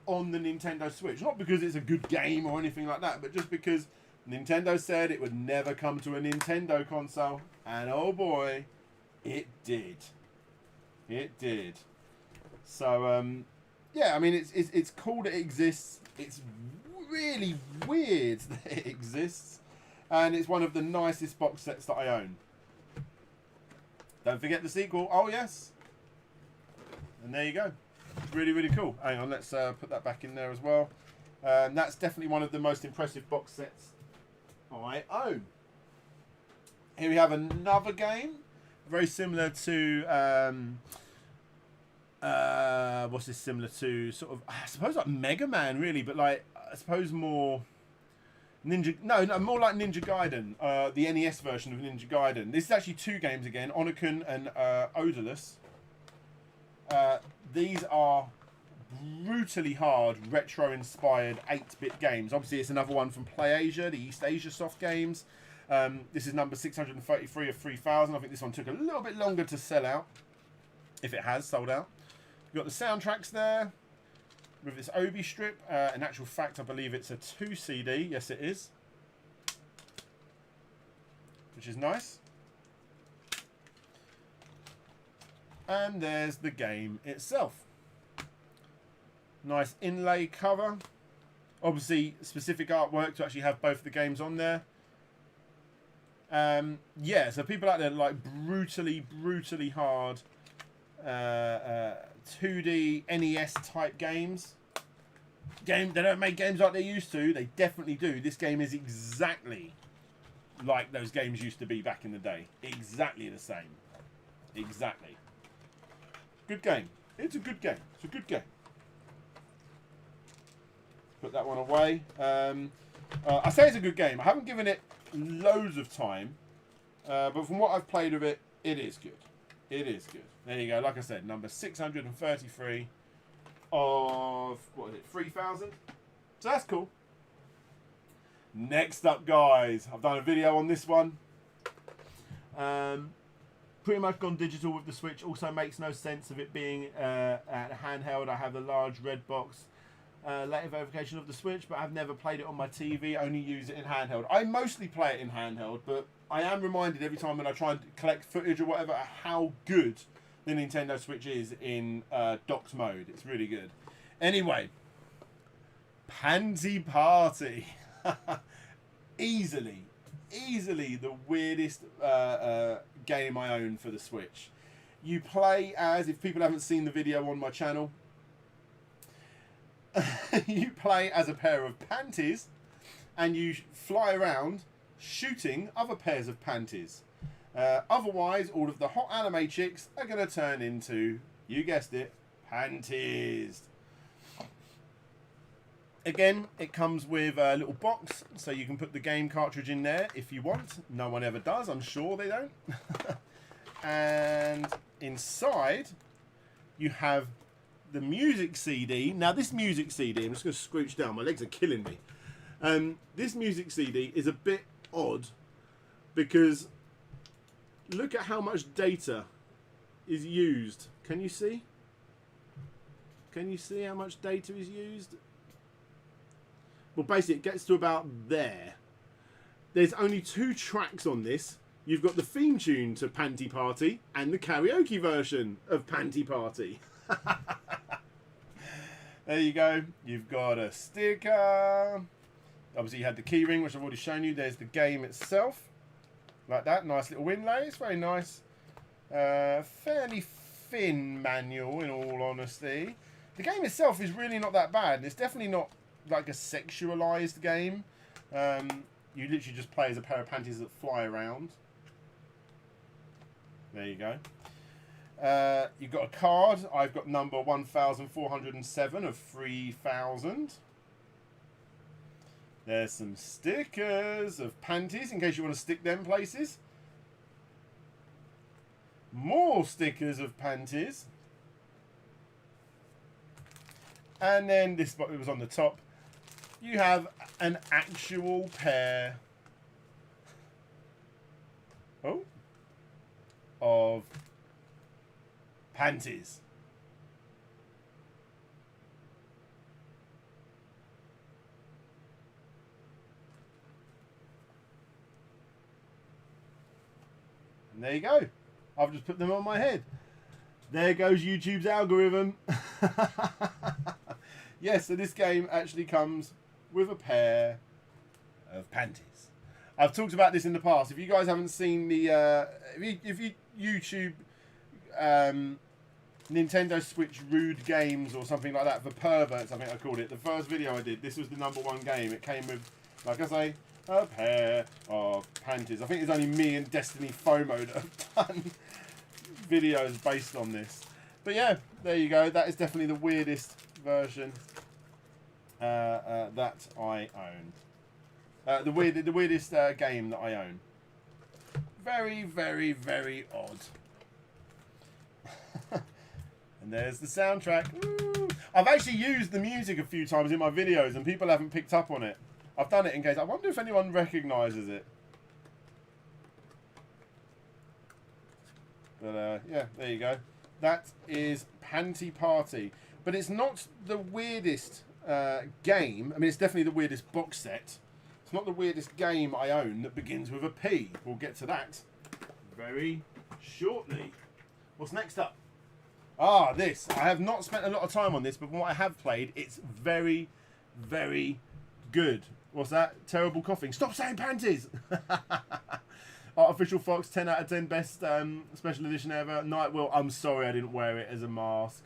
on the Nintendo Switch. Not because it's a good game or anything like that, but just because Nintendo said it would never come to a Nintendo console. And oh boy, it did. It did. So, yeah, I mean, it's cool that it exists. It's really weird that it exists. And it's one of the nicest box sets that I own. Don't forget the sequel. Oh, yes. And there you go. Really, really cool. Hang on, let's put that back in there as well. That's definitely one of the most impressive box sets I own. Here we have another game. Very similar to... what's this similar to? Sort of, I suppose like Mega Man, really. But like, I suppose more... No, more like Ninja Gaiden, the NES version of Ninja Gaiden. This is actually two games again, Onokun and Odorless. These are brutally hard, retro-inspired 8-bit games. Obviously, it's another one from PlayAsia, the East Asia Soft Games. This is number 633 of 3,000. I think this one took a little bit longer to sell out, if it has sold out. You've got the soundtracks there. With this Obi strip, in actual fact, I believe it's a 2 CD. Yes, it is. Which is nice. And there's the game itself. Nice inlay cover. Obviously, specific artwork to actually have both the games on there. Yeah, so people out there like brutally hard 2D NES type games. They don't make games like they used to. They definitely do. This game is exactly like those games used to be back in the day. Exactly the same. Exactly. Good game. It's a good game. It's a good game. Put that one away. I say it's a good game. I haven't given it loads of time, but from what I've played of it, it is good. It is good. There you go. Like I said, number 633 of, what is it, 3,000? So that's cool. Next up, guys, I've done a video on this one. Pretty much gone digital with the Switch. Also makes no sense of it being a handheld. I have the large red box. Later verification of the Switch, but I've never played it on my TV, only use it in handheld. I mostly play it in handheld, but I am reminded every time when I try and collect footage or whatever how good the Nintendo Switch is in docked mode. It's really good. Anyway, Panty Party. easily the weirdest game I own for the Switch. You play as, if people haven't seen the video on my channel, you play as a pair of panties and you fly around shooting other pairs of panties. Otherwise, all of the hot anime chicks are going to turn into, you guessed it, panties. Again, it comes with a little box, so you can put the game cartridge in there if you want. No one ever does, I'm sure they don't. And inside, you have the music CD. Now, this music CD, I'm just going to scrooch down, my legs are killing me. This music CD is a bit odd because look at how much data is used. Can you see? Can you see how much data is used? Well, basically, it gets to about there. There's only 2 tracks on this. You've got the theme tune to Panty Party and the karaoke version of Panty Party. There you go. You've got a sticker. Obviously, you had the key ring, which I've already shown you. There's the game itself. Like that. Nice little inlay. It's very nice. Fairly thin manual, in all honesty. The game itself is really not that bad. It's definitely not like a sexualized game. You literally just play as a pair of panties that fly around. There you go. You've got a card. I've got number 1407 of 3000. There's some stickers of panties in case you want to stick them places. More stickers of panties. And then this, it was on the top. You have an actual pair of panties. And there you go. I've just put them on my head. There goes YouTube's algorithm. Yes, so this game actually comes with a pair of panties. I've talked about this in the past. If you guys haven't seen the... if you YouTube Nintendo Switch rude games or something like that for perverts, I think I called it. The first video I did, this was the #1 game. It came with, like I say, a pair of panties. I think it's only me and Destiny FOMO that have done videos based on this. But yeah, there you go. That is definitely the weirdest version that I owned. The weirdest game that I own. Very, very, very odd. And there's the soundtrack. Woo! I've actually used the music a few times in my videos and people haven't picked up on it. I've done it in case. I wonder if anyone recognises it. But yeah, there you go. That is Panty Party. But it's not the weirdest game. I mean, it's definitely the weirdest box set. It's not the weirdest game I own that begins with a P. We'll get to that very shortly. What's next up? Ah, this. I have not spent a lot of time on this, but what I have played, it's very, very good. What's that? Terrible coughing. Stop saying panties! Artificial Fox, 10 out of 10 best special edition ever. Nightwheel, I'm sorry I didn't wear it as a mask.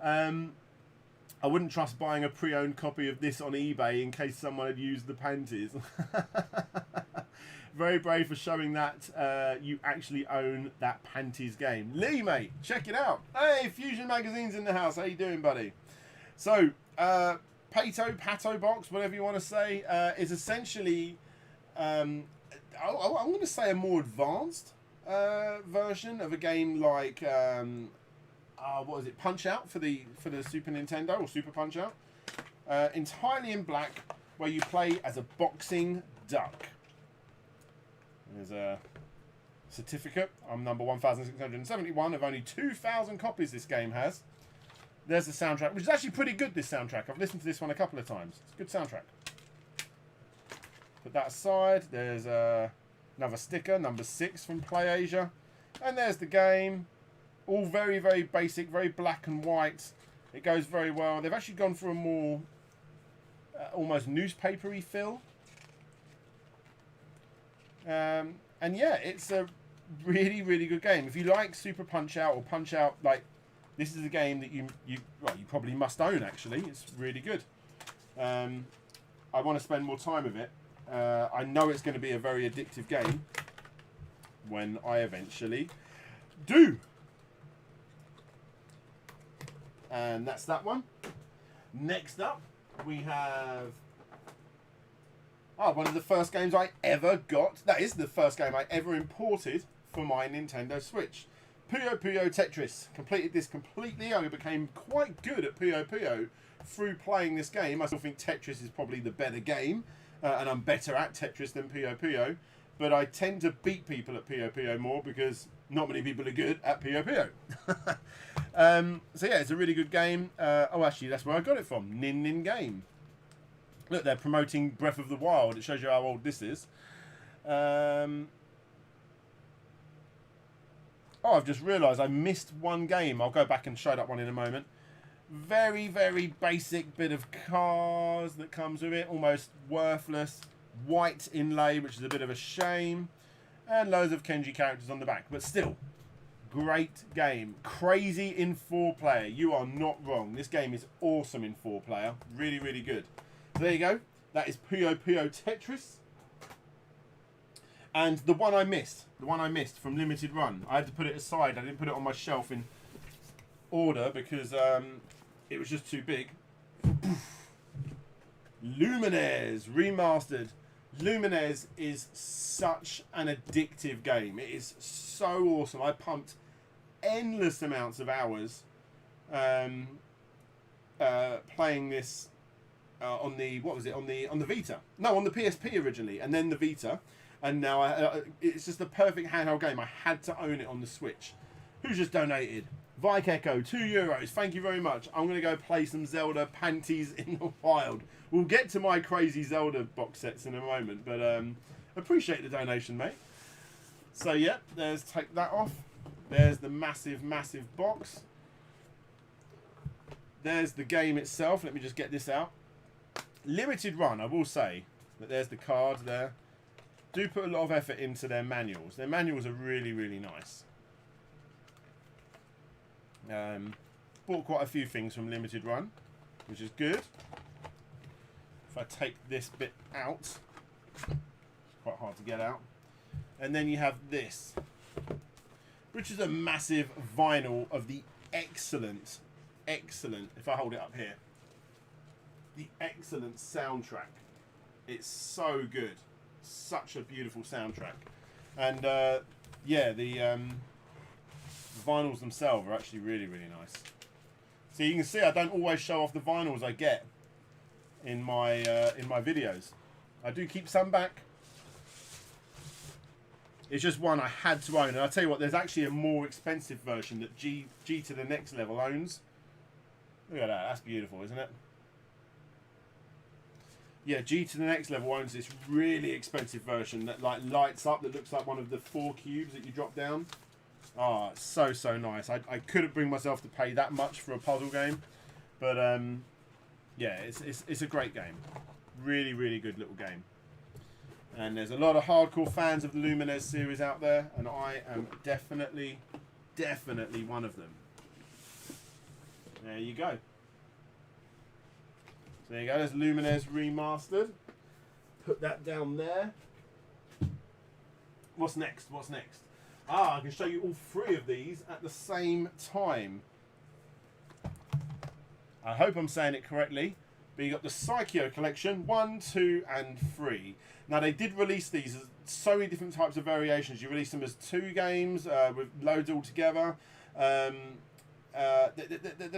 I wouldn't trust buying a pre-owned copy of this on eBay in case someone had used the panties. Very brave for showing that you actually own that panties game. Lee, mate, check it out. Hey, Fusion Magazine's in the house. How you doing, buddy? So, Pato Box, whatever you want to say, is essentially, I'm going to say a more advanced version of a game like, what is it, Punch Out for the Super Nintendo, or Super Punch Out. Entirely in black, where you play as a boxing duck. There's a certificate. I'm number 1671 of only 2,000 copies this game has. There's the soundtrack, which is actually pretty good, this soundtrack. I've listened to this one a couple of times. It's a good soundtrack. Put that aside. There's another sticker, number 6 from PlayAsia. And there's the game. All very, very basic, very black and white. It goes very well. They've actually gone for a more almost newspapery feel. And yeah, it's a really, really good game. If you like Super Punch Out or Punch Out, like, this is a game that you probably must own, actually. It's really good. I want to spend more time with it. I know it's going to be a very addictive game when I eventually do. And that's that one. Next up, we have... one of the first games I ever got. That is the first game I ever imported for my Nintendo Switch. Puyo Puyo Tetris. Completed this completely. I became quite good at Puyo Puyo through playing this game. I still think Tetris is probably the better game. And I'm better at Tetris than Puyo Puyo. But I tend to beat people at Puyo Puyo more because not many people are good at Puyo Puyo. So yeah, it's a really good game. Actually, that's where I got it from. Nin Nin Game. Look, they're promoting Breath of the Wild. It shows you how old this is. I've just realised I missed one game. I'll go back and show that one in a moment. Very, very basic bit of cars that comes with it. Almost worthless. White inlay, which is a bit of a shame. And loads of Kenji characters on the back. But still, Great game. Crazy in 4-player. You are not wrong. This game is awesome in 4-player. Really, really good. So there you go. That is Puyo Puyo Tetris. And the one I missed from Limited Run. I had to put it aside. I didn't put it on my shelf in order because it was just too big. Lumines Remastered. Lumines is such an addictive game. It is so awesome. I pumped endless amounts of hours playing this on the on the Vita. No, on the PSP originally, and then the Vita, and now it's just the perfect handheld game. I had to own it on the Switch. Who's just donated? Vike Echo, €2. Thank you very much. I'm going to go play some Zelda Panties in the Wild. We'll get to my crazy Zelda box sets in a moment, but appreciate the donation, mate. So, yeah, take that off. There's the massive, massive box. There's the game itself. Let me just get this out. Limited Run, I will say, that there's the card there. Do put a lot of effort into their manuals. Their manuals are really, really nice. Bought quite a few things from Limited Run, which is good. If I take this bit out, it's quite hard to get out. And then you have this, which is a massive vinyl of the excellent, if I hold it up here, the excellent soundtrack. It's so good. Such a beautiful soundtrack. And yeah, the vinyls themselves are actually really, really nice. So you can see I don't always show off the vinyls I get in my videos. I do keep some back. It's just one I had to own. And I'll tell you what, there's actually a more expensive version that G to the Next Level owns. Look at that. That's beautiful, isn't it? Yeah, G to the Next Level owns this really expensive version that like lights up, that looks like one of the 4 cubes that you drop down. Oh, it's so, so nice. I couldn't bring myself to pay that much for a puzzle game. But, yeah, it's a great game. Really, really good little game. And there's a lot of hardcore fans of the Lumines series out there. And I am definitely one of them. There you go. So there you go. There's Lumines Remastered. Put that down there. What's next? What's next? I can show you all 3 of these at the same time. I hope I'm saying it correctly. But you got the Psycho collection, 1, 2, and 3. Now they did release these as so many different types of variations. You release them as 2 games with loads all together. They're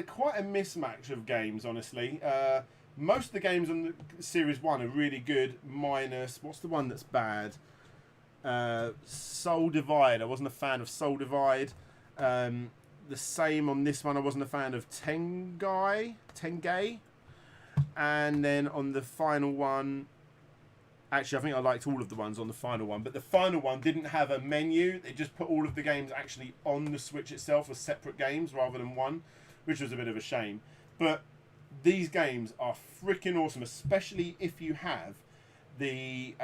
quite a mismatch of games, honestly. Most of the games on the Series 1 are really good, minus, what's the one that's bad? Soul Divide. I wasn't a fan of Soul Divide. The same on this one. I wasn't a fan of Tengai. And then on the final one, actually I think I liked all of the ones on the final one, but the final one didn't have a menu. They just put all of the games actually on the Switch itself as separate games rather than one, which was a bit of a shame. But these games are freaking awesome, especially if you have the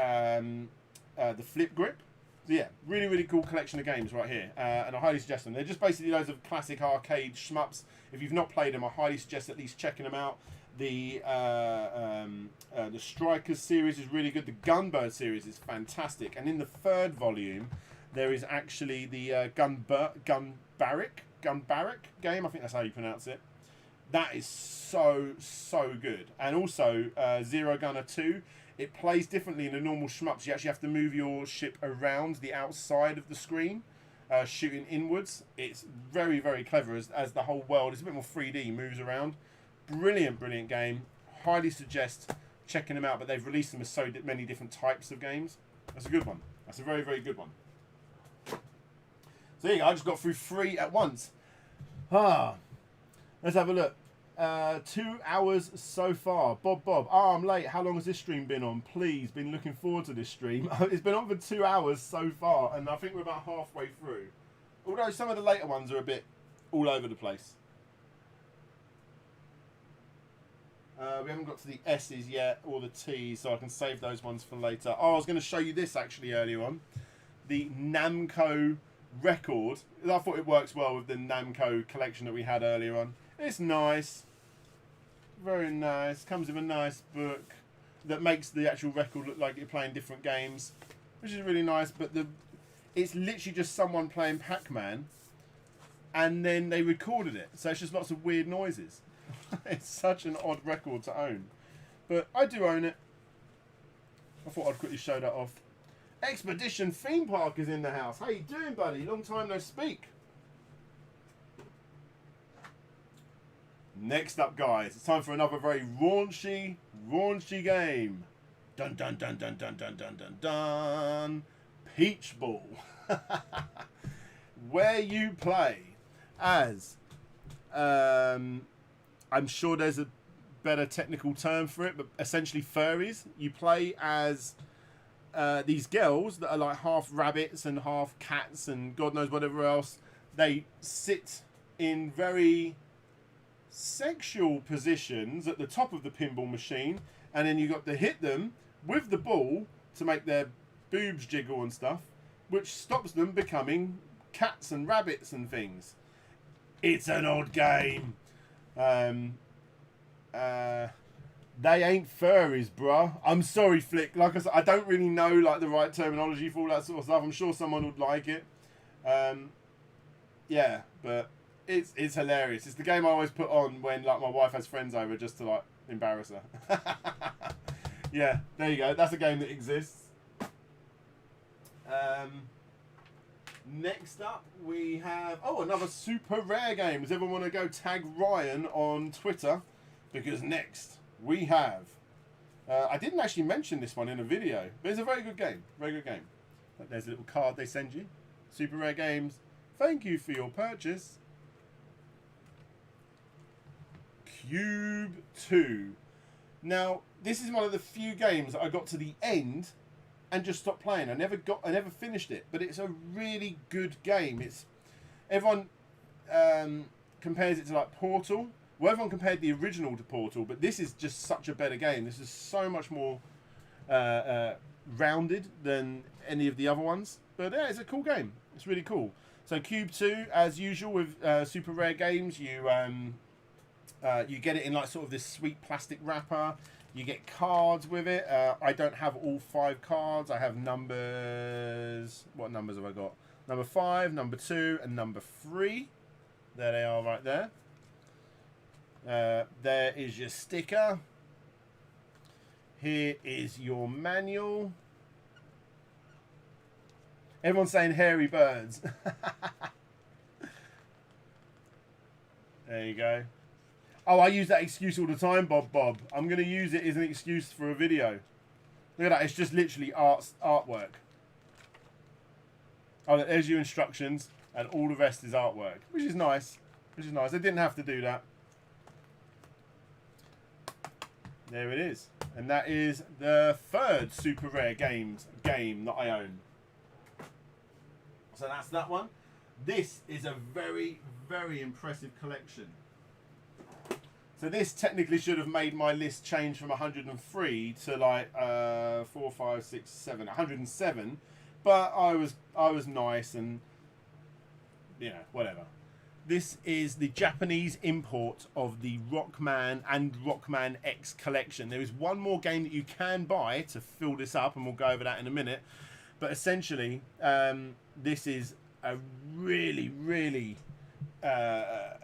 flip grip. So yeah, really, really cool collection of games right here, and I highly suggest them. They're just basically loads of classic arcade shmups. If you've not played them, I highly suggest at least checking them out. The Strikers series is really good. The Gunbird series is fantastic, and in the 3rd volume, there is actually the Gunbarrack game. I think that's how you pronounce it. That is so good, and also Zero Gunner 2. It plays differently in the normal shmups. You actually have to move your ship around the outside of the screen, shooting inwards. It's very, very clever as the whole world is a bit more 3D, moves around. Brilliant game. Highly suggest checking them out, but they've released them as so many different types of games. That's a good one. That's a very, very good one. So there you go. I just got through 3 at once. Let's have a look. 2 hours so far. Bob. I'm late. How long has this stream been on? Please, been looking forward to this stream. It's been on for 2 hours so far, and I think we're about halfway through. Although some of the later ones are a bit all over the place. We haven't got to the S's yet, or the T's, so I can save those ones for later. Oh, I was going to show you this actually earlier on. The Namco record. I thought it works well with the Namco collection that we had earlier on. It's nice. Very nice. Comes with a nice book that makes the actual record look like you're playing different games, which is really nice. But it's literally just someone playing Pac-Man, and then they recorded it. So it's just lots of weird noises. It's such an odd record to own. But I do own it. I thought I'd quickly show that off. Expedition Theme Park is in the house. How you doing, buddy? Long time no speak. Next up, guys, it's time for another very raunchy game. Dun dun dun dun dun dun dun dun dun. Peach Ball. Where you play as, I'm sure there's a better technical term for it, but essentially furries. You play as these girls that are like half rabbits and half cats and God knows whatever else. They sit in very sexual positions at the top of the pinball machine, and then you got to hit them with the ball to make their boobs jiggle and stuff, which stops them becoming cats and rabbits and things. It's an odd game. They ain't furries, bruh. I'm sorry, Flick. Like I said, I don't really know like the right terminology for all that sort of stuff. I'm sure someone would like it. Yeah, but it's hilarious. It's the game I always put on when like my wife has friends over just to like embarrass her. Yeah, there you go. That's a game that exists. Next up we have another super rare game. Does everyone want to go tag Ryan on Twitter? Because next we have, I didn't actually mention this one in a video, but it's a very good game. Very good game. There's a little card they send you. Super Rare Games. Thank you for your purchase. Cube 2. Now, this is one of the few games that I got to the end and just stopped playing. I never finished it, but it's a really good game. Everyone compares it to like Portal. Well, everyone compared the original to Portal, but this is just such a better game. This is so much more rounded than any of the other ones. But yeah, it's a cool game. It's really cool. So Cube 2, as usual with Super Rare Games, you get it in like sort of this sweet plastic wrapper. You get cards with it. I don't have all 5 cards. I have numbers. What numbers have I got? Number 5, number 2, and number 3. There they are right there. There is your sticker. Here is your manual. Everyone's saying hairy birds. There you go. Oh, I use that excuse all the time, Bob. I'm going to use it as an excuse for a video. Look at that. It's just literally artwork. Oh, there's your instructions, and all the rest is artwork, which is nice. Which is nice. I didn't have to do that. There it is. And that is the third Super Rare Games game that I own. So that's that one. This is a very, very impressive collection. So this technically should have made my list change from 103 to like 4, 5, 6, 7, 107. But I was nice and, you know, whatever. This is the Japanese import of the Rockman and Rockman X collection. There is one more game that you can buy to fill this up, and we'll go over that in a minute. But essentially, this is a really, really a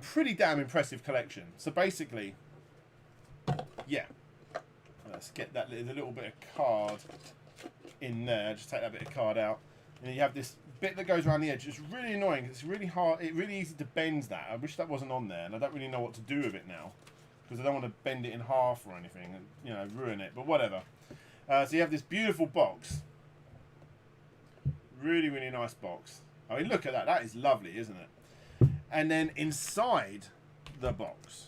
pretty damn impressive collection. So basically, yeah, let's get that. There's a little bit of card in there. Just take that bit of card out, and then you have this bit that goes around the edge. It's really annoying. It's really hard. It's really easy to bend that. I wish that wasn't on there, and I don't really know what to do with it now because I don't want to bend it in half or anything and, you know, ruin it. But whatever. So you have this beautiful box. Really, really nice box. I mean, look at that. That is lovely, isn't it? And then inside the box,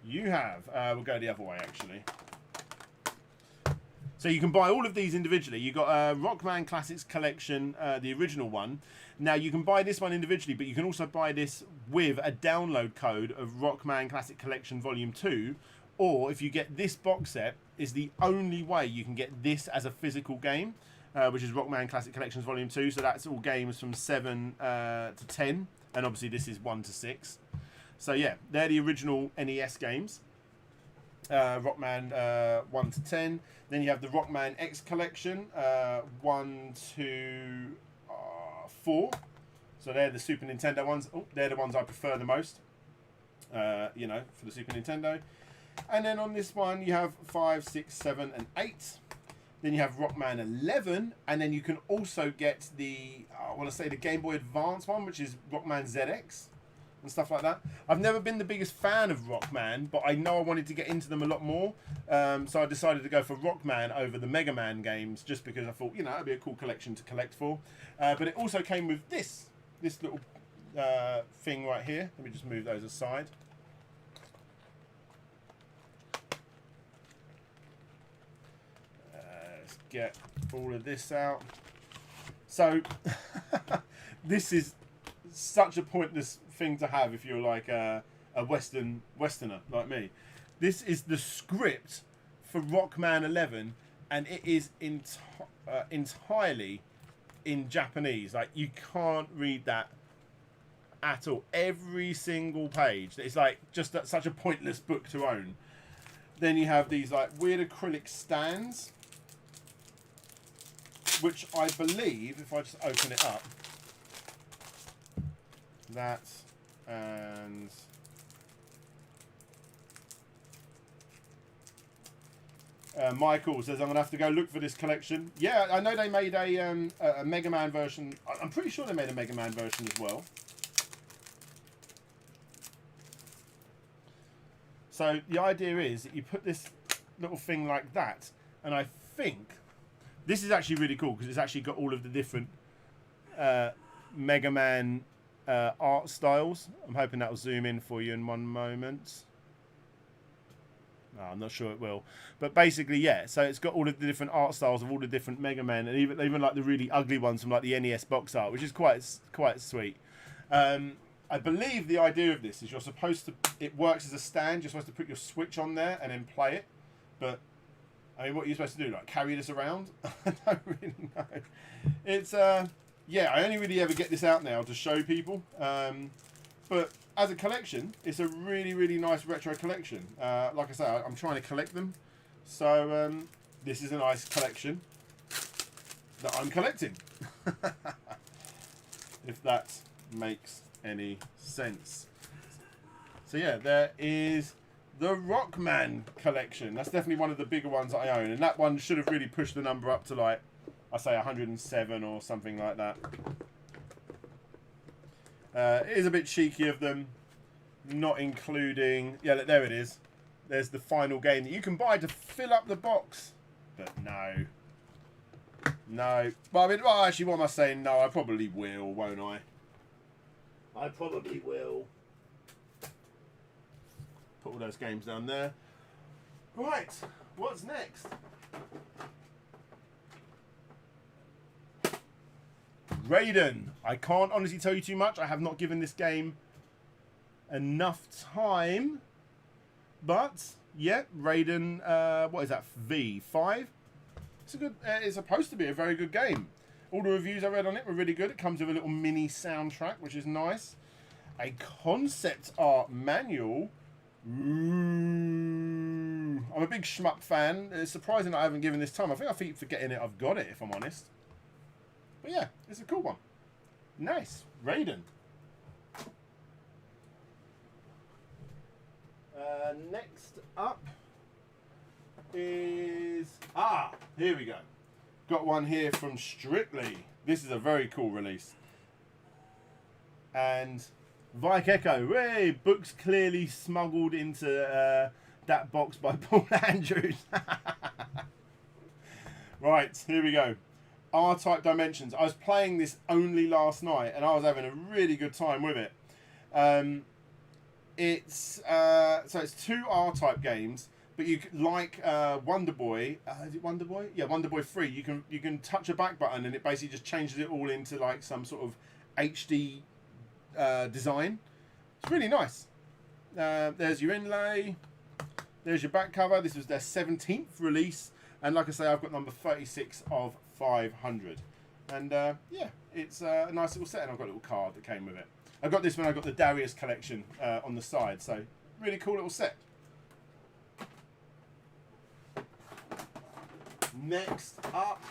you have, we'll go the other way actually. So you can buy all of these individually. You've got a Rockman Classics Collection, the original one. Now you can buy this one individually, but you can also buy this with a download code of Rockman Classic Collection Volume 2. Or if you get this box set, is the only way you can get this as a physical game. which is Rockman Classic Collections Volume 2. So that's all games from 7 to 10. And obviously this is 1 to 6. So yeah, they're the original NES games. Rockman 1 to 10. Then you have the Rockman X Collection 1 to 4. So they're the Super Nintendo ones. Oh, they're the ones I prefer the most. You know, for the Super Nintendo. And then on this one you have 5, 6, 7 and 8. Then you have Rockman 11, and then you can also get the, I want to say the Game Boy Advance one, which is Rockman ZX and stuff like that. I've never been the biggest fan of Rockman, but I know I wanted to get into them a lot more. So I decided to go for Rockman over the Mega Man games, just because I thought, you know, it'd be a cool collection to collect for. But it also came with this little thing right here. Let me just move those aside. Get all of this out. So this is such a pointless thing to have if you're like a Westerner like me. This is the script for Rockman 11, and it is entirely in Japanese. Like, you can't read that at all. Every single page. It's like just such a pointless book to own. Then you have these like weird acrylic stands, which I believe, if I just open it up, that, and Michael says, I'm going to have to go look for this collection. Yeah, I know they made a Mega Man version. I'm pretty sure they made a Mega Man version as well. So the idea is that you put this little thing like that, and I think this is actually really cool because it's actually got all of the different Mega Man art styles. I'm hoping that will zoom in for you in one moment. No, I'm not sure it will. But basically, yeah, so it's got all of the different art styles of all the different Mega Men, and even like the really ugly ones from like the NES box art, which is quite sweet. I believe the idea of this is you're supposed to, it works as a stand, you're supposed to put your Switch on there and then play it. But I mean, what are you supposed to do? Like, carry this around? I don't really know. It's, yeah, I only really ever get this out now to show people. But as a collection, it's a really, really nice retro collection. Like I say, I'm trying to collect them. So, this is a nice collection that I'm collecting. If that makes any sense. So, yeah, there is the Rockman collection. That's definitely one of the bigger ones that I own, and that one should have really pushed the number up to, like, I say 107 or something like that. It is a bit cheeky of them not including, yeah, there it is. There's the final game that you can buy to fill up the box, but no. Well, I mean, well, actually, what am I saying? No, I probably will, won't I? I probably will. Put all those games down there. Right, what's next? Raiden. I can't honestly tell you too much. I have not given this game enough time. But, yeah, Raiden, what is that, V5? It's a good, it's supposed to be a very good game. All the reviews I read on it were really good. It comes with a little mini soundtrack, which is nice. A concept art manual. Ooh. I'm a big shmup fan. It's surprising that I haven't given this time. I keep forgetting it. I've got it, if I'm honest. But yeah, it's a cool one. Nice. Raiden. Next up is... here we go. Got one here from Strictly. This is a very cool release. And Vike Echo. Hey, books clearly smuggled into that box by Paul Andrews. Right, here we go. R-Type Dimensions. I was playing this only last night, and I was having a really good time with it. It's so it's 2 R-Type games, but you like Wonder Boy. Is it Wonder Boy? Yeah, Wonder Boy 3. You can touch a back button, and it basically just changes it all into like some sort of HD design. It's really nice. There's your inlay. There's your back cover. This was their 17th release. And like I say, I've got number 36 of 500. And yeah, it's a nice little set, and I've got a little card that came with it. I got this when I got the Darius collection on the side, so really cool little set. Next up,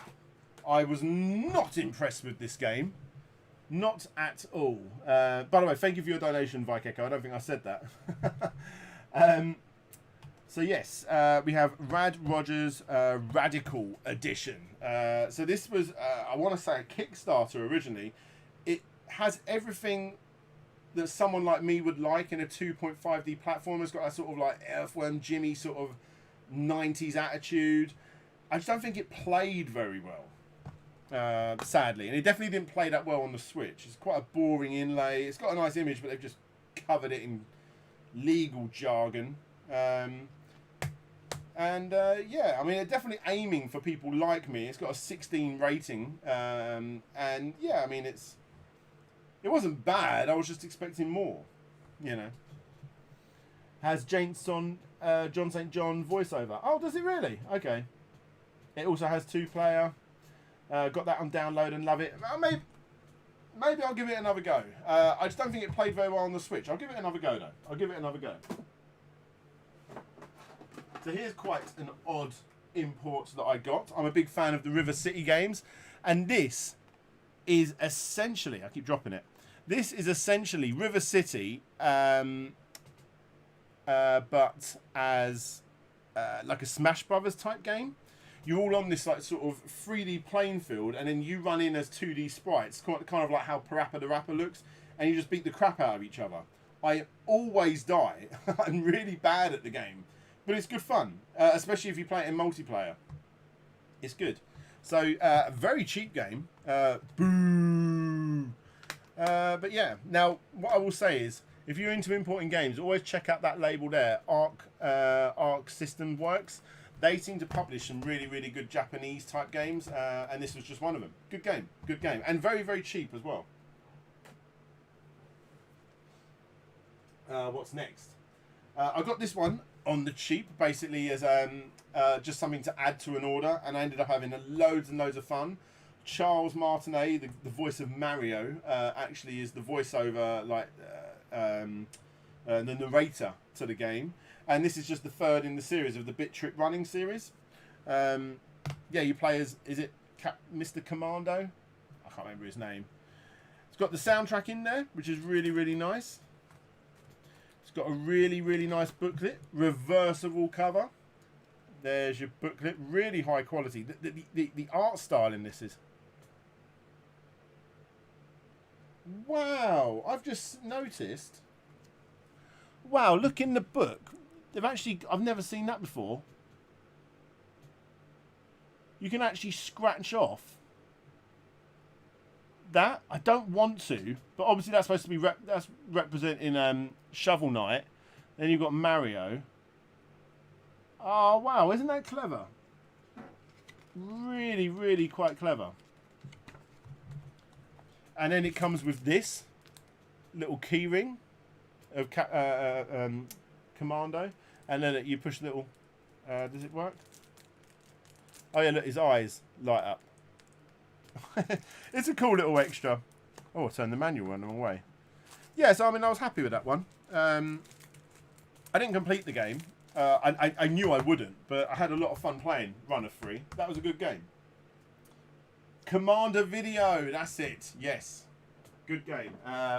I was not impressed with this game. Not at all. By the way, thank you for your donation, Vikeko. I don't think I said that. So yes, we have Rad Rogers Radical Edition. So this was, I want to say, a Kickstarter originally. It has everything that someone like me would like in a 2.5D platform. It's got that sort of like Earthworm Jimmy sort of 90s attitude. I just don't think it played very well, sadly. And it definitely didn't play that well on the Switch. It's quite a boring inlay. It's got a nice image, but they've just covered it in legal jargon. Yeah, I mean, they're definitely aiming for people like me. It's got a 16 rating. And yeah, I mean, it wasn't bad. I was just expecting more, you know. Has John St. John voiceover. Oh, does it really? Okay. It also has 2-player. Got that on download and love it. Maybe I'll give it another go. I just don't think it played very well on the Switch. I'll give it another go, though. I'll give it another go. So here's quite an odd import that I got. I'm a big fan of the River City games. And this is essentially... I keep dropping it. This is essentially River City, but as like a Smash Brothers type game. You're all on this like sort of 3D playing field, and then you run in as 2D sprites, kind of like how Parappa the Rapper looks, and you just beat the crap out of each other. I always die. I'm really bad at the game, but it's good fun, especially if you play it in multiplayer. It's good. So, a very cheap game. Boo! But yeah, now what I will say is, if you're into importing games, always check out that label there, Arc System Works. They seem to publish some really, really good Japanese type games, and this was just one of them. Good game, and very, very cheap as well. What's next? I got this one on the cheap, basically as just something to add to an order, and I ended up having loads and loads of fun. Charles Martinet, the voice of Mario, actually is the voiceover, like the narrator to the game. And this is just the third in the series of the Bit Trip Running series. Yeah, you play as, is it Mr. Commando? I can't remember his name. It's got the soundtrack in there, which is really, really nice. It's got a really, really nice booklet. Reversible cover. There's your booklet. Really high quality. The art style in this is... Wow, I've just noticed. Wow, look in the book. They've actually, I've never seen that before. You can actually scratch off that. I don't want to, but obviously that's supposed to be that's representing Shovel Knight. Then you've got Mario. Oh wow, isn't that clever? Really, really quite clever. And then it comes with this little key ring of Commando, and then you push little. Does it work? Oh yeah, look, his eyes light up. It's a cool little extra. Oh, I turned the manual one away. Yeah, so I mean, I was happy with that one. I didn't complete the game. I knew I wouldn't, but I had a lot of fun playing Runner 3. That was a good game. Commander Video, that's it. Yes, good game.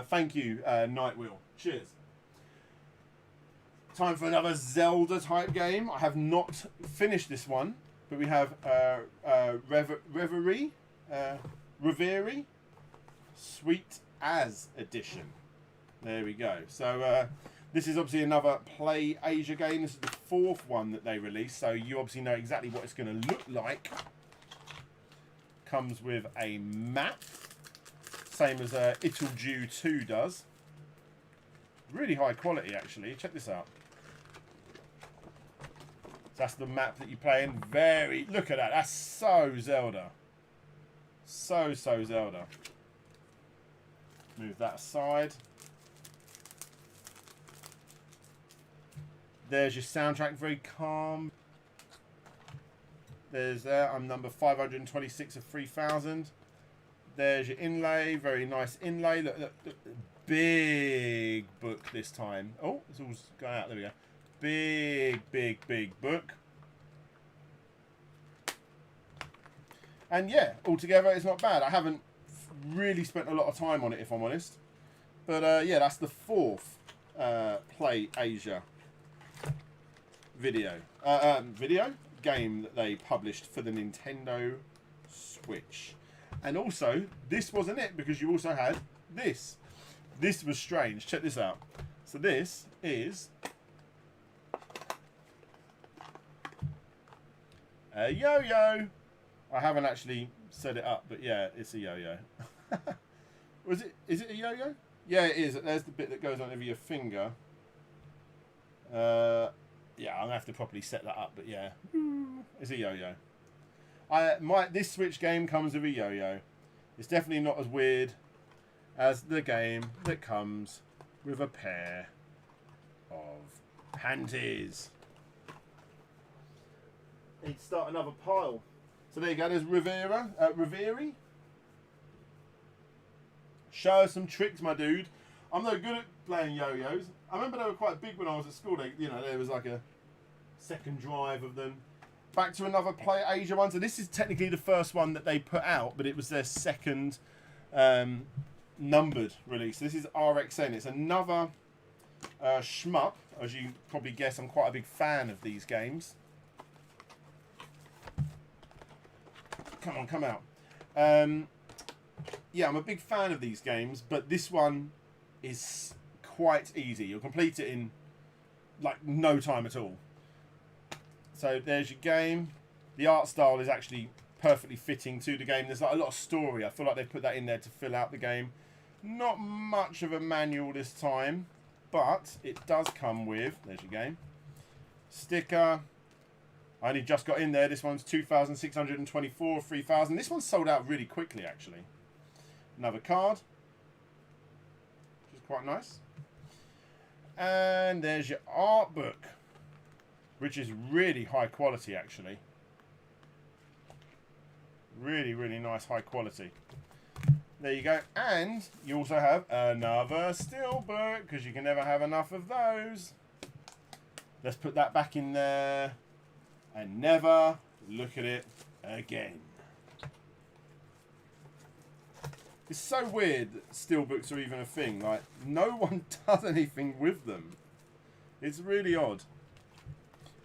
Thank you, Nightwheel. Cheers. Time for another Zelda type game. I have not finished this one, but we have Reverie, Sweet As Edition. There we go. So this is obviously another Play Asia game. This is the 4th one that they released, so you obviously know exactly what it's going to look like. Comes with a map, same as Italju 2 does. Really high quality, actually. Check this out. That's the map that you play in. Very, look at that. That's so Zelda. So Zelda. Move that aside. There's your soundtrack, very calm. There's there. I'm number 526 of 3,000. There's your inlay. Very nice inlay. Look, look, look. Big book this time. Oh, it's all going out. There we go. Big, big, big book. And yeah, altogether it's not bad. I haven't really spent a lot of time on it, if I'm honest. But yeah, that's the 4th Play Asia video game that they published for the Nintendo Switch. And also, this wasn't it, because you also had this. This was strange. Check this out. So this is a yo-yo. I haven't actually set it up, but yeah, it's a yo-yo. Is it a yo-yo? Yeah, it is. There's the bit that goes on over your finger. Yeah, I'm gonna have to properly set that up, but yeah, it's a yo-yo. This Switch game comes with a yo-yo. It's definitely not as weird as the game that comes with a pair of panties. Need to start another pile. So there you go. There's Riveri. Show us some tricks, my dude. I'm no good at playing yo-yos. I remember they were quite big when I was at school. There was like a second drive of them. Back to another Play Asia one. So this is technically the first one that they put out, but it was their second numbered release. This is RXN. It's another shmup. As you probably guess, I'm quite a big fan of these games. Come on, come out. Yeah, I'm a big fan of these games, but this one is quite easy. You'll complete it in like no time at all. So there's your game. The art style is actually perfectly fitting to the game. There's like a lot of story. I feel like they've put that in there to fill out the game. Not much of a manual this time, but it does come with, there's your game, sticker. I only just got in there. This one's 2,624, 3,000. This one's sold out really quickly, actually. Another card, which is quite nice. And there's your art book, which is really high quality, actually. Really, really nice high quality. There you go. And you also have another steelbook, because you can never have enough of those. Let's put that back in there and never look at it again. It's so weird that steelbooks are even a thing. Like, no one does anything with them. It's really odd.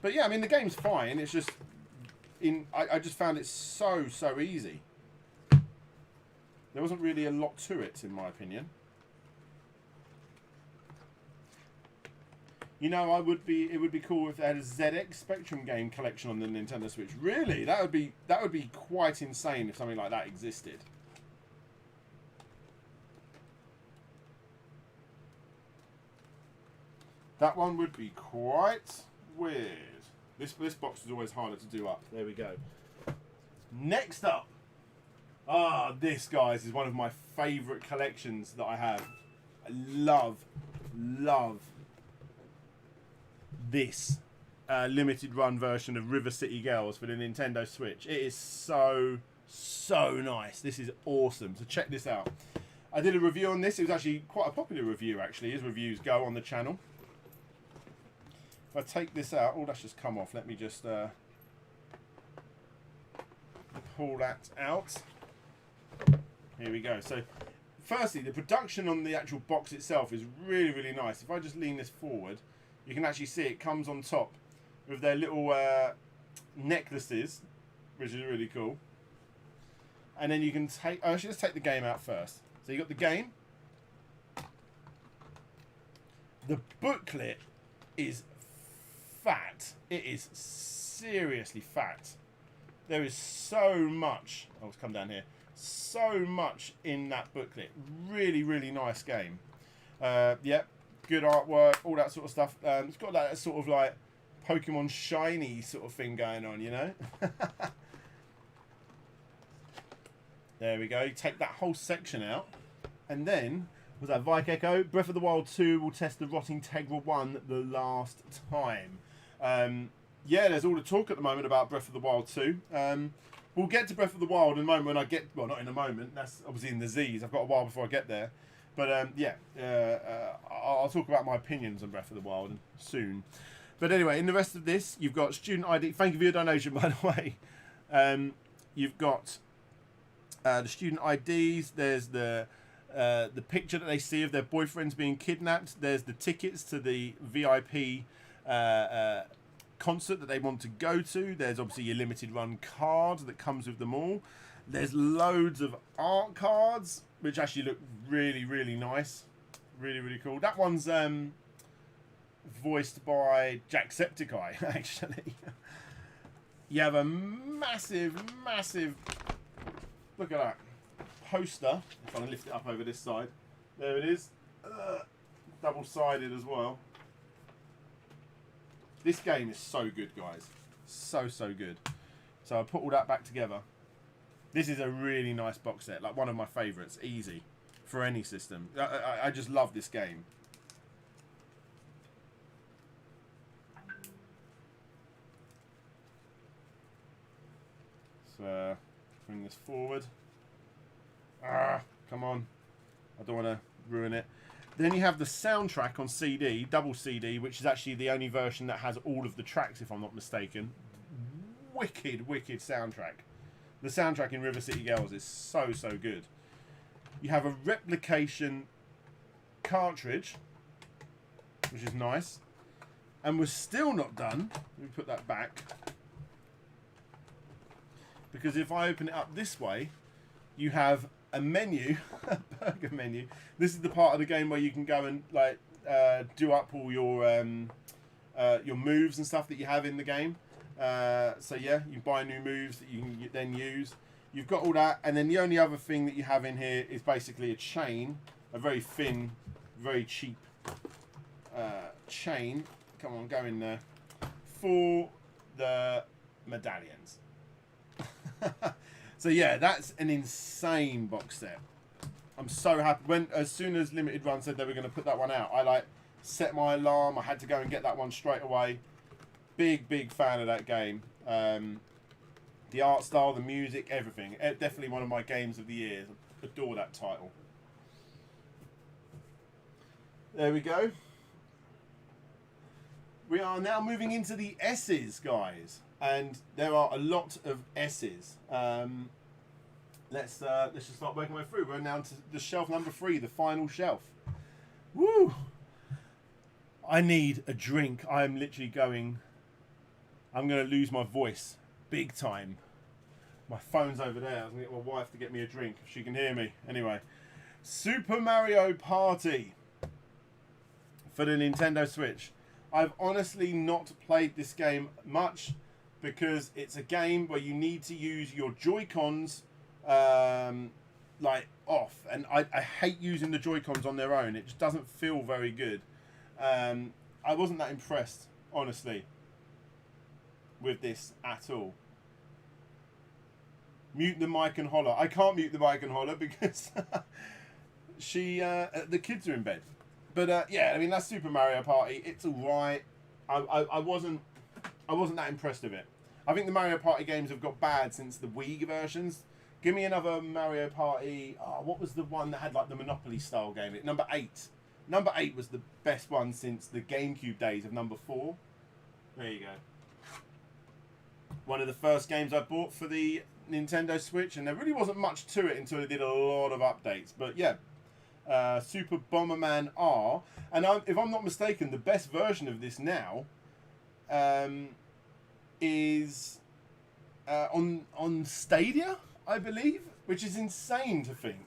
But yeah, I mean, the game's fine. It's just, I just found it so easy. There wasn't really a lot to it, in my opinion. You know, it would be cool if they had a ZX Spectrum game collection on the Nintendo Switch. Really, that would be quite insane if something like that existed. That one would be quite weird. This box is always harder to do up. There we go. Next up. This, guys, is one of my favourite collections that I have. I love this limited run version of River City Girls for the Nintendo Switch. It is so nice. This is awesome. So check this out. I did a review on this. It was actually quite a popular review, actually, as reviews go on the channel. If I take this out, that's just come off. Let me just pull that out. Here we go. So, firstly, the production on the actual box itself is really, really nice. If I just lean this forward, you can actually see it comes on top with their little necklaces, which is really cool. And then you can take... Oh, actually, let's take the game out first. So, you got the game. The booklet is fat. It is seriously fat. There is so much. Oh, let's come down here. So much in that booklet. Really, really nice game. Yep, good artwork, all that sort of stuff. It's got that sort of like Pokemon shiny sort of thing going on, you know. There we go. You take that whole section out, and then was that Vike Echo? Breath of the Wild 2 will test the Rotting Tegra 1 the last time. yeah, there's all the talk at the moment about Breath of the Wild 2. We'll get to Breath of the Wild in a moment when I get... Well, not in a moment. That's obviously in the Z's. I've got a while before I get there. But, yeah. I'll talk about my opinions on Breath of the Wild soon. But anyway, in the rest of this, you've got student ID. Thank you for your donation, by the way. You've got the student IDs. There's the picture that they see of their boyfriends being kidnapped. There's the tickets to the VIP concert that they want to go to. There's obviously your limited run card that comes with them all. There's loads of art cards, which actually look really, really nice. Really, really cool. That one's voiced by Jacksepticeye, actually. You have a massive, massive, look at that, poster. If I lift it up over this side. There it is. Double-sided as well. This game is so good, guys. So, so good. So I'll put all that back together. This is a really nice box set. Like one of my favourites. Easy. For any system. I just love this game. So, bring this forward. Come on. I don't want to ruin it. Then you have the soundtrack on CD, double CD, which is actually the only version that has all of the tracks, if I'm not mistaken. Wicked, wicked soundtrack. The soundtrack in River City Girls is so, so good. You have a replication cartridge, which is nice. And we're still not done. Let me put that back. Because if I open it up this way, you have a menu, a burger menu. This is the part of the game where you can go and like do up all your moves and stuff that you have in the game. So yeah, you buy new moves that you can then use. You've got all that, and then the only other thing that you have in here is basically a chain, a very thin, very cheap chain. Come on, go in there for the medallions. So yeah, that's an insane box set. I'm so happy. As soon as Limited Run said they were going to put that one out, I like set my alarm. I had to go and get that one straight away. Big fan of that game. The art style, the music, everything. Definitely one of my games of the year. Adore that title. There we go. We are now moving into the S's, guys. And there are a lot of S's. Let's just start working our way through. We're now to the shelf number 3, the final shelf. Woo! I need a drink. I'm literally going... I'm going to lose my voice. Big time. My phone's over there. I'm going to get my wife to get me a drink if she can hear me. Anyway. Super Mario Party. For the Nintendo Switch. I've honestly not played this game much. Because it's a game where you need to use your Joy-Cons like off, and I hate using the Joy-Cons on their own. It just doesn't feel very good. I wasn't that impressed, honestly, with this at all. Mute the mic and holler. I can't mute the mic and holler because the kids are in bed. But yeah, I mean that's Super Mario Party. It's alright. I wasn't that impressed with it. I think the Mario Party games have got bad since the Wii versions. Give me another Mario Party. Oh, what was the one that had like the Monopoly style game? Number 8. Number 8 was the best one since the GameCube days of number 4. There you go. One of the first games I bought for the Nintendo Switch, and there really wasn't much to it until they did a lot of updates. But yeah, Super Bomberman R. And if I'm not mistaken, the best version of this now is on Stadia, I believe, which is insane to think.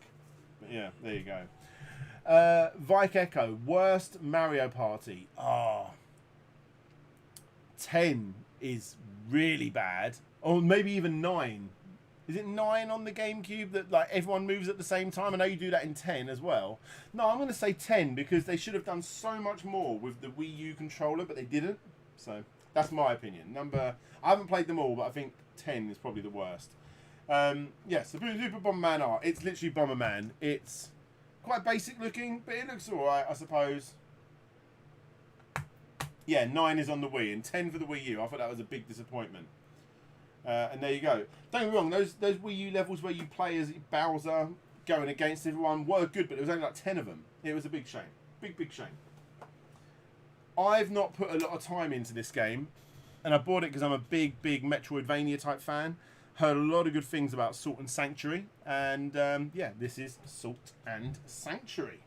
But yeah, there you go. Vike Echo, worst Mario Party. 10 is really bad, or maybe even 9. Is it 9 on the GameCube that like everyone moves at the same time? I know you do that in 10 as well. No, I'm going to say 10 because they should have done so much more with the Wii U controller, but they didn't. So that's my opinion. I haven't played them all, but I think 10 is probably the worst. Yes, the Super Bomberman R. It's literally Bomberman. It's quite basic looking, but it looks alright, I suppose. Yeah, 9 is on the Wii and 10 for the Wii U. I thought that was a big disappointment. And there you go. Don't get me wrong, those Wii U levels where you play as Bowser going against everyone were good, but there was only like 10 of them. It was a big shame. Big shame. I've not put a lot of time into this game, and I bought it because I'm a big Metroidvania type fan. Heard a lot of good things about Salt and Sanctuary, and yeah, this is Salt and Sanctuary.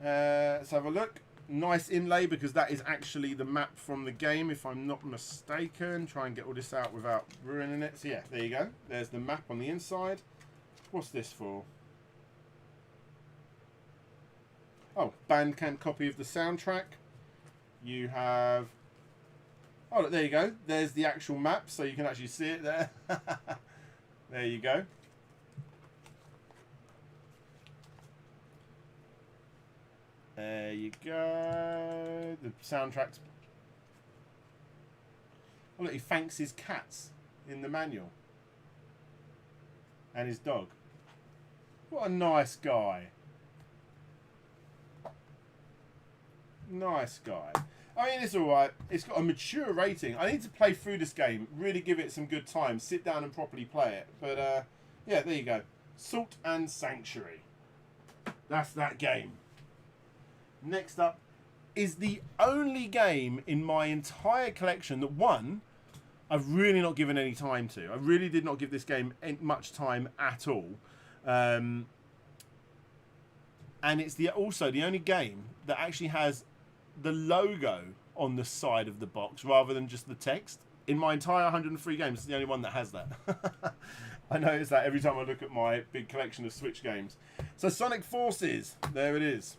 Let's have a look. Nice inlay, because that is actually the map from the game, if I'm not mistaken. Try and get all this out without ruining it. So yeah, there you go. There's the map on the inside. What's this for? Oh, Bandcamp copy of the soundtrack. You have... Oh, look, there you go. There's the actual map, so you can actually see it there. There you go. There you go. The soundtrack's... Oh, look, he thanks his cats in the manual. And his dog. What a nice guy. Nice guy. I mean, it's alright. It's got a mature rating. I need to play through this game, really give it some good time, sit down and properly play it. But, yeah, there you go. Salt and Sanctuary. That's that game. Next up is the only game in my entire collection that, one, I've really not given any time to. I really did not give this game much time at all. And it's also the only game that actually has the logo on the side of the box rather than just the text. In my entire 103 games, it's the only one that has that. I notice that every time I look at my big collection of Switch games. So Sonic Forces, there it is.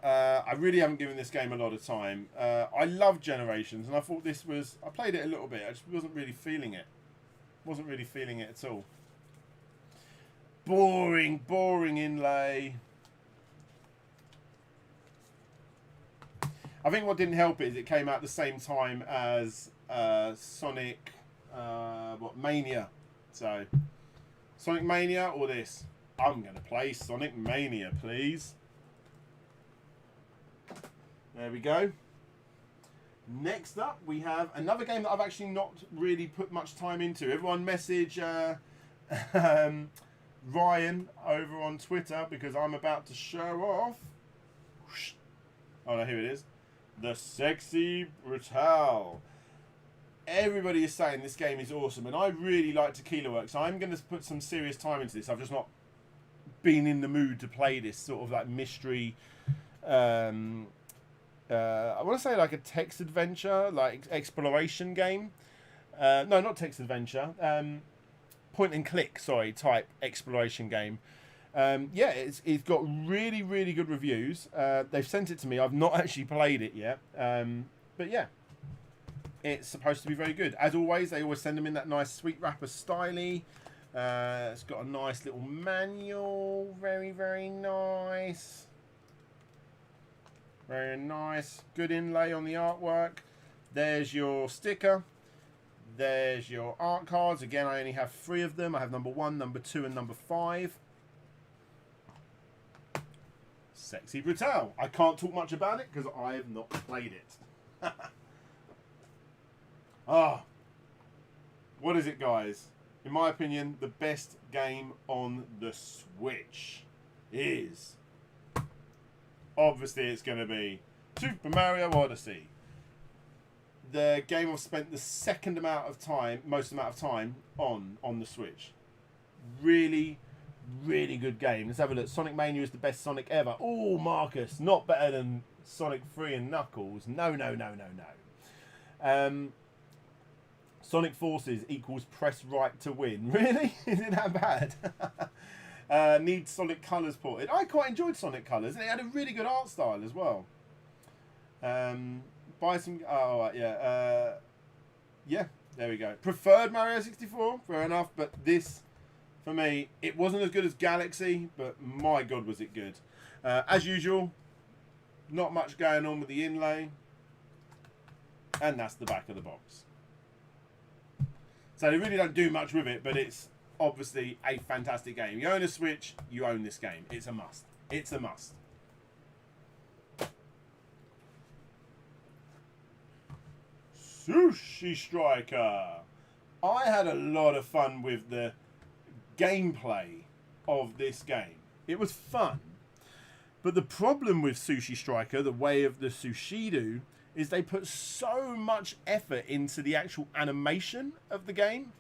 I really haven't given this game a lot of time. I love Generations, and I thought this was... I played it a little bit, I just wasn't really feeling it. Wasn't really feeling it at all. Boring inlay. I think what didn't help it is it came out the same time as Sonic Mania. So, Sonic Mania or this? I'm going to play Sonic Mania, please. There we go. Next up, we have another game that I've actually not really put much time into. Everyone message Ryan over on Twitter, because I'm about to show off. Oh no, here it is. The Sexy Brutal. Everybody is saying this game is awesome, and I really like Tequila Works. So I'm going to put some serious time into this. I've just not been in the mood to play this sort of like mystery... I want to say like a text adventure, like exploration game. No, not text adventure. Point and click, sorry, type exploration game. Yeah, it's got really good reviews. They've sent it to me. I've not actually played it yet. But yeah, it's supposed to be very good. As always, they always send them in that nice sweet wrapper styly. It's got a nice little manual. Very nice. Very nice. Good inlay on the artwork. There's your sticker. There's your art cards. Again, I only have 3 of them. I have number 1, number 2, and number 5. Sexy Brutal. I can't talk much about it because I have not played it. Ah. What is it, guys? In my opinion, the best game on the Switch is... Obviously, it's going to be Super Mario Odyssey. The game I've spent the most amount of time on the Switch. Really good game. Let's have a look. Sonic Mania is the best Sonic ever. Oh, Marcus, not better than Sonic 3 and Knuckles. No. Sonic Forces equals press right to win. Really? Is it that bad? Need Sonic Colors ported. I quite enjoyed Sonic Colors, and it had a really good art style as well. Buy some... Oh, yeah. Yeah, there we go. Preferred Mario 64, fair enough, but this, for me, it wasn't as good as Galaxy, but my God, was it good. As usual, not much going on with the inlay. And that's the back of the box. So they really don't do much with it, but it's obviously a fantastic game. You own a Switch, you own this game. It's a must. It's a must. Sushi Striker. I had a lot of fun with the gameplay of this game. It was fun. But the problem with Sushi Striker, the way of the Sushido, is they put so much effort into the actual animation of the game.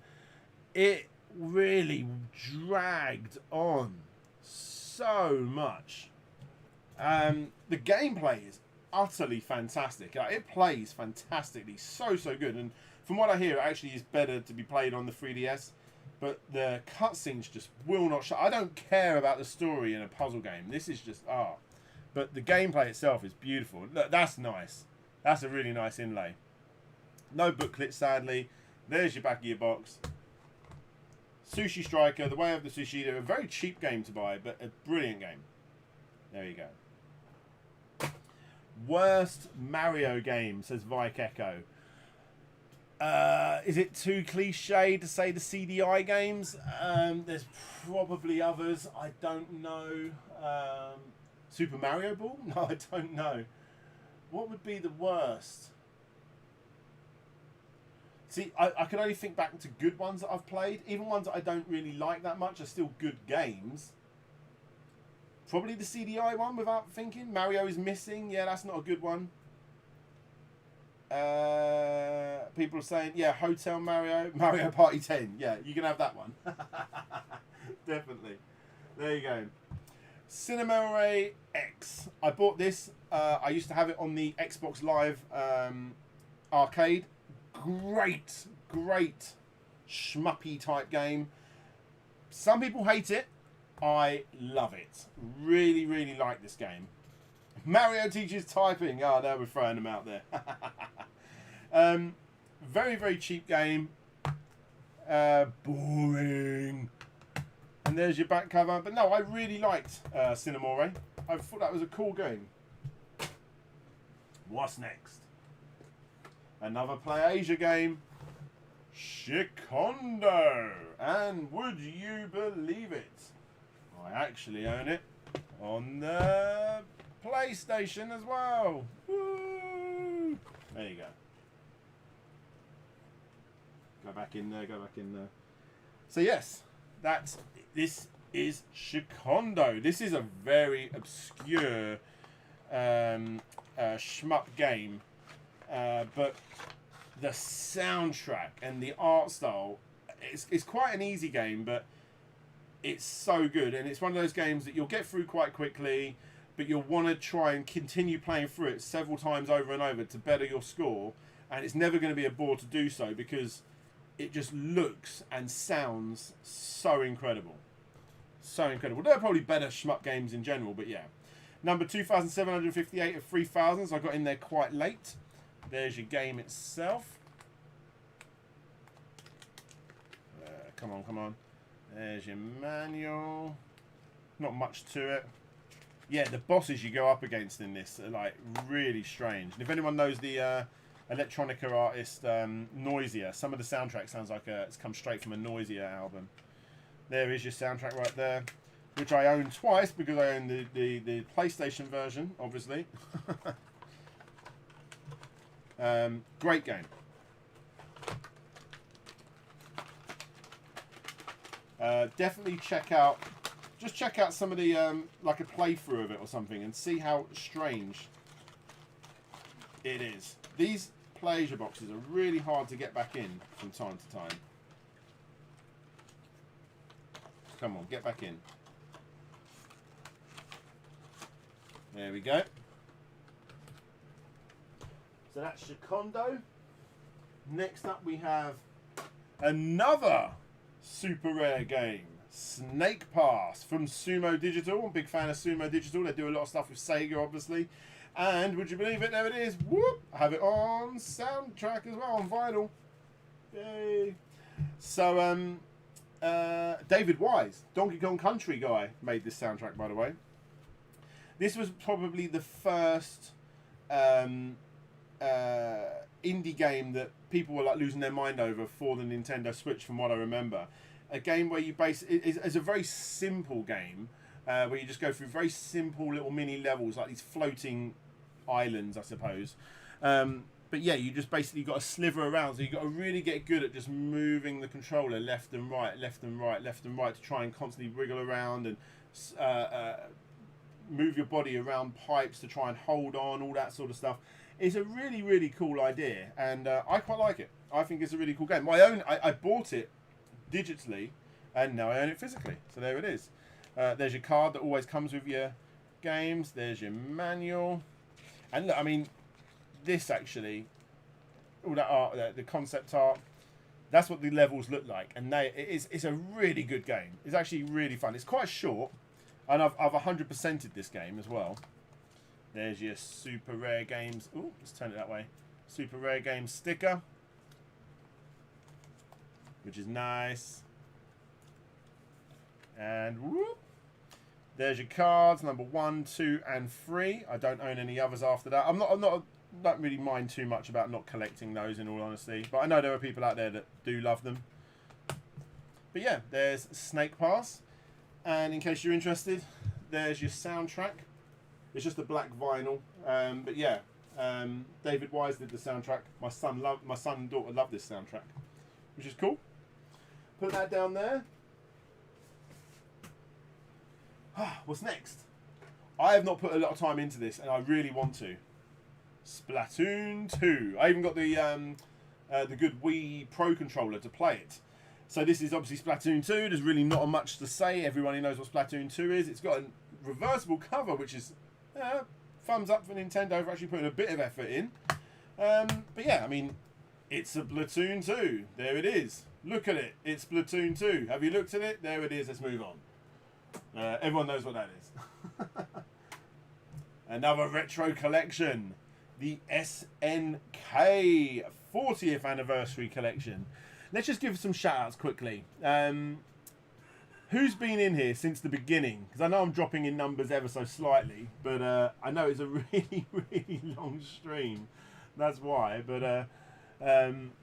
It really dragged on so much. The gameplay is utterly fantastic. It plays fantastically, so good. And from what I hear, it actually is better to be played on the 3DS. But the cutscenes just will not show. I don't care about the story in a puzzle game. This is just but the gameplay itself is beautiful. Look, that's nice. That's a really nice inlay. No booklet, sadly. There's your back of your box. Sushi Striker, The Way of the Sushido. A very cheap game to buy, but a brilliant game. There you go. Worst Mario game, says Vike Echo. Is it too cliche to say the CDI games? There's probably others. I don't know. Super Mario Ball? No, I don't know. What would be the worst? See, I can only think back to good ones that I've played. Even ones that I don't really like that much are still good games. Probably the CDI one without thinking. Mario is Missing. Yeah, that's not a good one. People are saying, yeah, Hotel Mario. Mario Party 10. Yeah, you can have that one. Definitely. There you go. Cinemare X. I bought this. I used to have it on the Xbox Live arcade. Great schmuppy type game. Some people hate it. I love it. Really like this game. Mario teaches typing. Oh, now we're throwing them out there. Very cheap game. Boring. And there's your back cover. But no, I really liked Cinemore. I thought that was a cool game. What's next? Another PlayAsia game. Shikondo. And would you believe it? I actually own it on the PlayStation as well. Woo! There you go. Go back in there, So yes, this is Shikondo. This is a very obscure shmup game. But the soundtrack and the art style, it's quite an easy game, but it's so good. And it's one of those games that you'll get through quite quickly, but you'll want to try and continue playing through it several times over and over to better your score. And it's never going to be a bore to do so because it just looks and sounds so incredible. So incredible. There are probably better shmup games in general, but yeah. Number 2,758 of 3,000, so I got in there quite late. There's your game itself. Come on. There's your manual. Not much to it. Yeah, the bosses you go up against in this are like really strange. And if anyone knows the electronica artist Noisia, some of the soundtrack sounds like it's come straight from a Noisia album. There is your soundtrack right there, which I own twice because I own the PlayStation version, obviously. Great game. Definitely check out some of the like a playthrough of it or something and see how strange it is. These PlayAsia boxes are really hard to get back in from time to time. Come on, get back in. There we go. So that's Shikondo. Next up we have another super rare game, Snake Pass from Sumo Digital. I'm a big fan of Sumo Digital. They do a lot of stuff with Sega, obviously. And would you believe it? There it is. Whoop! I have it on soundtrack as well, on vinyl. Yay! So, David Wise, Donkey Kong Country guy, made this soundtrack, by the way. This was probably the first indie game that people were like losing their mind over for the Nintendo Switch, from what I remember. A game where you it's a very simple game where you just go through very simple little mini levels, like these floating islands, I suppose. But yeah, you just basically got to sliver around. So you got to really get good at just moving the controller left and right, left and right, left and right to try and constantly wriggle around and move your body around pipes to try and hold on, all that sort of stuff. It's a really, really cool idea, and I quite like it. I think it's a really cool game. I bought it digitally, and now I own it physically. So there it is. There's your card that always comes with your games. There's your manual, and look, I mean, this actually, all that art, the concept art, that's what the levels look like, and it's a really good game. It's actually really fun. It's quite short, and I've 100%ed this game as well. There's your super rare games. Oh, let's turn it that way. Super rare games sticker, which is nice. And whoop, there's your cards, number 1, 2, and 3. I don't own any others after that. Don't really mind too much about not collecting those, in all honesty, but I know there are people out there that do love them. But yeah, there's Snake Pass, and in case you're interested, there's your soundtrack. It's just a black vinyl, but yeah, David Wise did the soundtrack. My son and daughter love this soundtrack, which is cool. Put that down there. What's next? I have not put a lot of time into this, and I really want to. Splatoon 2. I even got the good Wii Pro controller to play it. So this is obviously Splatoon 2. There's really not much to say. Everybody knows what Splatoon 2 is. It's got a reversible cover, which is thumbs up for Nintendo for actually putting a bit of effort in. But yeah, I mean, it's a Splatoon 2. There it is. Look at it. It's Splatoon 2. Have you looked at it? There it is. Let's move on. Everyone knows what that is. Another retro collection. The SNK 40th anniversary collection. Let's just give some shout outs quickly. Who's been in here since the beginning? Because I know I'm dropping in numbers ever so slightly, but I know it's a really, really long stream. That's why. But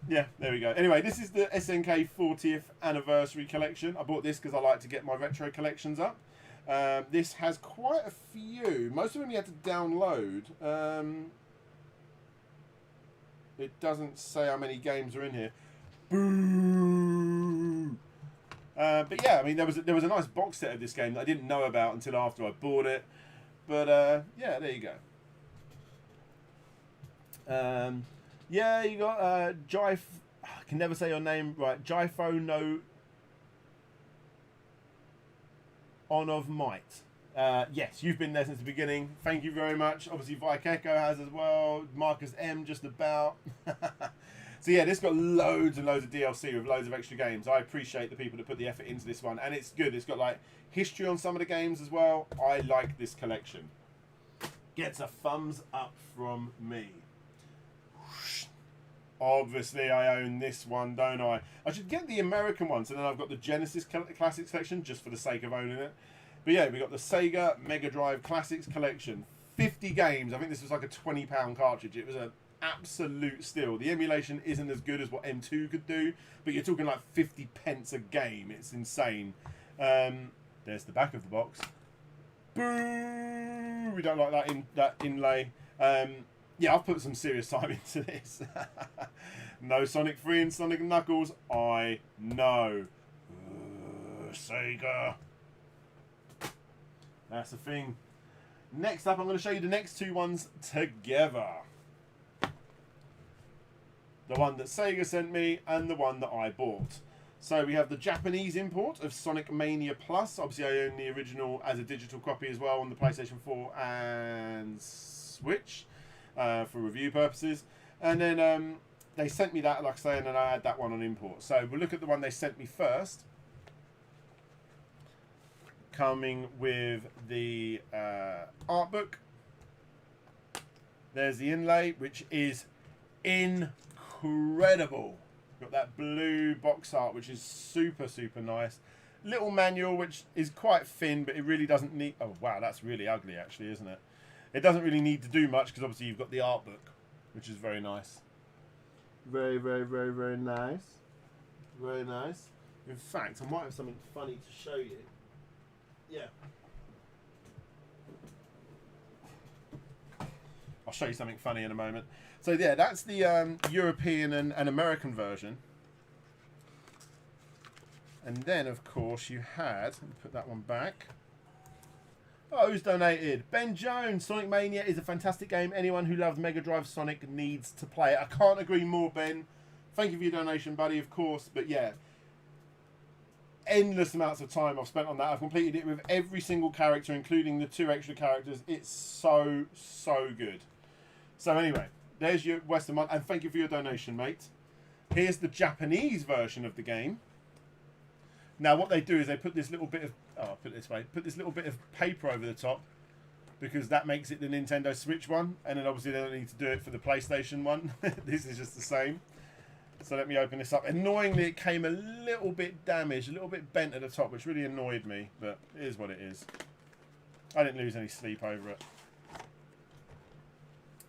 yeah, there we go. Anyway, this is the SNK 40th anniversary collection. I bought this because I like to get my retro collections up. This has quite a few. Most of them you had to download. It doesn't say how many games are in here. Boo! But yeah, I mean, there was a nice box set of this game that I didn't know about until after I bought it. But yeah, there you go. Yeah, you got I can never say your name right. Jifo no On of Might. Yes, you've been there since the beginning. Thank you very much. Obviously, Vike Echo has as well. Marcus M just about. So yeah, this got loads and loads of DLC with loads of extra games. I appreciate the people that put the effort into this one, and it's good. It's got like history on some of the games as well. I like this collection. Gets a thumbs up from me. Obviously, I own this one, don't I? I should get the American one, so then I've got the Genesis Classics collection just for the sake of owning it. But yeah, we got the Sega Mega Drive Classics collection. 50 games. I think this was like a £20 cartridge. It was an absolute steal. The emulation isn't as good as what M2 could do, but you're talking like 50 pence a game. It's insane. There's the back of the box. Boo! We don't like that inlay. Yeah, I've put some serious time into this. No Sonic 3 and Sonic Knuckles. I know. Sega. That's the thing. Next up, I'm going to show you the next two ones together. The one that Sega sent me and the one that I bought. So we have the Japanese import of Sonic Mania Plus. Obviously, I own the original as a digital copy as well on the PlayStation 4 and Switch for review purposes. And then they sent me that, like I say, and then I had that one on import. So we'll look at the one they sent me first. Coming with the art book. There's the inlay, which is incredible. Got that blue box art, which is super, super nice. Little manual, which is quite thin, but it really doesn't need... Oh, wow, that's really ugly, actually, isn't it? It doesn't really need to do much, because obviously you've got the art book, which is very nice. Very, very, very, very nice. Very nice. In fact, I might have something funny to show you. Yeah. I'll show you something funny in a moment. So yeah, that's the European and American version. And then, of course, you had... Let me put that one back. Oh, who's donated? Ben Jones. Sonic Mania is a fantastic game. Anyone who loves Mega Drive Sonic needs to play it. I can't agree more, Ben. Thank you for your donation, buddy, of course. But yeah, endless amounts of time I've spent on that. I've completed it with every single character, including the 2 extra characters. It's so, so good. So anyway, there's your Western one. And thank you for your donation, mate. Here's the Japanese version of the game. Now, what they do is they put this little bit of... Oh, I'll put it this way. Put this little bit of paper over the top, because that makes it the Nintendo Switch one. And then obviously they don't need to do it for the PlayStation one. This is just the same. So let me open this up. Annoyingly, it came a little bit damaged, a little bit bent at the top, which really annoyed me. But it is what it is. I didn't lose any sleep over it.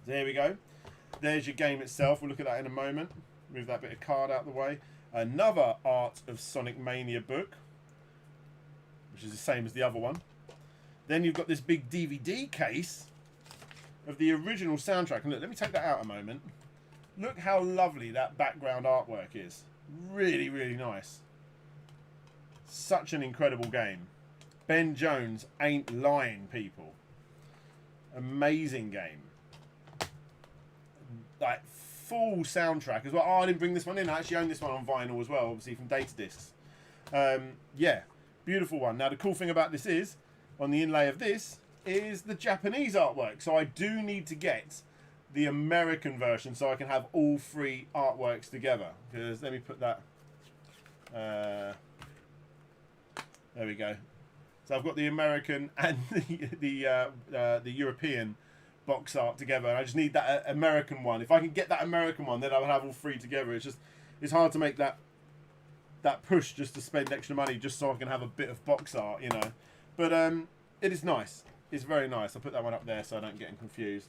There we go. There's your game itself. We'll look at that in a moment. Move that bit of card out of the way. Another Art of Sonic Mania book, which is the same as the other one. Then you've got this big DVD case of the original soundtrack. And look, let me take that out a moment. Look how lovely that background artwork is. Really, really nice. Such an incredible game. Ben Jones ain't lying, people. Amazing game. Like, full soundtrack as well. Oh, I didn't bring this one in. I actually own this one on vinyl as well, obviously from Data Discs. Yeah, beautiful one. Now, the cool thing about this is, on the inlay of this, is the Japanese artwork. So I do need to get the American version so I can have all 3 artworks together. Because, let me put that... there we go. So I've got the American and the European box art together. I just need that American one. If I can get that American one, then I will have all 3 together. It's hard to make that push just to spend extra money just so I can have a bit of box art, you know. But it is nice. It's very nice. I'll put that one up there so I don't get confused.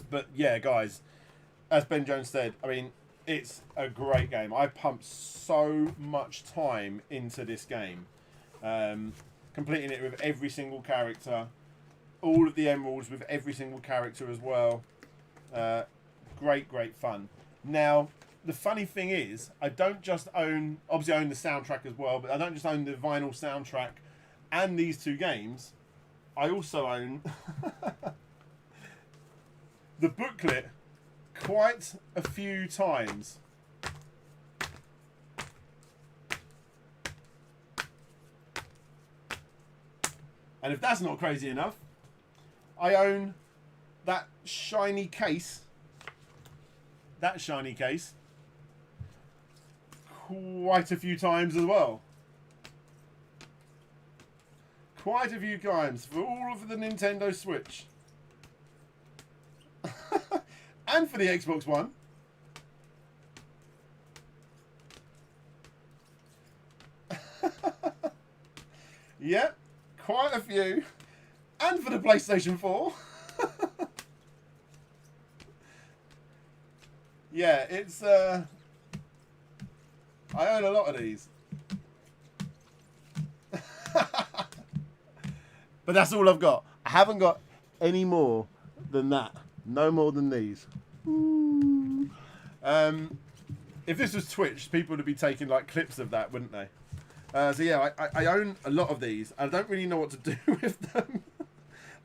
But yeah, guys, as Ben Jones said, I mean, it's a great game. I pumped so much time into this game. Completing it with every single character. All of the emeralds with every single character as well. Great, great fun. Now, the funny thing is, I don't just own... Obviously, I own the soundtrack as well, but I don't just own the vinyl soundtrack and these 2 games. I also own the booklet quite a few times. And if that's not crazy enough, I own that shiny case. That shiny case. Quite a few times as well. Quite a few times for all of the Nintendo Switch. And for the Xbox One. Yep. Quite a few. And for the PlayStation 4. Yeah, it's I own a lot of these. But that's all I've got. I haven't got any more than that. No more than these. If this was Twitch, people would be taking like clips of that, wouldn't they? So yeah, I own a lot of these. I don't really know what to do with them.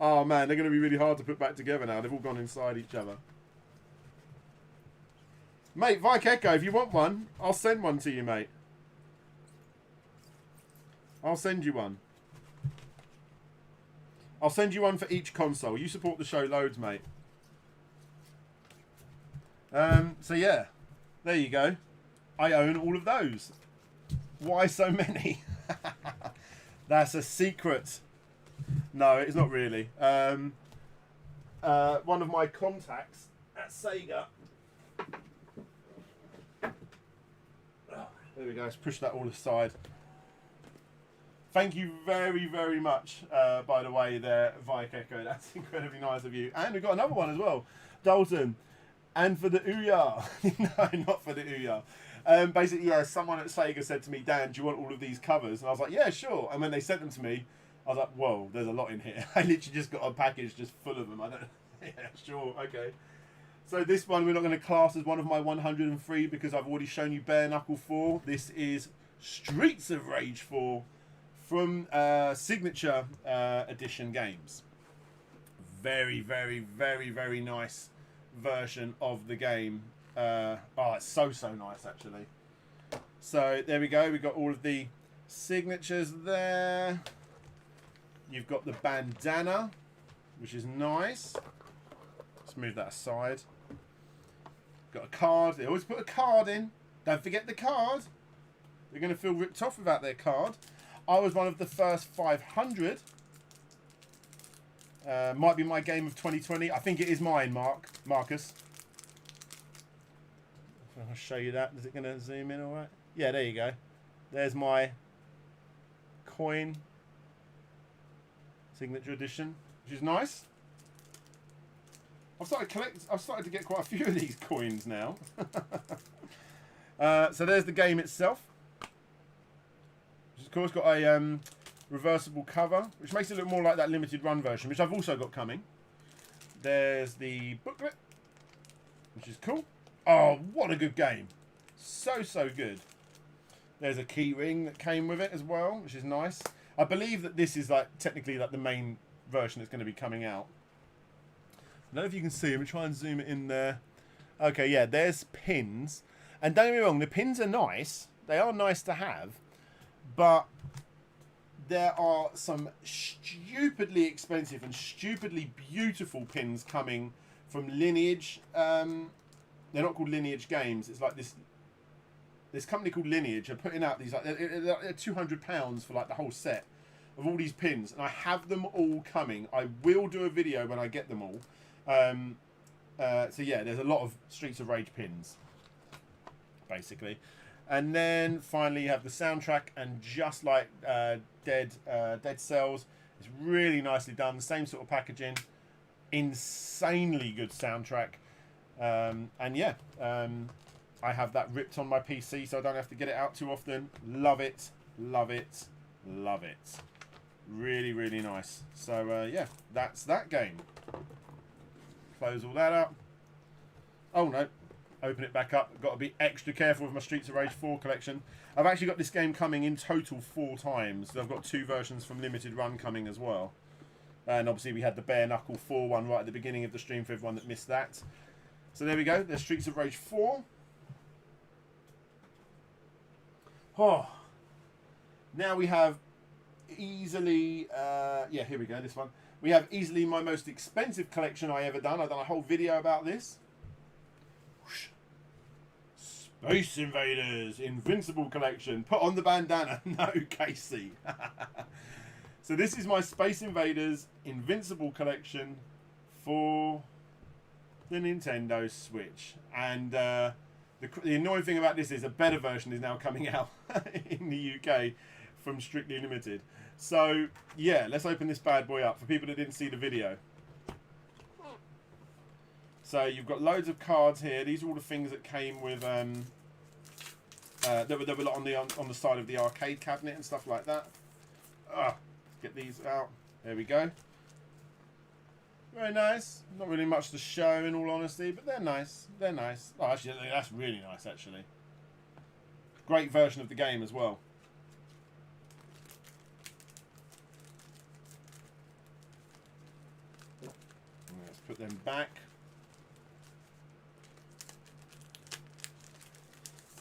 Oh man, they're going to be really hard to put back together now. They've all gone inside each other. Mate, Vike Echo, if you want one, I'll send one to you, mate. I'll send you one. I'll send you one for each console. You support the show loads, mate. So yeah, there you go. I own all of those. Why so many? That's a secret. No, it's not really. One of my contacts at Sega. There we go. Let's push that all aside. Thank you very, very much, by the way, there, Vike Echo. That's incredibly nice of you. And we've got another one as well. Dalton. And for the Ouya. No, not for the Ouya. Basically, yeah, someone at Sega said to me, Dan, do you want all of these covers? And I was like, yeah, sure. And when they sent them to me, I was like, whoa, there's a lot in here. I literally just got a package just full of them. I don't. Yeah, sure, okay. So this one we're not going to class as one of my 103 because I've already shown you Bare Knuckle 4. This is Streets of Rage 4 from Signature Edition Games. Very, very, very, very nice version of the game. Oh, it's so nice actually. So there we go. We've got all of the signatures there. You've got the bandana, which is nice. Let's move that aside. Got a card. They always put a card in. Don't forget the card. They're going to feel ripped off without their card. I was one of the first 500. Might be my game of 2020. I think it is mine, Marcus. I'll show you that. Is it going to zoom in all right? Yeah, there you go. There's my coin signature edition, which is nice. I've started to get quite a few of these coins now. So there's the game itself, which of course got a reversible cover, which makes it look more like that limited run version, which I've also got coming. There's the booklet, which is cool. Oh, what a good game. So good. There's a key ring that came with it as well, which is nice. I believe that this is like technically like the main version that's going to be coming out. I don't know if you can see. Let me try and zoom it in there. Okay, yeah, there's pins. And don't get me wrong, the pins are nice. They are nice to have. But there are some stupidly expensive and stupidly beautiful pins coming from Lineage. They're not called Lineage Games. It's like this company called Lineage are putting out these, like, they're £200 for like the whole set of all these pins. And I have them all coming. I will do a video when I get them all. So yeah, there's a lot of Streets of Rage pins, basically. And then finally you have the soundtrack, and just like Dead Cells, it's really nicely done. Same sort of packaging, insanely good soundtrack. And yeah, I have that ripped on my PC, so I don't have to get it out too often. Love it, love it, love it. Really, really nice. So yeah, that's that game. Close all that up. Oh no, open it back up. Got to be extra careful with my Streets of Rage 4 collection. I've actually got this game coming in total 4 times. I've got 2 versions from Limited Run coming as well. And obviously we had the Bare Knuckle 4 one right at the beginning of the stream for everyone that missed that. So there we go. There's Streets of Rage 4. Oh, now we have easily, yeah, here we go, this one. We have easily my most expensive collection I ever done. I've done a whole video about this. Whoosh. Space Invaders Invincible Collection. Put on the bandana. No, Casey. So this is my Space Invaders Invincible Collection for the Nintendo Switch. And the annoying thing about this is a better version is now coming out in the UK from Strictly Limited. So yeah, let's open this bad boy up for people that didn't see the video. So you've got loads of cards here. These are all the things that came with that were on the side of the arcade cabinet and stuff like that. Let's get these out. There we go. Very nice. Not really much to show in all honesty, but they're nice. They're nice. Oh, actually, that's really nice actually. Great version of the game as well. Let's put them back.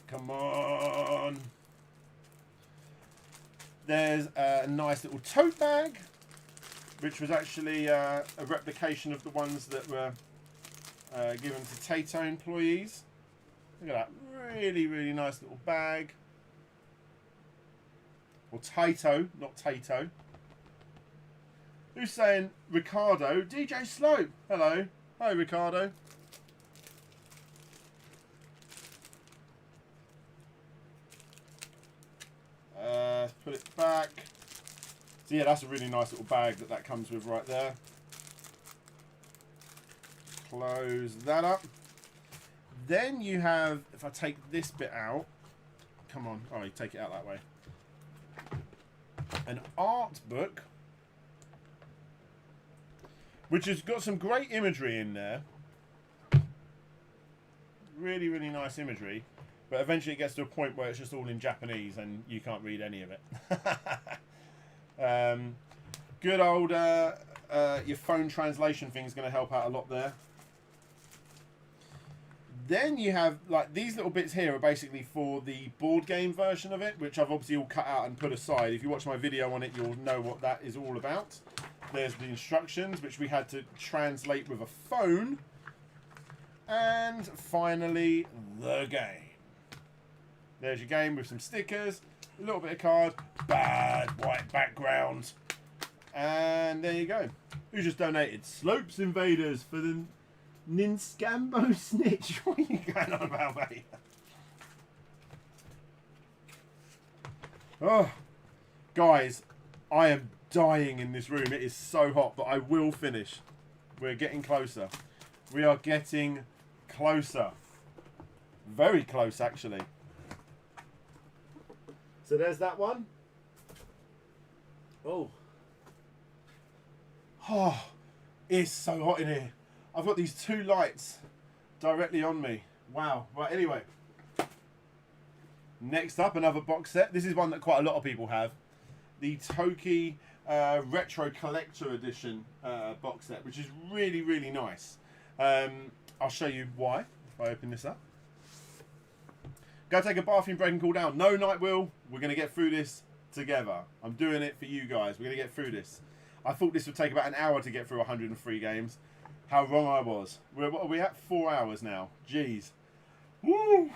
Come on. There's a nice little tote bag, which was actually a replication of the ones that were given to Tato employees. Look at that. Really, really nice little bag. Or Tato, not Tato. Who's saying Ricardo? DJ Slope. Hello. Hi, Ricardo. Put it back. So yeah, that's a really nice little bag that comes with right there. Close that up. Then you have, if I take this bit out, come on, oh, you take it out that way. An art book which has got some great imagery in there. Really, really nice imagery. But eventually it gets to a point where it's just all in Japanese and you can't read any of it. Good old your phone translation thing is going to help out a lot there. Then you have, like, these little bits here are basically for the board game version of it, which I've obviously all cut out and put aside. If you watch my video on it, you'll know what that is all about. There's the instructions, which we had to translate with a phone. And finally, the game. There's your game with some stickers, a little bit of card, bad white background. And there you go. Who just donated? Slopes Invaders for the Ninscambo Snitch. What are you going on about, mate? Oh, guys, I am dying in this room. It is so hot, but I will finish. We're getting closer. We are getting closer. Very close, actually. So there's that one. Oh. Oh, it's so hot in here. I've got these two lights directly on me. Wow. Right, anyway. Next up, another box set. This is one that quite a lot of people have. The Toki Retro Collector Edition box set, which is really, really nice. I'll show you why if I open this up. Go take a bathroom break and cool down. No, Night Will. We're going to get through this together. I'm doing it for you guys. We're going to get through this. I thought this would take about an hour to get through 103 games. How wrong I was. What are we at? 4 hours now. Jeez. Woo!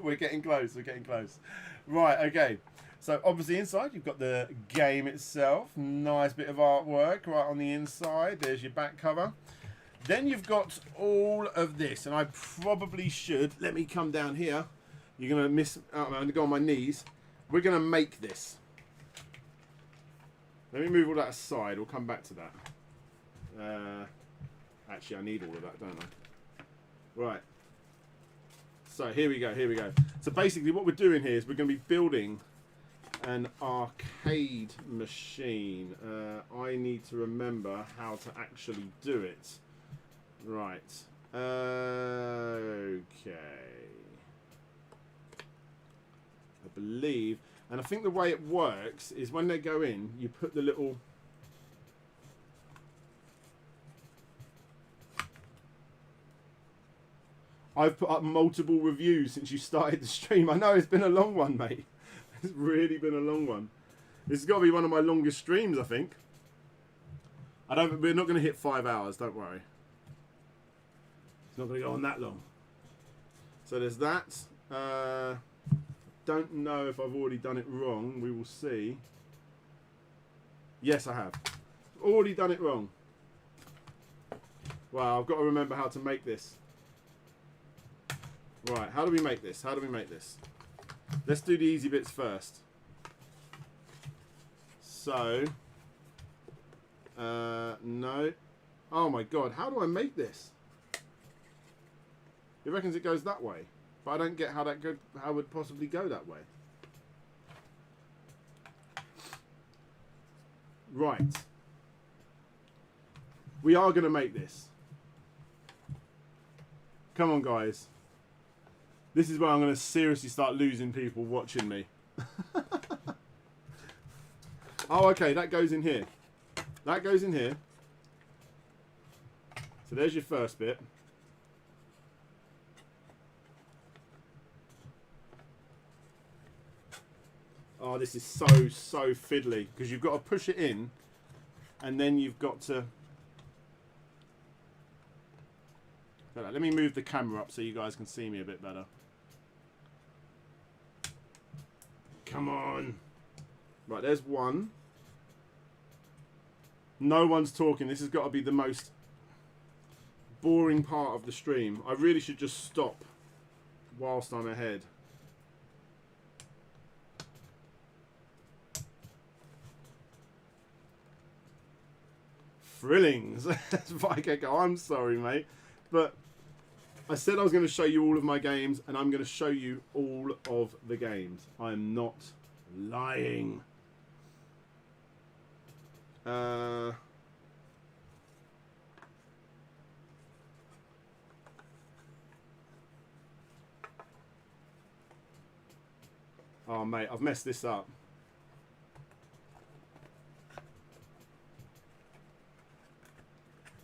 We're getting close. We're getting close. Right, okay. So obviously inside you've got the game itself. Nice bit of artwork right on the inside. There's your back cover. Then you've got all of this, and I probably should. Let me come down here. You're going to miss out. I'm going to go on my knees. We're going to make this. Let me move all that aside. We'll come back to that. Actually, I need all of that, don't I? Right. So here we go. Here we go. So basically what we're doing here is we're going to be building an arcade machine. I need to remember how to actually do it. Right. Okay. I believe, and I think the way it works is when they go in, you put the little I've put up multiple reviews since you started the stream. I know it's been a long one, mate. It's really been a long one. This has got to be one of my longest streams, I think. We're not going to hit 5 hours, don't worry. It's not going to go on that long. So there's that. Don't know if I've already done it wrong. We will see. Yes, I have. Already done it wrong. Wow, I've got to remember how to make this. Right, how do we make this? How do we make this? Let's do the easy bits first. So, no. Oh my god, how do I make this? He reckons it goes that way, but I don't get how that how would possibly go that way. Right. We are going to make this. Come on, guys. This is where I'm going to seriously start losing people watching me. Oh, okay, that goes in here. That goes in here. So there's your first bit. Oh, this is so fiddly, because you've got to push it in, and then you've got to... Let me move the camera up so you guys can see me a bit better. Come on. Right, there's one. No one's talking. This has got to be the most boring part of the stream. I really should just stop whilst I'm ahead. Frillings. That's Vikeko. I'm sorry, mate. But I said I was going to show you all of my games, and I'm going to show you all of the games. I'm not lying. Oh, mate, I've messed this up. I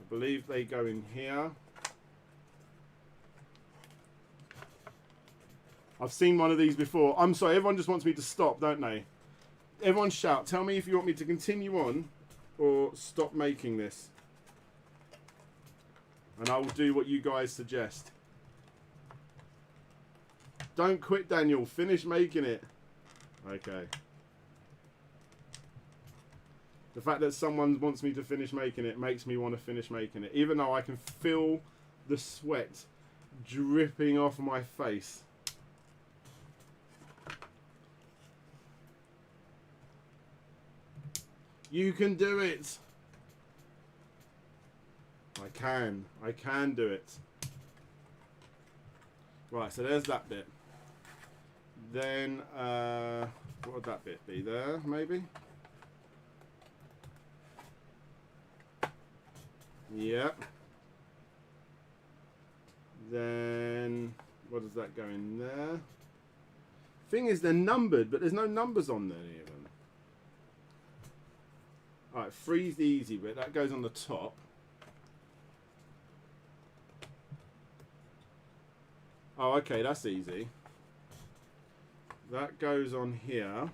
believe they go in here. I've seen one of these before. I'm sorry, everyone just wants me to stop, don't they? Everyone shout. Tell me if you want me to continue on or stop making this. And I will do what you guys suggest. Don't quit, Daniel. Finish making it. Okay. The fact that someone wants me to finish making it makes me want to finish making it. Even though I can feel the sweat dripping off my face. You can do it. I can do it. Right, so there's that bit. Then, what would that bit be there, maybe? Yep. Then, what does that go in there? Thing is, they're numbered, but there's no numbers on there even. Alright, freeze the easy bit. That goes on the top. Oh, okay, that's easy. That goes on here.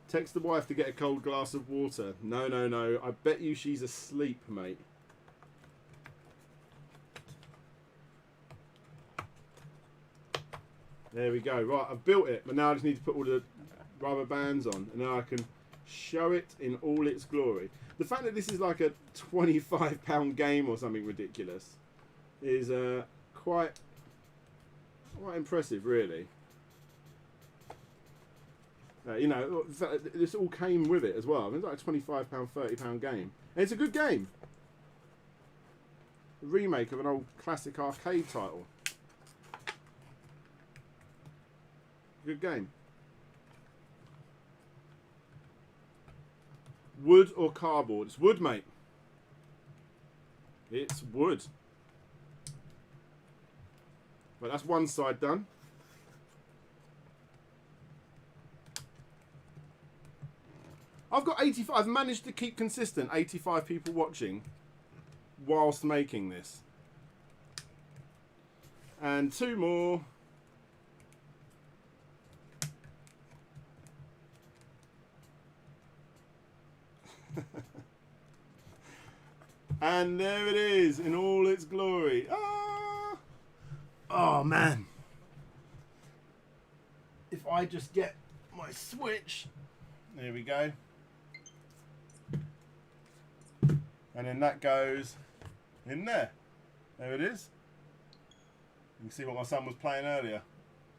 Text the wife to get a cold glass of water. No, no, no. I bet you she's asleep, mate. There we go. Right, I've built it, but now I just need to put all the rubber bands on, and then I can show it in all its glory. The fact that this is like a £25 game or something ridiculous is quite impressive, really. You know, this all came with it as well. I mean, it's like a £25, £30 game. And it's a good game. A remake of an old classic arcade title. Good game. Wood or cardboard? It's wood, mate. It's wood. But that's one side done. I've got 85. I've managed to keep consistent 85 people watching whilst making this. And two more. And there it is in all its glory. Ah! Oh man. If I just get my switch. There we go. And then that goes in there. There it is. You can see what my son was playing earlier.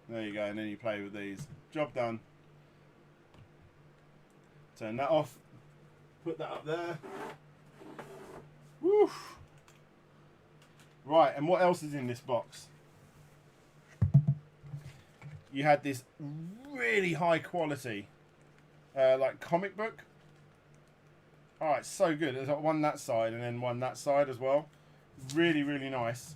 There you go, and then you play with these. Job done. Turn that off. Put that up there. Woo! Right, and what else is in this box? You had this really high quality, like comic book. Oh, it's so good. There's like one that side and then one that side as well. Really, really nice.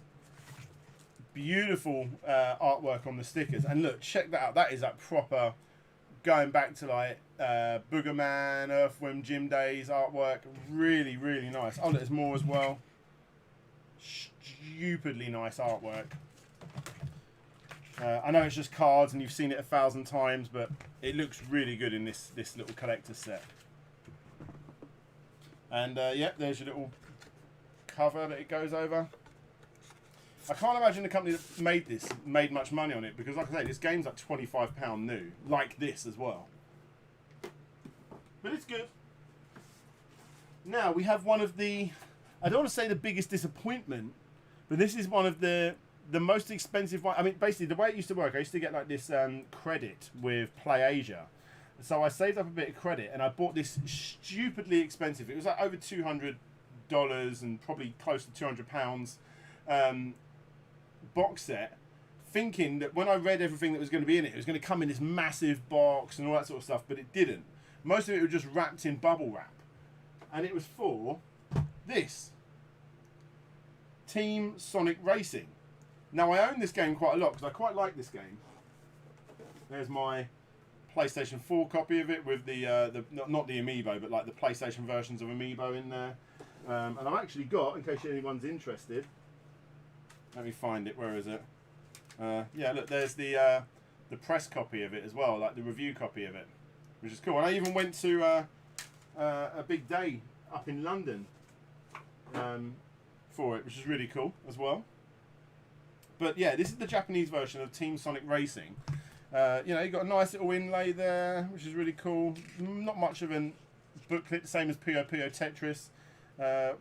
Beautiful artwork on the stickers. And look, check that out. That is like proper, going back to like Boogerman, Earthworm Jim days artwork. Really, really nice. Oh, there's more as well. Stupidly nice artwork. I know it's just cards and you've seen it 1,000 times, but it looks really good in this little collector's set. And yep, there's your little cover that it goes over. I can't imagine the company that made this made much money on it, because like I say, this game's like £25 new, like this as well. But it's good. Now we have one of the, I don't want to say the biggest disappointment, but this is one of the most expensive one. I mean, basically the way it used to work, I used to get like this credit with Play Asia. So I saved up a bit of credit and I bought this stupidly expensive. It was like over $200 and probably close to £200 box set, thinking that when I read everything that was going to be in it, it was going to come in this massive box and all that sort of stuff, but it didn't. Most of it was just wrapped in bubble wrap. And it was for this. Team Sonic Racing. Now, I own this game quite a lot because I quite like this game. There's my PlayStation 4 copy of it with the not the Amiibo, but like the PlayStation versions of Amiibo in there. And I've actually got, in case anyone's interested, let me find it. Where is it? Yeah, look, there's the press copy of it as well, like the review copy of it, which is cool. And I even went to a big day up in London for it, which is really cool as well. But yeah, this is the Japanese version of Team Sonic Racing. You know, you've got a nice little inlay there, which is really cool. Not much of a booklet, same as Puyo Puyo Tetris.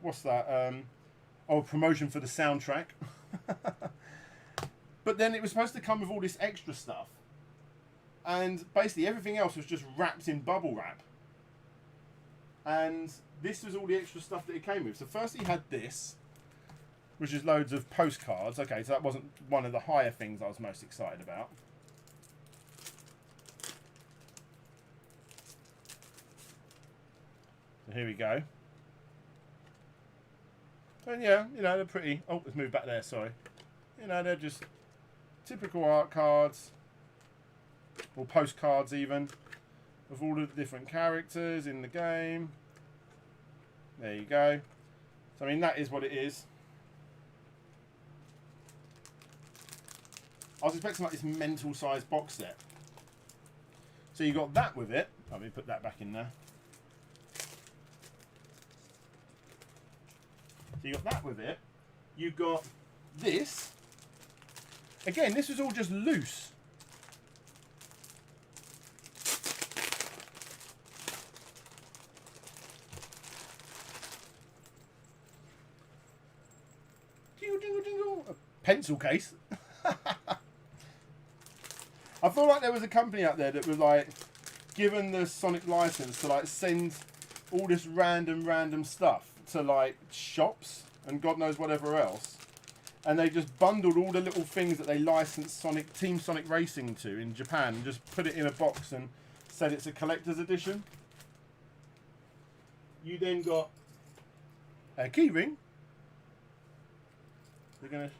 What's that? Oh, promotion for the soundtrack. But then it was supposed to come with all this extra stuff. And basically everything else was just wrapped in bubble wrap. And this was all the extra stuff that it came with. So first he had this, which is loads of postcards. Okay, so that wasn't one of the higher things I was most excited about. So here we go. And yeah, you know, they're pretty... Oh, let's move back there, sorry. You know, they're just typical art cards. Or postcards even. Of all of the different characters in the game. There you go. So, I mean, that is what it is. I was expecting like this mental sized box set. So you got that with it. Let me put that back in there. So you got that with it. You got this. Again, this was all just loose. Jingle, jingle, jingle. A pencil case. I feel like there was a company out there that was like given the Sonic license to like send all this random stuff to like shops and God knows whatever else, and they just bundled all the little things that they licensed Team Sonic Racing to in Japan and just put it in a box and said it's a collector's edition. You then got a keyring. They're gonna...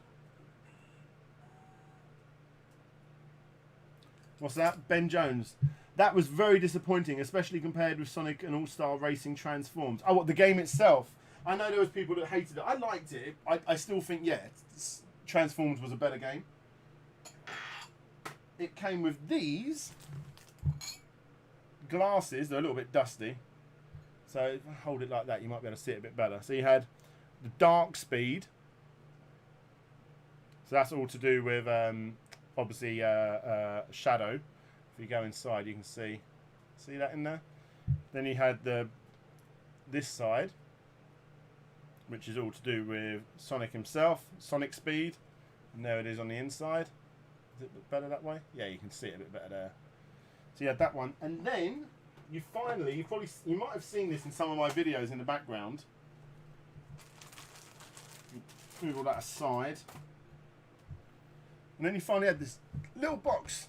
What's that? Ben Jones. That was very disappointing, especially compared with Sonic and All-Star Racing Transformed. Oh, what, the game itself? I know there was people that hated it. I liked it. I still think, yeah, Transformed was a better game. It came with these glasses. They're a little bit dusty. So if I hold it like that, you might be able to see it a bit better. So you had the dark speed. So that's all to do with... obviously shadow. If you go inside you can see that in there. Then you had this side, which is all to do with Sonic himself, Sonic speed, and there it is on the inside. Is it a bit better that way? Yeah, you can see it a bit better there. So you had that one, and then you might have seen this in some of my videos in the background. Move all that aside. And then you finally had this little box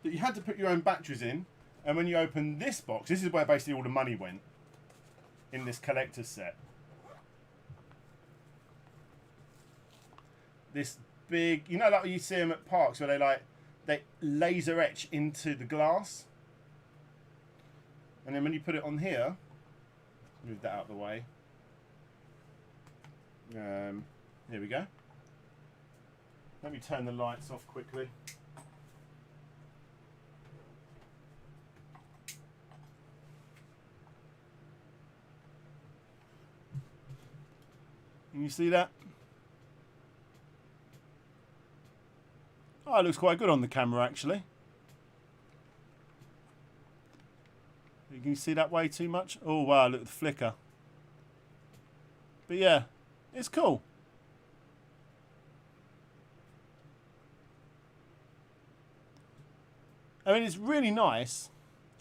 that you had to put your own batteries in. And when you open this box, this is where basically all the money went in this collector's set. This big, you know, like you see them at parks where they laser etch into the glass. And then when you put it on here, move that out of the way. Here we go. Let me turn the lights off quickly. Can you see that? Oh, it looks quite good on the camera actually. Can you see that way too much? Oh wow, look at the flicker. But yeah, it's cool. I mean, it's really nice.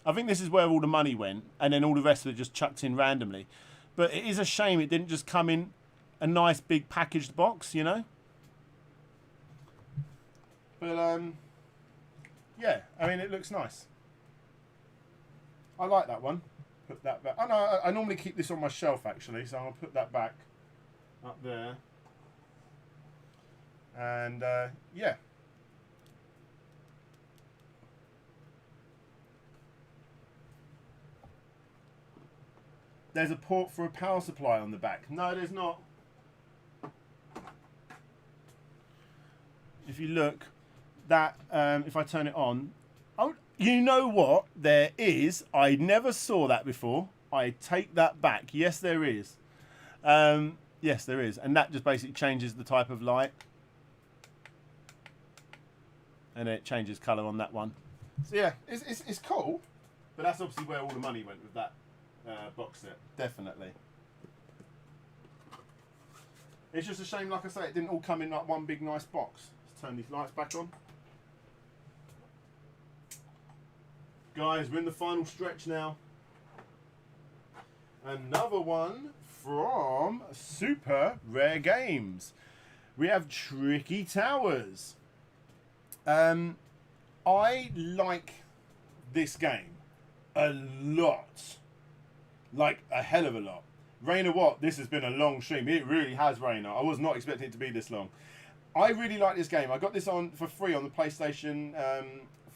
I think this is where all the money went, and then all the rest of it just chucked in randomly. But it is a shame it didn't just come in a nice big packaged box, you know? But, yeah, I mean, it looks nice. I like that one. Put that back. Oh, no, I normally keep this on my shelf, actually, so I'll put that back up there. And yeah. There's a port for a power supply on the back. No, there's not. If you look, that if I turn it on, oh, you know what? There is. I never saw that before. I take that back. Yes, there is. Yes, there is. And that just basically changes the type of light. And it changes colour on that one. So yeah, it's cool. But that's obviously where all the money went with that box set. Definitely. It's just a shame, like I say, it didn't all come in like one big nice box. Let's turn these lights back on. Guys, we're in the final stretch now. Another one from Super Rare Games. We have Tricky Towers. I like this game a lot. Like a hell of a lot. Rainer Watt, this has been a long stream. It really has, Rainer. I was not expecting it to be this long. I really like this game. I got this on for free on the PlayStation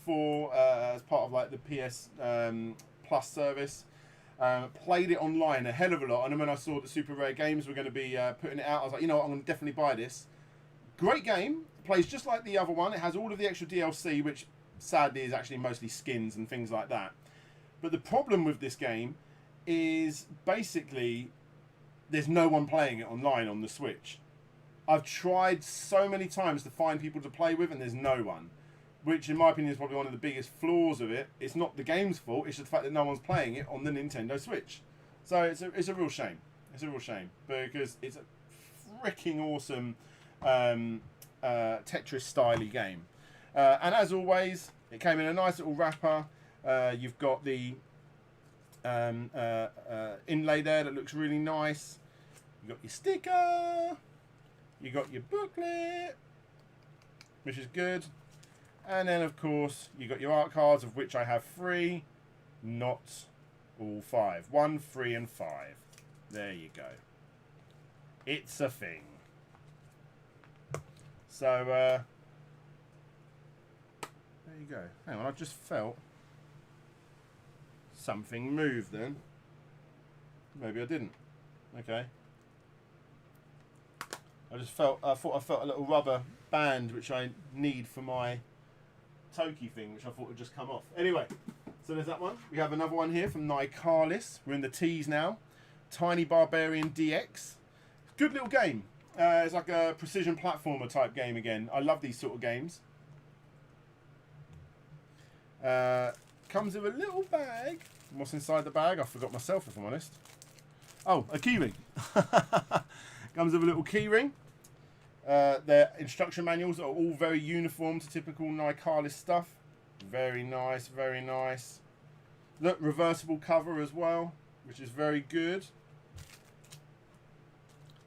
4 as part of like the PS Plus service. Played it online a hell of a lot. And then when I saw that Super Rare Games were going to be putting it out, I was like, you know what, I'm going to definitely buy this. Great game. Plays just like the other one. It has all of the extra DLC, which sadly is actually mostly skins and things like that. But the problem with this game is basically there's no one playing it online on the Switch. I've tried so many times to find people to play with and there's no one, which in my opinion is probably one of the biggest flaws of it. It's not the game's fault, it's just the fact that no one's playing it on the Nintendo Switch. So it's a real shame. It's a real shame because it's a freaking awesome Tetris-style game. And as always, it came in a nice little wrapper. You've got the inlay there that looks really nice. You got your sticker. You got your booklet, which is good. And then, of course, you got your art cards, of which I have 3, not all 5. 1, 3, and 5. There you go. It's a thing. So, there you go. Hang on, I just felt something move then. Maybe I didn't. Okay. I thought I felt a little rubber band which I need for my Toki thing, which I thought would just come off. Anyway, so there's that one. We have another one here from Nicalis. We're in the T's now. Tiny Barbarian DX. Good little game. It's like a precision platformer type game again. I love these sort of games. Comes with a little bag. What's inside the bag? I forgot myself, if I'm honest. Oh, a keyring. Comes with a little keyring. Their instruction manuals are all very uniform to typical Nicalis stuff. Very nice, very nice. Look, reversible cover as well, which is very good.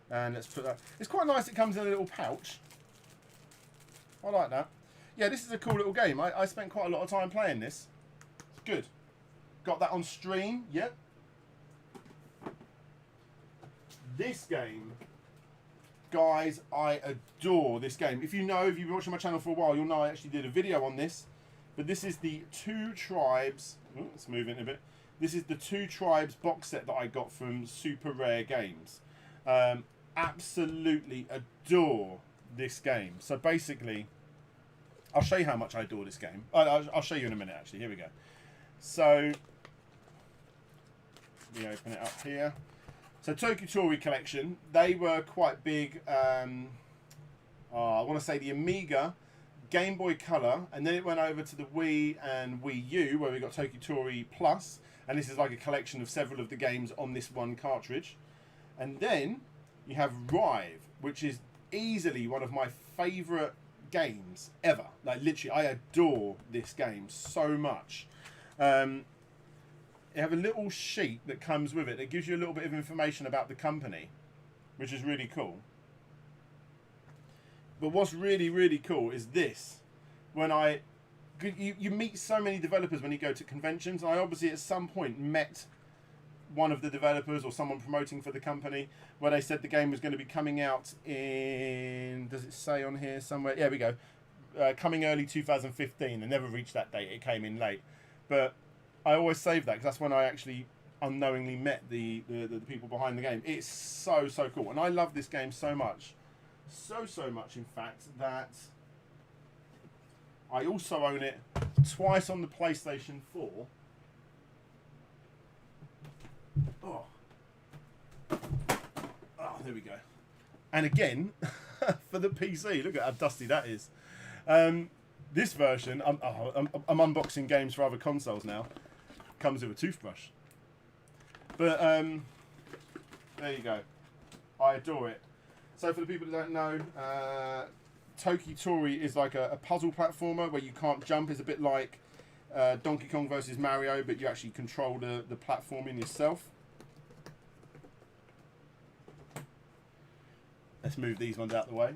And let's put that. It's quite nice. It comes in a little pouch. I like that. Yeah, this is a cool little game. I spent quite a lot of time playing this. It's good. Got that on stream. Yep. This game, guys, I adore this game. If you've been watching my channel for a while, you'll know I actually did a video on this. But this is the Two Tribes. Oh, let's move in a bit. This is the Two Tribes box set that I got from Super Rare Games. Absolutely adore this game. So basically, I'll show you how much I adore this game. I'll show you in a minute, actually. Here we go. So, we open it up here. So Tokitori collection, they were quite big. I want to say the Amiga, Game Boy Color, and then it went over to the Wii and Wii U, where we got Tokitori Plus, and this is like a collection of several of the games on this one cartridge. And then you have Rive, which is easily one of my favourite games ever. Like literally, I adore this game so much. You have a little sheet that comes with it that gives you a little bit of information about the company, which is really cool. But what's really, really cool is this. When you meet so many developers when you go to conventions. I obviously at some point met one of the developers or someone promoting for the company, where they said the game was going to be coming out in, does it say on here somewhere? Yeah, we go. Coming early 2015. They never reached that date. It came in late. But I always save that because that's when I actually unknowingly met the people behind the game. It's so cool, and I love this game so much, so much in fact, that I also own it twice on the PlayStation 4. Oh, there we go. And again for the PC. Look at how dusty that is. This version, I'm unboxing games for other consoles now. Comes with a toothbrush. But there you go. I adore it. So for the people that don't know, Toki Tori is like a puzzle platformer where you can't jump. It's a bit like Donkey Kong versus Mario, but you actually control the platforming yourself. Let's move these ones out of the way.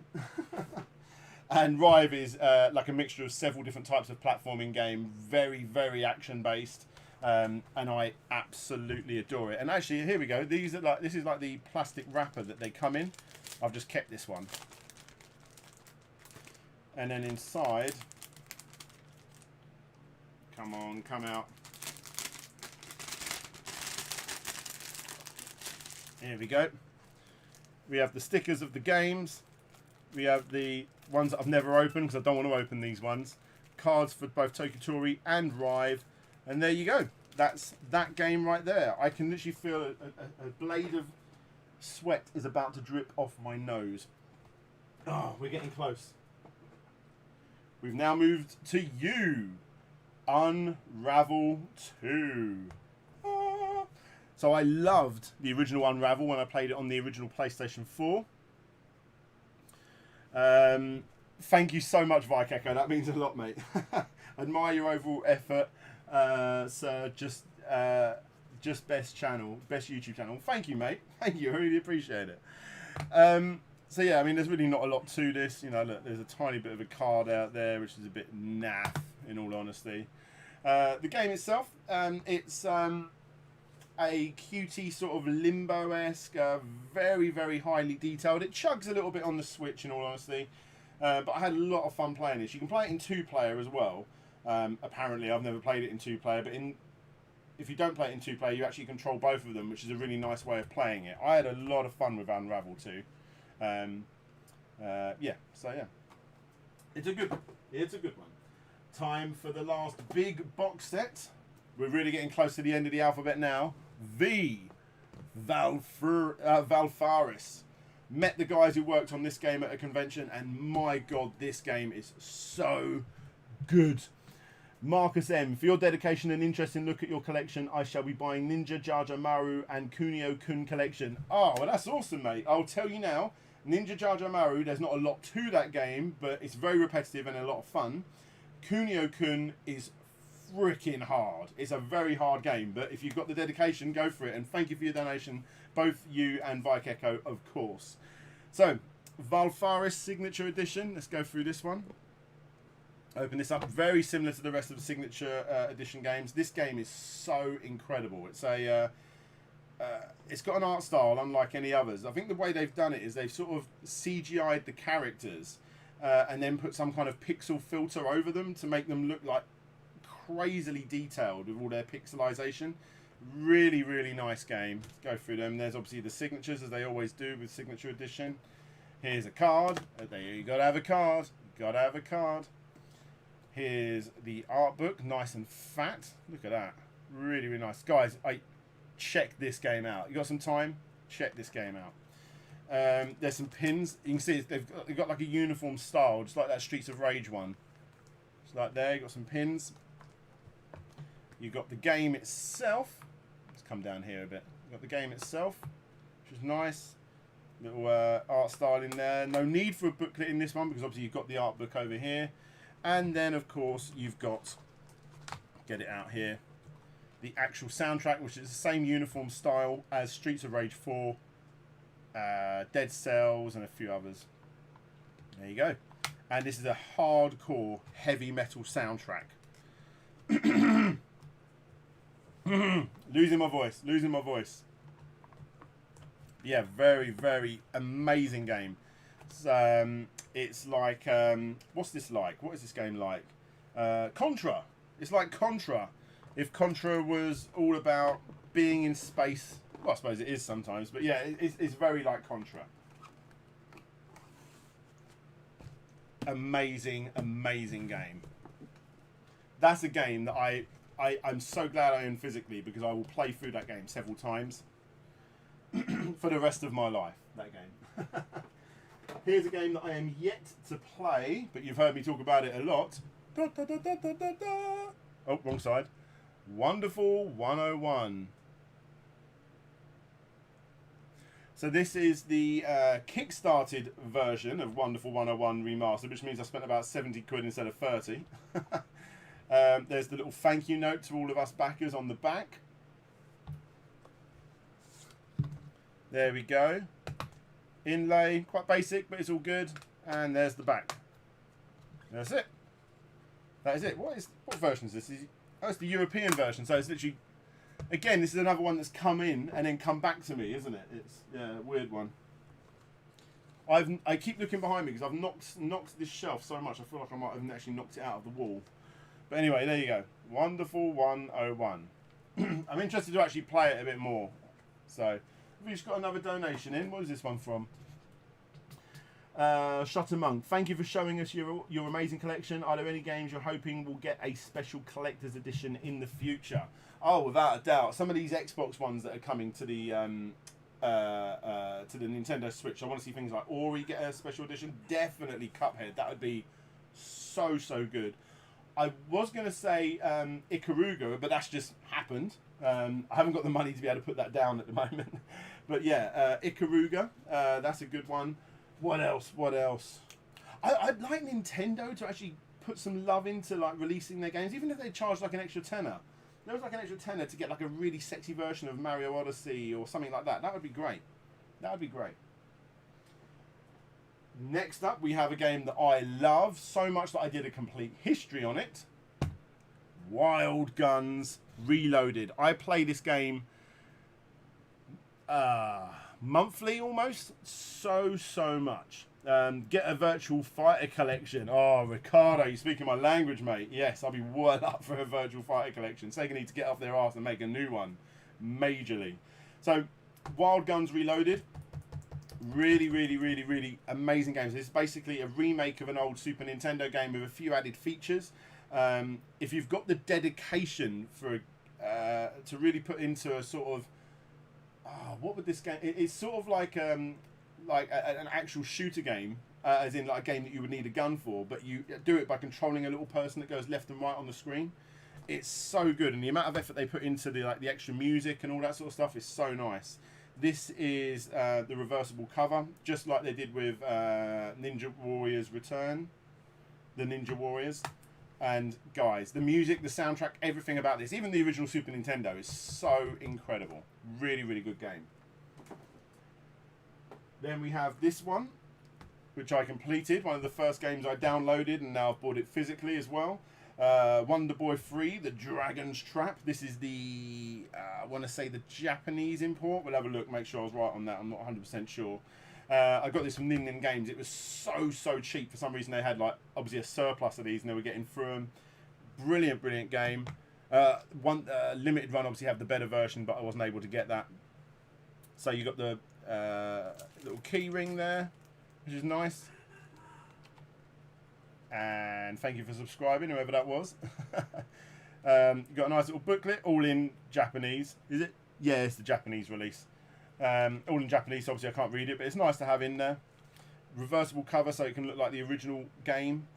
And Rive is like a mixture of several different types of platforming game. Very action based. And I absolutely adore it. And actually, here we go. These are this is like the plastic wrapper that they come in. I've just kept this one. And then inside, come on, come out. Here we go. We have the stickers of the games. We have the ones that I've never opened because I don't want to open these ones. Cards for both Toki Tori and Rive. And there you go. That's that game right there. I can literally feel a blade of sweat is about to drip off my nose. Oh, we're getting close. We've now moved to you. Unravel 2. Ah. So I loved the original Unravel when I played it on the original PlayStation 4. Thank you so much, Vike Echo. That means a lot, mate. Admire your overall effort. So just best channel, best YouTube channel. Thank you, mate. Thank you. I really appreciate it. So yeah, I mean, there's really not a lot to this. You know, look, there's a tiny bit of a card out there, which is a bit naff, in all honesty. The game itself, it's a QT sort of Limbo-esque, very highly detailed. It chugs a little bit on the Switch, in all honesty. But I had a lot of fun playing this. You can play it in 2-player as well. Apparently, I've never played it in 2-player, but if you don't play it in 2-player, you actually control both of them, which is a really nice way of playing it. I had a lot of fun with Unravel 2. Yeah, so yeah. It's a good one. It's a good one. Time for the last big box set. We're really getting close to the end of the alphabet now. Valfaris. Met the guys who worked on this game at a convention, and my god, this game is so good. Marcus M, for your dedication and interesting look at your collection, I shall be buying Ninja Jar Jar Maru and Kunio-kun collection. Oh, well, that's awesome, mate. I'll tell you now, Ninja Jar Jar Maru, there's not a lot to that game, but it's very repetitive and a lot of fun. Kunio-kun is freaking hard. It's a very hard game, but if you've got the dedication, go for it. And thank you for your donation, both you and Vike Echo, of course. So, Valfaris Signature Edition. Let's go through this one. Open this up. Very similar to the rest of the Signature Edition games. This game is so incredible. It's it's got an art style unlike any others. I think the way they've done it is they've sort of CGI'd the characters and then put some kind of pixel filter over them to make them look like crazily detailed with all their pixelization. Really nice game. Let's go through them. There's obviously the signatures, as they always do with Signature Edition. Here's a card. There you gotta have a card. Gotta have a card. Here's the art book, nice and fat. Look at that. Really nice. Guys, check this game out. You got some time? Check this game out. There's some pins. You can see they've got like a uniform style, just like that Streets of Rage one. Just like there, you got some pins. You've got the game itself. Let's come down here a bit. You've got the game itself, which is nice. Little art style in there. No need for a booklet in this one because obviously you've got the art book over here. And then, of course, you've got, get it out here, the actual soundtrack, which is the same uniform style as Streets of Rage 4, Dead Cells, and a few others. There you go. And this is a hardcore heavy metal soundtrack. Losing my voice. Yeah, very, very amazing game. It's like, what's this like? What is this game like? Contra. It's like Contra. If Contra was all about being in space, well, I suppose it is sometimes, but yeah, it's very like Contra. Amazing, amazing game. That's a game that I'm so glad I own physically, because I will play through that game several times for the rest of my life, that game. Here's a game that I am yet to play, but you've heard me talk about it a lot. Da, da, da, da, da, da, da. Oh, wrong side. Wonderful 101. So this is the kickstarted version of Wonderful 101 Remastered, which means I spent about 70 quid instead of 30. There's the little thank you note to all of us backers on the back. There we go. Inlay, quite basic, but it's all good. And there's the back. That's it. That is it. What version is this? Oh, it's the European version. So it's literally, again, this is another one that's come in and then come back to me, isn't it? It's a weird one. I keep looking behind me because I've knocked this shelf so much. I feel like I might have actually knocked it out of the wall. But anyway, there you go. Wonderful 101. I'm interested to actually play it a bit more. So we've just got another donation in. What is this one from? Shutter Monk, thank you for showing us your amazing collection. Are there any games you're hoping will get a special collector's edition in the future? Oh, without a doubt. Some of these Xbox ones that are coming to the Nintendo Switch. I want to see things like Ori get a special edition. Definitely Cuphead. That would be so good. I was going to say Ikaruga, but that's just happened. I haven't got the money to be able to put that down at the moment. But yeah, Ikaruga, that's a good one. What else? I'd like Nintendo to actually put some love into like releasing their games, even if they charge like an extra tenner. There was like an extra tenner to get like a really sexy version of Mario Odyssey or something like that. That would be great. Next up, we have a game that I love so much that I did a complete history on it. Wild Guns Reloaded. I play this game monthly almost. So much. Get a Virtual Fighter collection. Oh, Ricardo, you're speaking my language, mate. Yes, I'll be well up for a Virtual Fighter collection. Sega need to get off their arse and make a new one. Majorly. So, Wild Guns Reloaded. Really amazing games. It's basically a remake of an old Super Nintendo game with a few added features. If you've got the dedication for to really put into a sort of what would this game? It's sort of like an actual shooter game, as in like a game that you would need a gun for, but you do it by controlling a little person that goes left and right on the screen. It's so good, and the amount of effort they put into the extra music and all that sort of stuff is so nice. This is the reversible cover, just like they did with Ninja Warriors Return, the Ninja Warriors. And guys, the music, the soundtrack, everything about this, even the original Super Nintendo, is so incredible. Really good game. Then we have this one, which I completed. One of the first games I downloaded, and now I've bought it physically as well. Wonder Boy 3, The Dragon's Trap. This is the, I want to say the Japanese import. We'll have a look, make sure I was right on that. I'm not 100% sure. I got this from Nin Nin Games. It was so cheap. For some reason they had like obviously a surplus of these and they were getting through them. Brilliant game. One limited run obviously have the better version, but I wasn't able to get that. So you got the little key ring there, which is nice. And thank you for subscribing, whoever that was. You got a nice little booklet, all in Japanese. Is it? Yeah, it's the Japanese release. All in Japanese, obviously I can't read it, but it's nice to have in there. Reversible cover so it can look like the original game.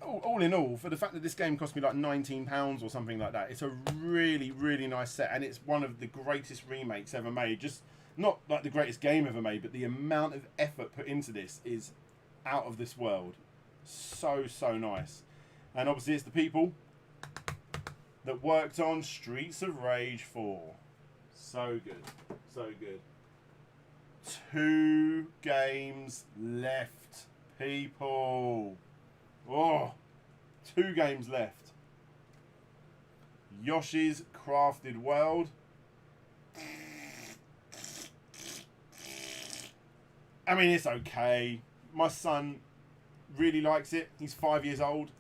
All in all, for the fact that this game cost me like £19 or something like that, it's a really nice set, and it's one of the greatest remakes ever made. Just not like the greatest game ever made, but the amount of effort put into this is out of this world. So nice. And obviously it's the people that worked on Streets of Rage 4. So good. 2 games left, people. Oh, 2 games left. Yoshi's Crafted World. I mean, it's okay. My son really likes it. He's 5 years old.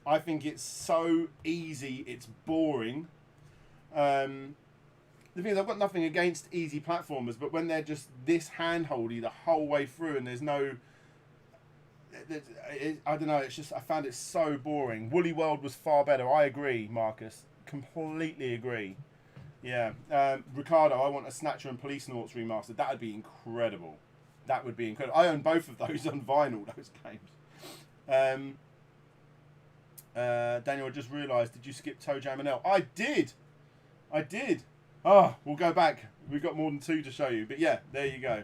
I think it's so easy, it's boring. The thing is, I've got nothing against easy platformers, but when they're just this handholdy the whole way through and there's no... I don't know, it's just, I found it so boring. Woolly World was far better. I agree, Marcus. Completely agree. Yeah. Ricardo, I want a Snatcher and Police Nauts remastered. That would be incredible. That would be incredible. I own both of those on vinyl, those games. Daniel, I just realised, did you skip Toe Jam and L? I did! Oh, we'll go back. We've got more than 2 to show you. But yeah, there you go.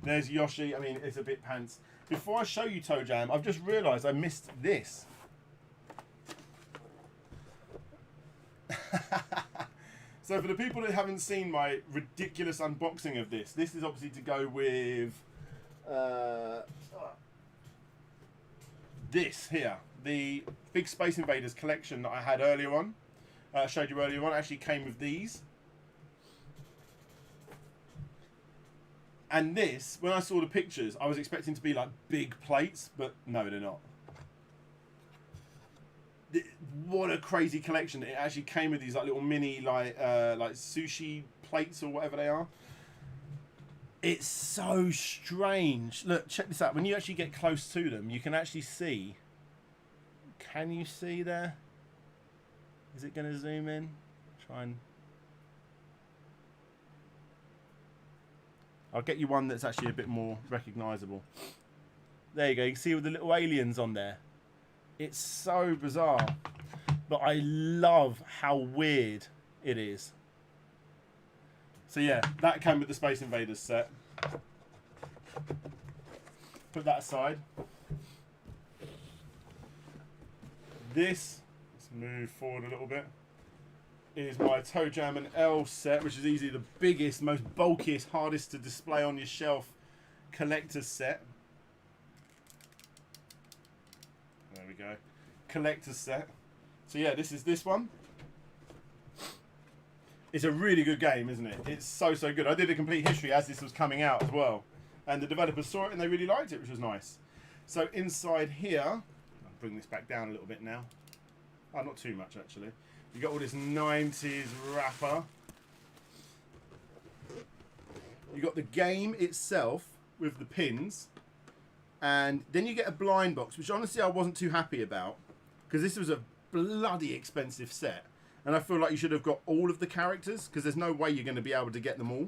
There's Yoshi. I mean, it's a bit pants. Before I show you Toe Jam, I've just realised I missed this. So for the people that haven't seen my ridiculous unboxing of this, this is obviously to go with this here. The big Space Invaders collection that I had earlier on. Showed you earlier on, actually came with these. And this, when I saw the pictures, I was expecting to be like big plates, but no, they're not. What a crazy collection. It actually came with these like little mini like sushi plates or whatever they are. It's so strange. Look, check this out. When you actually get close to them, you can actually see. Can you see there? Is it going to zoom in? Try and... I'll get you one that's actually a bit more recognisable. There you go. You can see with the little aliens on there. It's so bizarre. But I love how weird it is. So yeah, that came with the Space Invaders set. Put that aside. This, let's move forward a little bit, is my Toe Jam and L set, which is easily the biggest, most bulkiest, hardest to display on your shelf collector's set. There we go. Collector's set. So yeah, this is this one. It's a really good game, isn't it? It's so good. I did a complete history as this was coming out as well. And the developers saw it and they really liked it, which was nice. So inside here, I'll bring this back down a little bit now. Oh, not too much actually. You got all this 90s wrapper. You got the game itself with the pins. And then you get a blind box, which honestly I wasn't too happy about. Because this was a bloody expensive set. And I feel like you should have got all of the characters, because there's no way you're going to be able to get them all.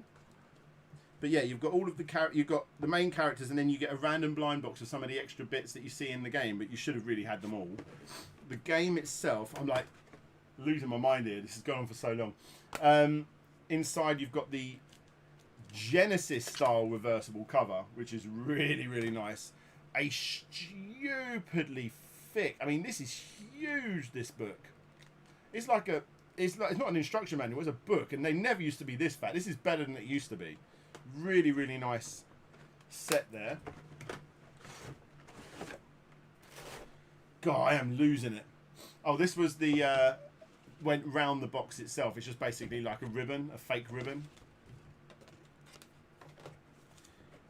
But yeah, you've got all of the you've got the main characters, and then you get a random blind box of some of the extra bits that you see in the game, but you should have really had them all. The game itself, I'm like losing my mind here. This has gone on for so long. Inside you've got the Genesis style reversible cover, which is really nice. A stupidly thick, I mean this is huge, this book. It's like a, it's not an instruction manual, it's a book, and they never used to be this fat. This is better than it used to be. Really nice set there. God, I am losing it. Oh, this was the, went round the box itself. It's just basically like a ribbon, a fake ribbon.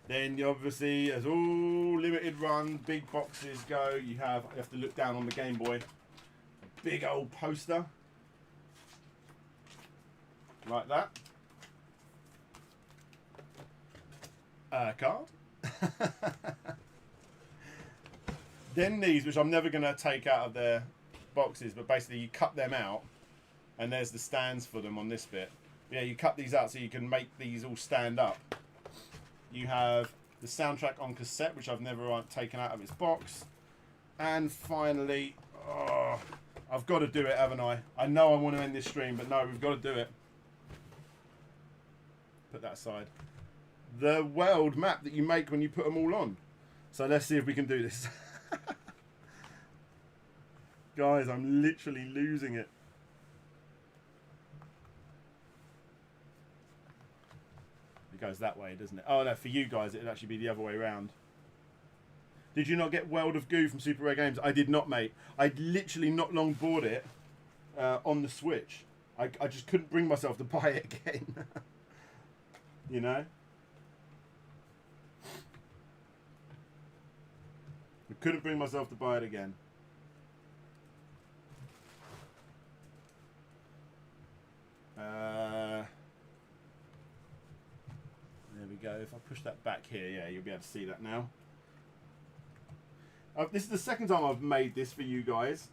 Then you obviously, as all limited run, big boxes go, you have to look down on the Game Boy. Big old poster. Like that. Card. Then these, which I'm never going to take out of their boxes, but basically you cut them out, and there's the stands for them on this bit. Yeah, you cut these out so you can make these all stand up. You have the soundtrack on cassette, which I've never taken out of its box. And finally, oh, I've got to do it, haven't I? I know I want to end this stream, but no, we've got to do it. Put that aside. The world map that you make when you put them all on. So let's see if we can do this. Guys, I'm literally losing it. It goes that way, doesn't it? Oh no, for you guys it'd actually be the other way around. Did you not get World of Goo from Super Rare Games? I did not, mate. I literally not long bought it on the Switch. I just couldn't bring myself to buy it again. You know? I couldn't bring myself to buy it again. There we go. If I push that back here, yeah, you'll be able to see that now. This is the second time I've made this for you guys.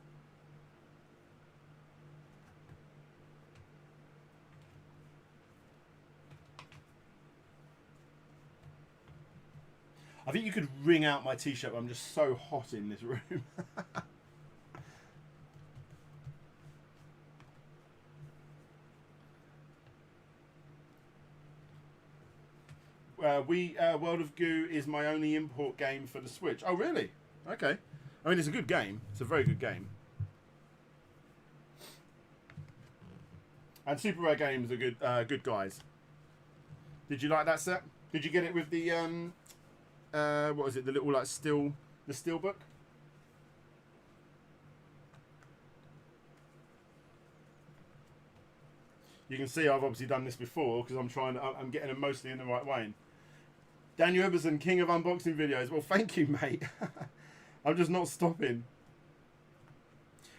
I think you could wring out my t-shirt, but I'm just so hot in this room. World of Goo is my only import game for the Switch. Oh, really? Okay. I mean, it's a good game. It's a very good game. And Super Rare Games are good guys. Did you like that set? Did you get it with the what is it? The little like steel book. You can see I've obviously done this before because I'm getting them mostly in the right way. Daniel Eberson, king of unboxing videos. Well, thank you, mate. I'm just not stopping.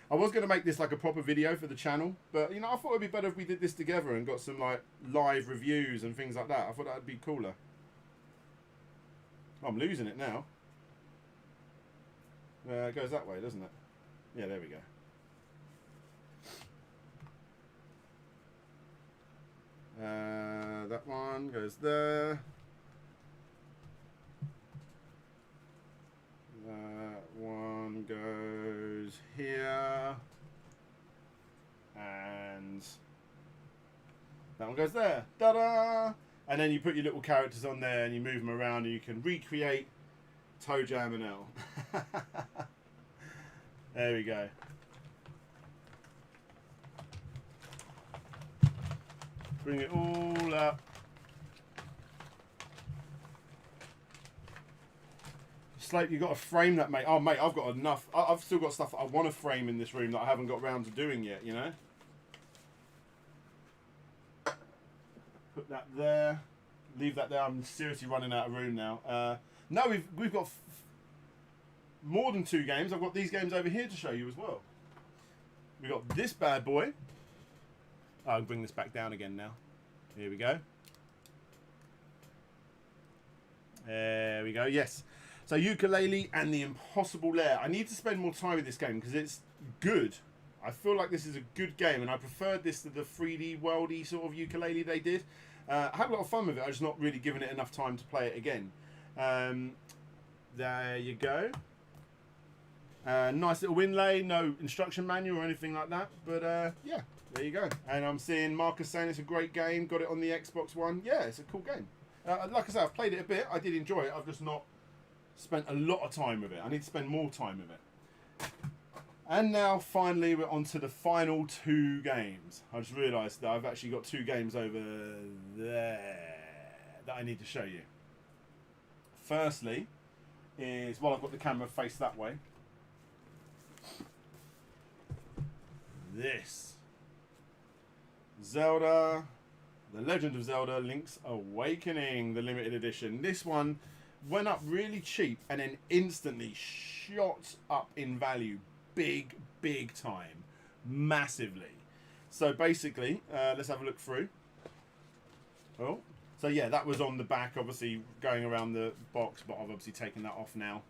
I was going to make this like a proper video for the channel, but you know, I thought it'd be better if we did this together and got some like live reviews and things like that. I thought that'd be cooler. Oh, I'm losing it now. It goes that way, doesn't it? Yeah, there we go. That one goes there. That one goes here. And that one goes there. Ta-da! And then you put your little characters on there and you move them around and you can recreate Toe Jam and L. There we go. Bring it all up. Slope, you've got to frame that, mate. Oh, mate, I've got enough. I've still got stuff that I want to frame in this room that I haven't got around to doing yet, you know? Put that there. Leave that there. I'm seriously running out of room now. No, we've got more than 2 games. I've got these games over here to show you as well. We've got this bad boy. I'll bring this back down again now. Here we go. There we go. Yes. So Ukulele and the Impossible Lair. I need to spend more time with this game because it's good. I feel like this is a good game, and I preferred this to the 3D worldy sort of ukulele they did. I had a lot of fun with it. I just not really given it enough time to play it again. There you go. Nice little inlay. No instruction manual or anything like that. But yeah, there you go. And I'm seeing Marcus saying it's a great game. Got it on the Xbox One. Yeah, it's a cool game. Like I said, I've played it a bit. I did enjoy it. I've just not spent a lot of time with it. I need to spend more time with it. And now, finally, we're on to the final 2 games. I just realised that I've actually got 2 games over there that I need to show you. Firstly is, well, I've got the camera faced that way. This. Zelda, The Legend of Zelda, Link's Awakening, the limited edition. This one went up really cheap and then instantly shot up in value. Big time. Massively. So basically, let's have a look through. Oh, so yeah, that was on the back, obviously going around the box, but I've obviously taken that off now.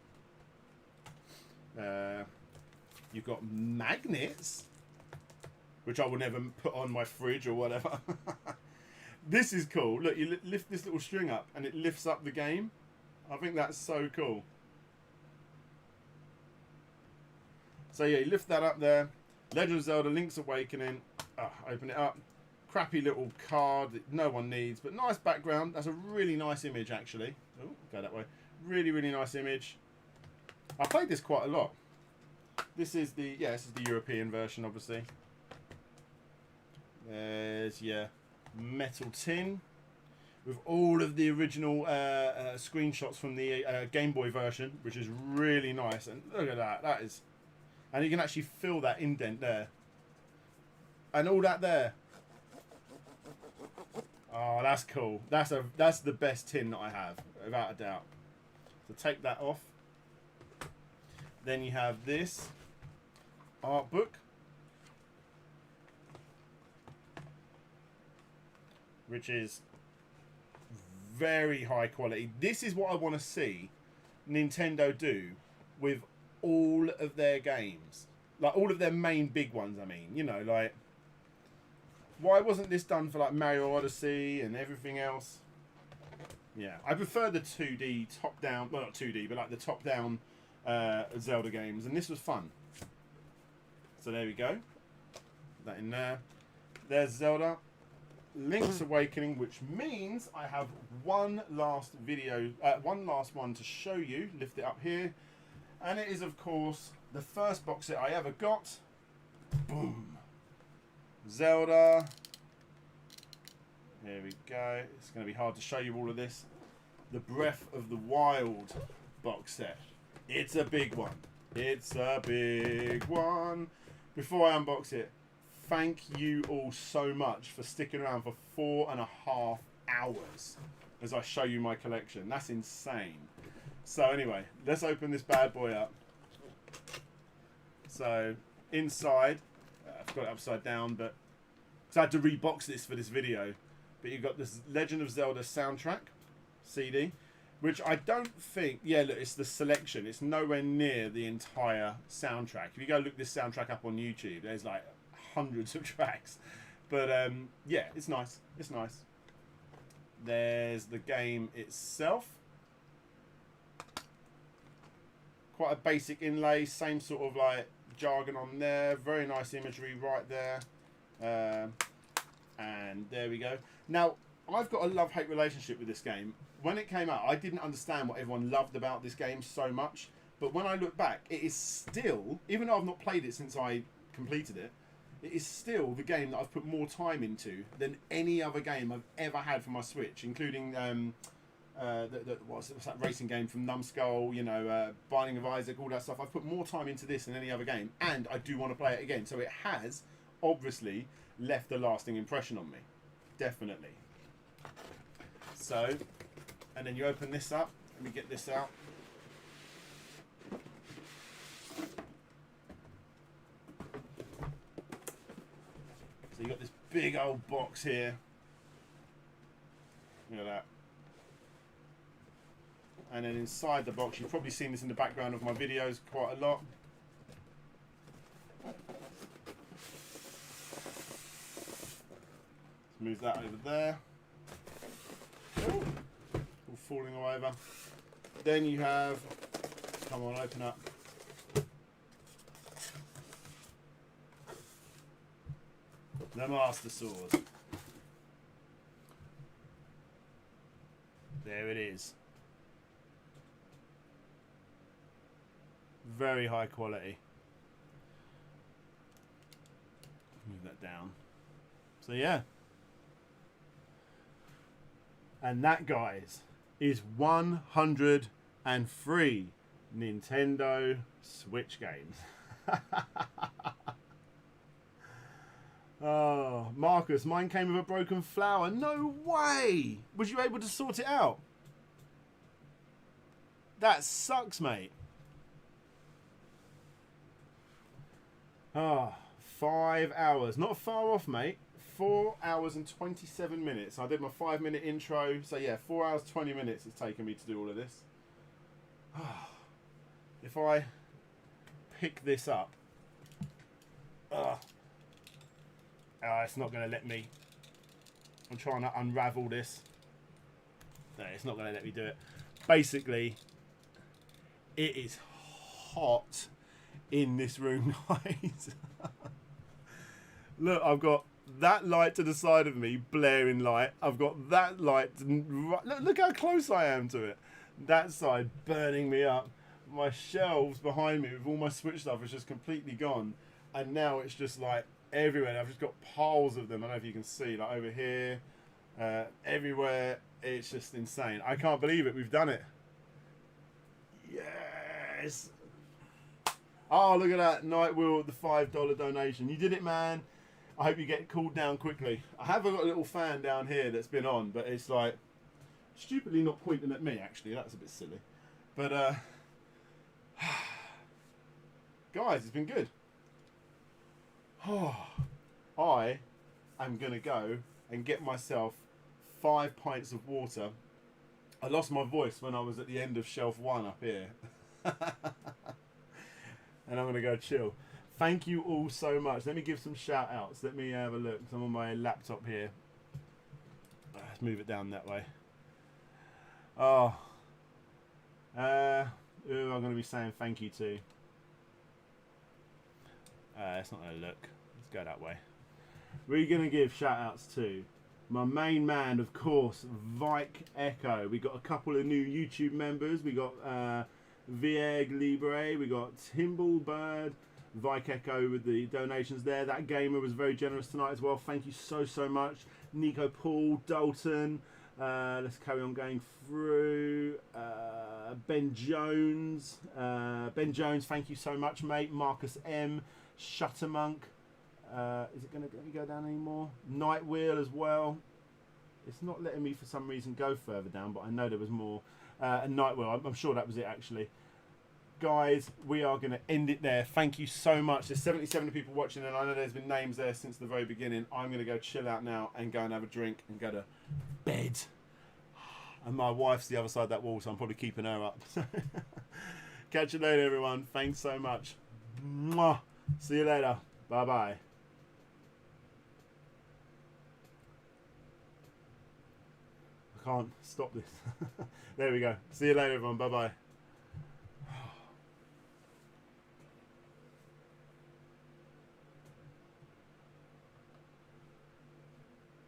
You've got magnets, which I will never put on my fridge or whatever. This is cool. Look, you lift this little string up and it lifts up the game. I think that's so cool. So yeah, you lift that up there. Legend of Zelda, Link's Awakening. Open it up. Crappy little card that no one needs, but nice background. That's a really nice image, actually. Oh, go that way. Really nice image. I played this quite a lot. This is the European version, obviously. There's your metal tin with all of the original screenshots from the Game Boy version, which is really nice. And look at that. That is... And you can actually feel that indent there. And all that there Oh, that's cool. That's the best tin that I have, without a doubt. So take that off. Then you have this art book, which is very high quality. This is what I want to see Nintendo do with all of their games, like all of their main big ones. I mean, you know, like, why wasn't this done for like Mario Odyssey and everything else? Yeah, I prefer the 2D top down, well, not 2D, but like the top down Zelda games, and this was fun. So there we go. Put that in there. There's Zelda Link's Awakening, which means I have one last video, one last one to show you. Lift it up here, and it is of course the first box set I ever got. Boom. Zelda. Here we go. It's going to be hard to show you all of this. The Breath of the Wild box set. It's a big one. It's a big one. Before I unbox it, thank you all so much for sticking around for 4.5 hours as I show you my collection. That's insane. So anyway, let's open this bad boy up. So inside, I've got it upside down, but so I had to rebox this for this video. But you've got this Legend of Zelda soundtrack CD, which I don't think, yeah, look, it's the selection. It's nowhere near the entire soundtrack. If you go look this soundtrack up on YouTube, there's like hundreds of tracks. But yeah, it's nice. It's nice. There's the game itself. Quite a basic inlay, same sort of like jargon on there. Very nice imagery right there. And there we go. Now, I've got a love-hate relationship with this game. When it came out, I didn't understand what everyone loved about this game so much. But when I look back, it is still, even though I've not played it since I completed it, it is still the game that I've put more time into than any other game I've ever had for my Switch, including what's that racing game from Numskull, you know, Binding of Isaac, all that stuff. I've put more time into this than any other game, and I do want to play it again. So it has obviously left a lasting impression on me. Definitely. So, and then you open this up. Let me get this out. So you got this big old box here. Look at that. And then inside the box, you've probably seen this in the background of my videos quite a lot. Move that over there. Ooh, all falling all over. Then you have, come on, open up. The Master Sword. There it is. Very high quality. Move that down. So yeah. And that, guys, is 103 Nintendo Switch games. Oh, Marcus, mine came with a broken flower. No way! Was you able to sort it out? That sucks, mate. Ah, 5 hours. Not far off, mate. 4 hours and 27 minutes. I did my 5-minute intro. So yeah, 4 hours 20 minutes it's taken me to do all of this. If I pick this up, it's not going to let me. I'm trying to unravel this. No, it's not going to let me do it. Basically, it is hot in this room, guys. Look, I've got that light to the side of me, blaring light. I've got that light. Look how close I am to it. That side burning me up. My shelves behind me with all my Switch stuff is just completely gone. And now it's just like everywhere. I've just got piles of them. I don't know if you can see, like over here, everywhere. It's just insane. I can't believe it. We've done it. Yes. Oh, look at that. Night Will, the $5 donation. You did it, man. I hope you get cooled down quickly. I have got a little fan down here that's been on, but it's like stupidly not pointing at me. Actually, that's a bit silly. But guys, it's been good. I am gonna go and get myself 5 pints of water. I lost my voice when I was at the end of shelf 1 up here. And I'm gonna go chill. Thank you all so much. Let me give some shout outs. Let me have a look. I'm on my laptop here. Let's move it down that way. Oh. Who am I going to be saying thank you to? It's not going to look. Let's go that way. We're going to give shout outs to my main man, of course, Vike Echo. We got a couple of new YouTube members. We got Vieg Libre. We got Timblebird. Vike Echo with the donations there. That gamer was very generous tonight as well. Thank you so much. Nico Paul, Dalton. Let's carry on going through. Ben Jones. Ben Jones, thank you so much, mate. Marcus M. Shuttermonk. Is it going to let me go down anymore? Nightwheel as well. It's not letting me for some reason go further down, but I know there was more. And Nightwheel, I'm sure that was it actually. Guys, we are going to end it there. Thank you so much. There's 77 people watching, and I know there's been names there since the very beginning. I'm going to go chill out now and go and have a drink and go to bed. And my wife's the other side of that wall, so I'm probably keeping her up. Catch you later, everyone. Thanks so much. Mwah. See you later. Bye-bye. I can't stop this. There we go. See you later, everyone. Bye-bye.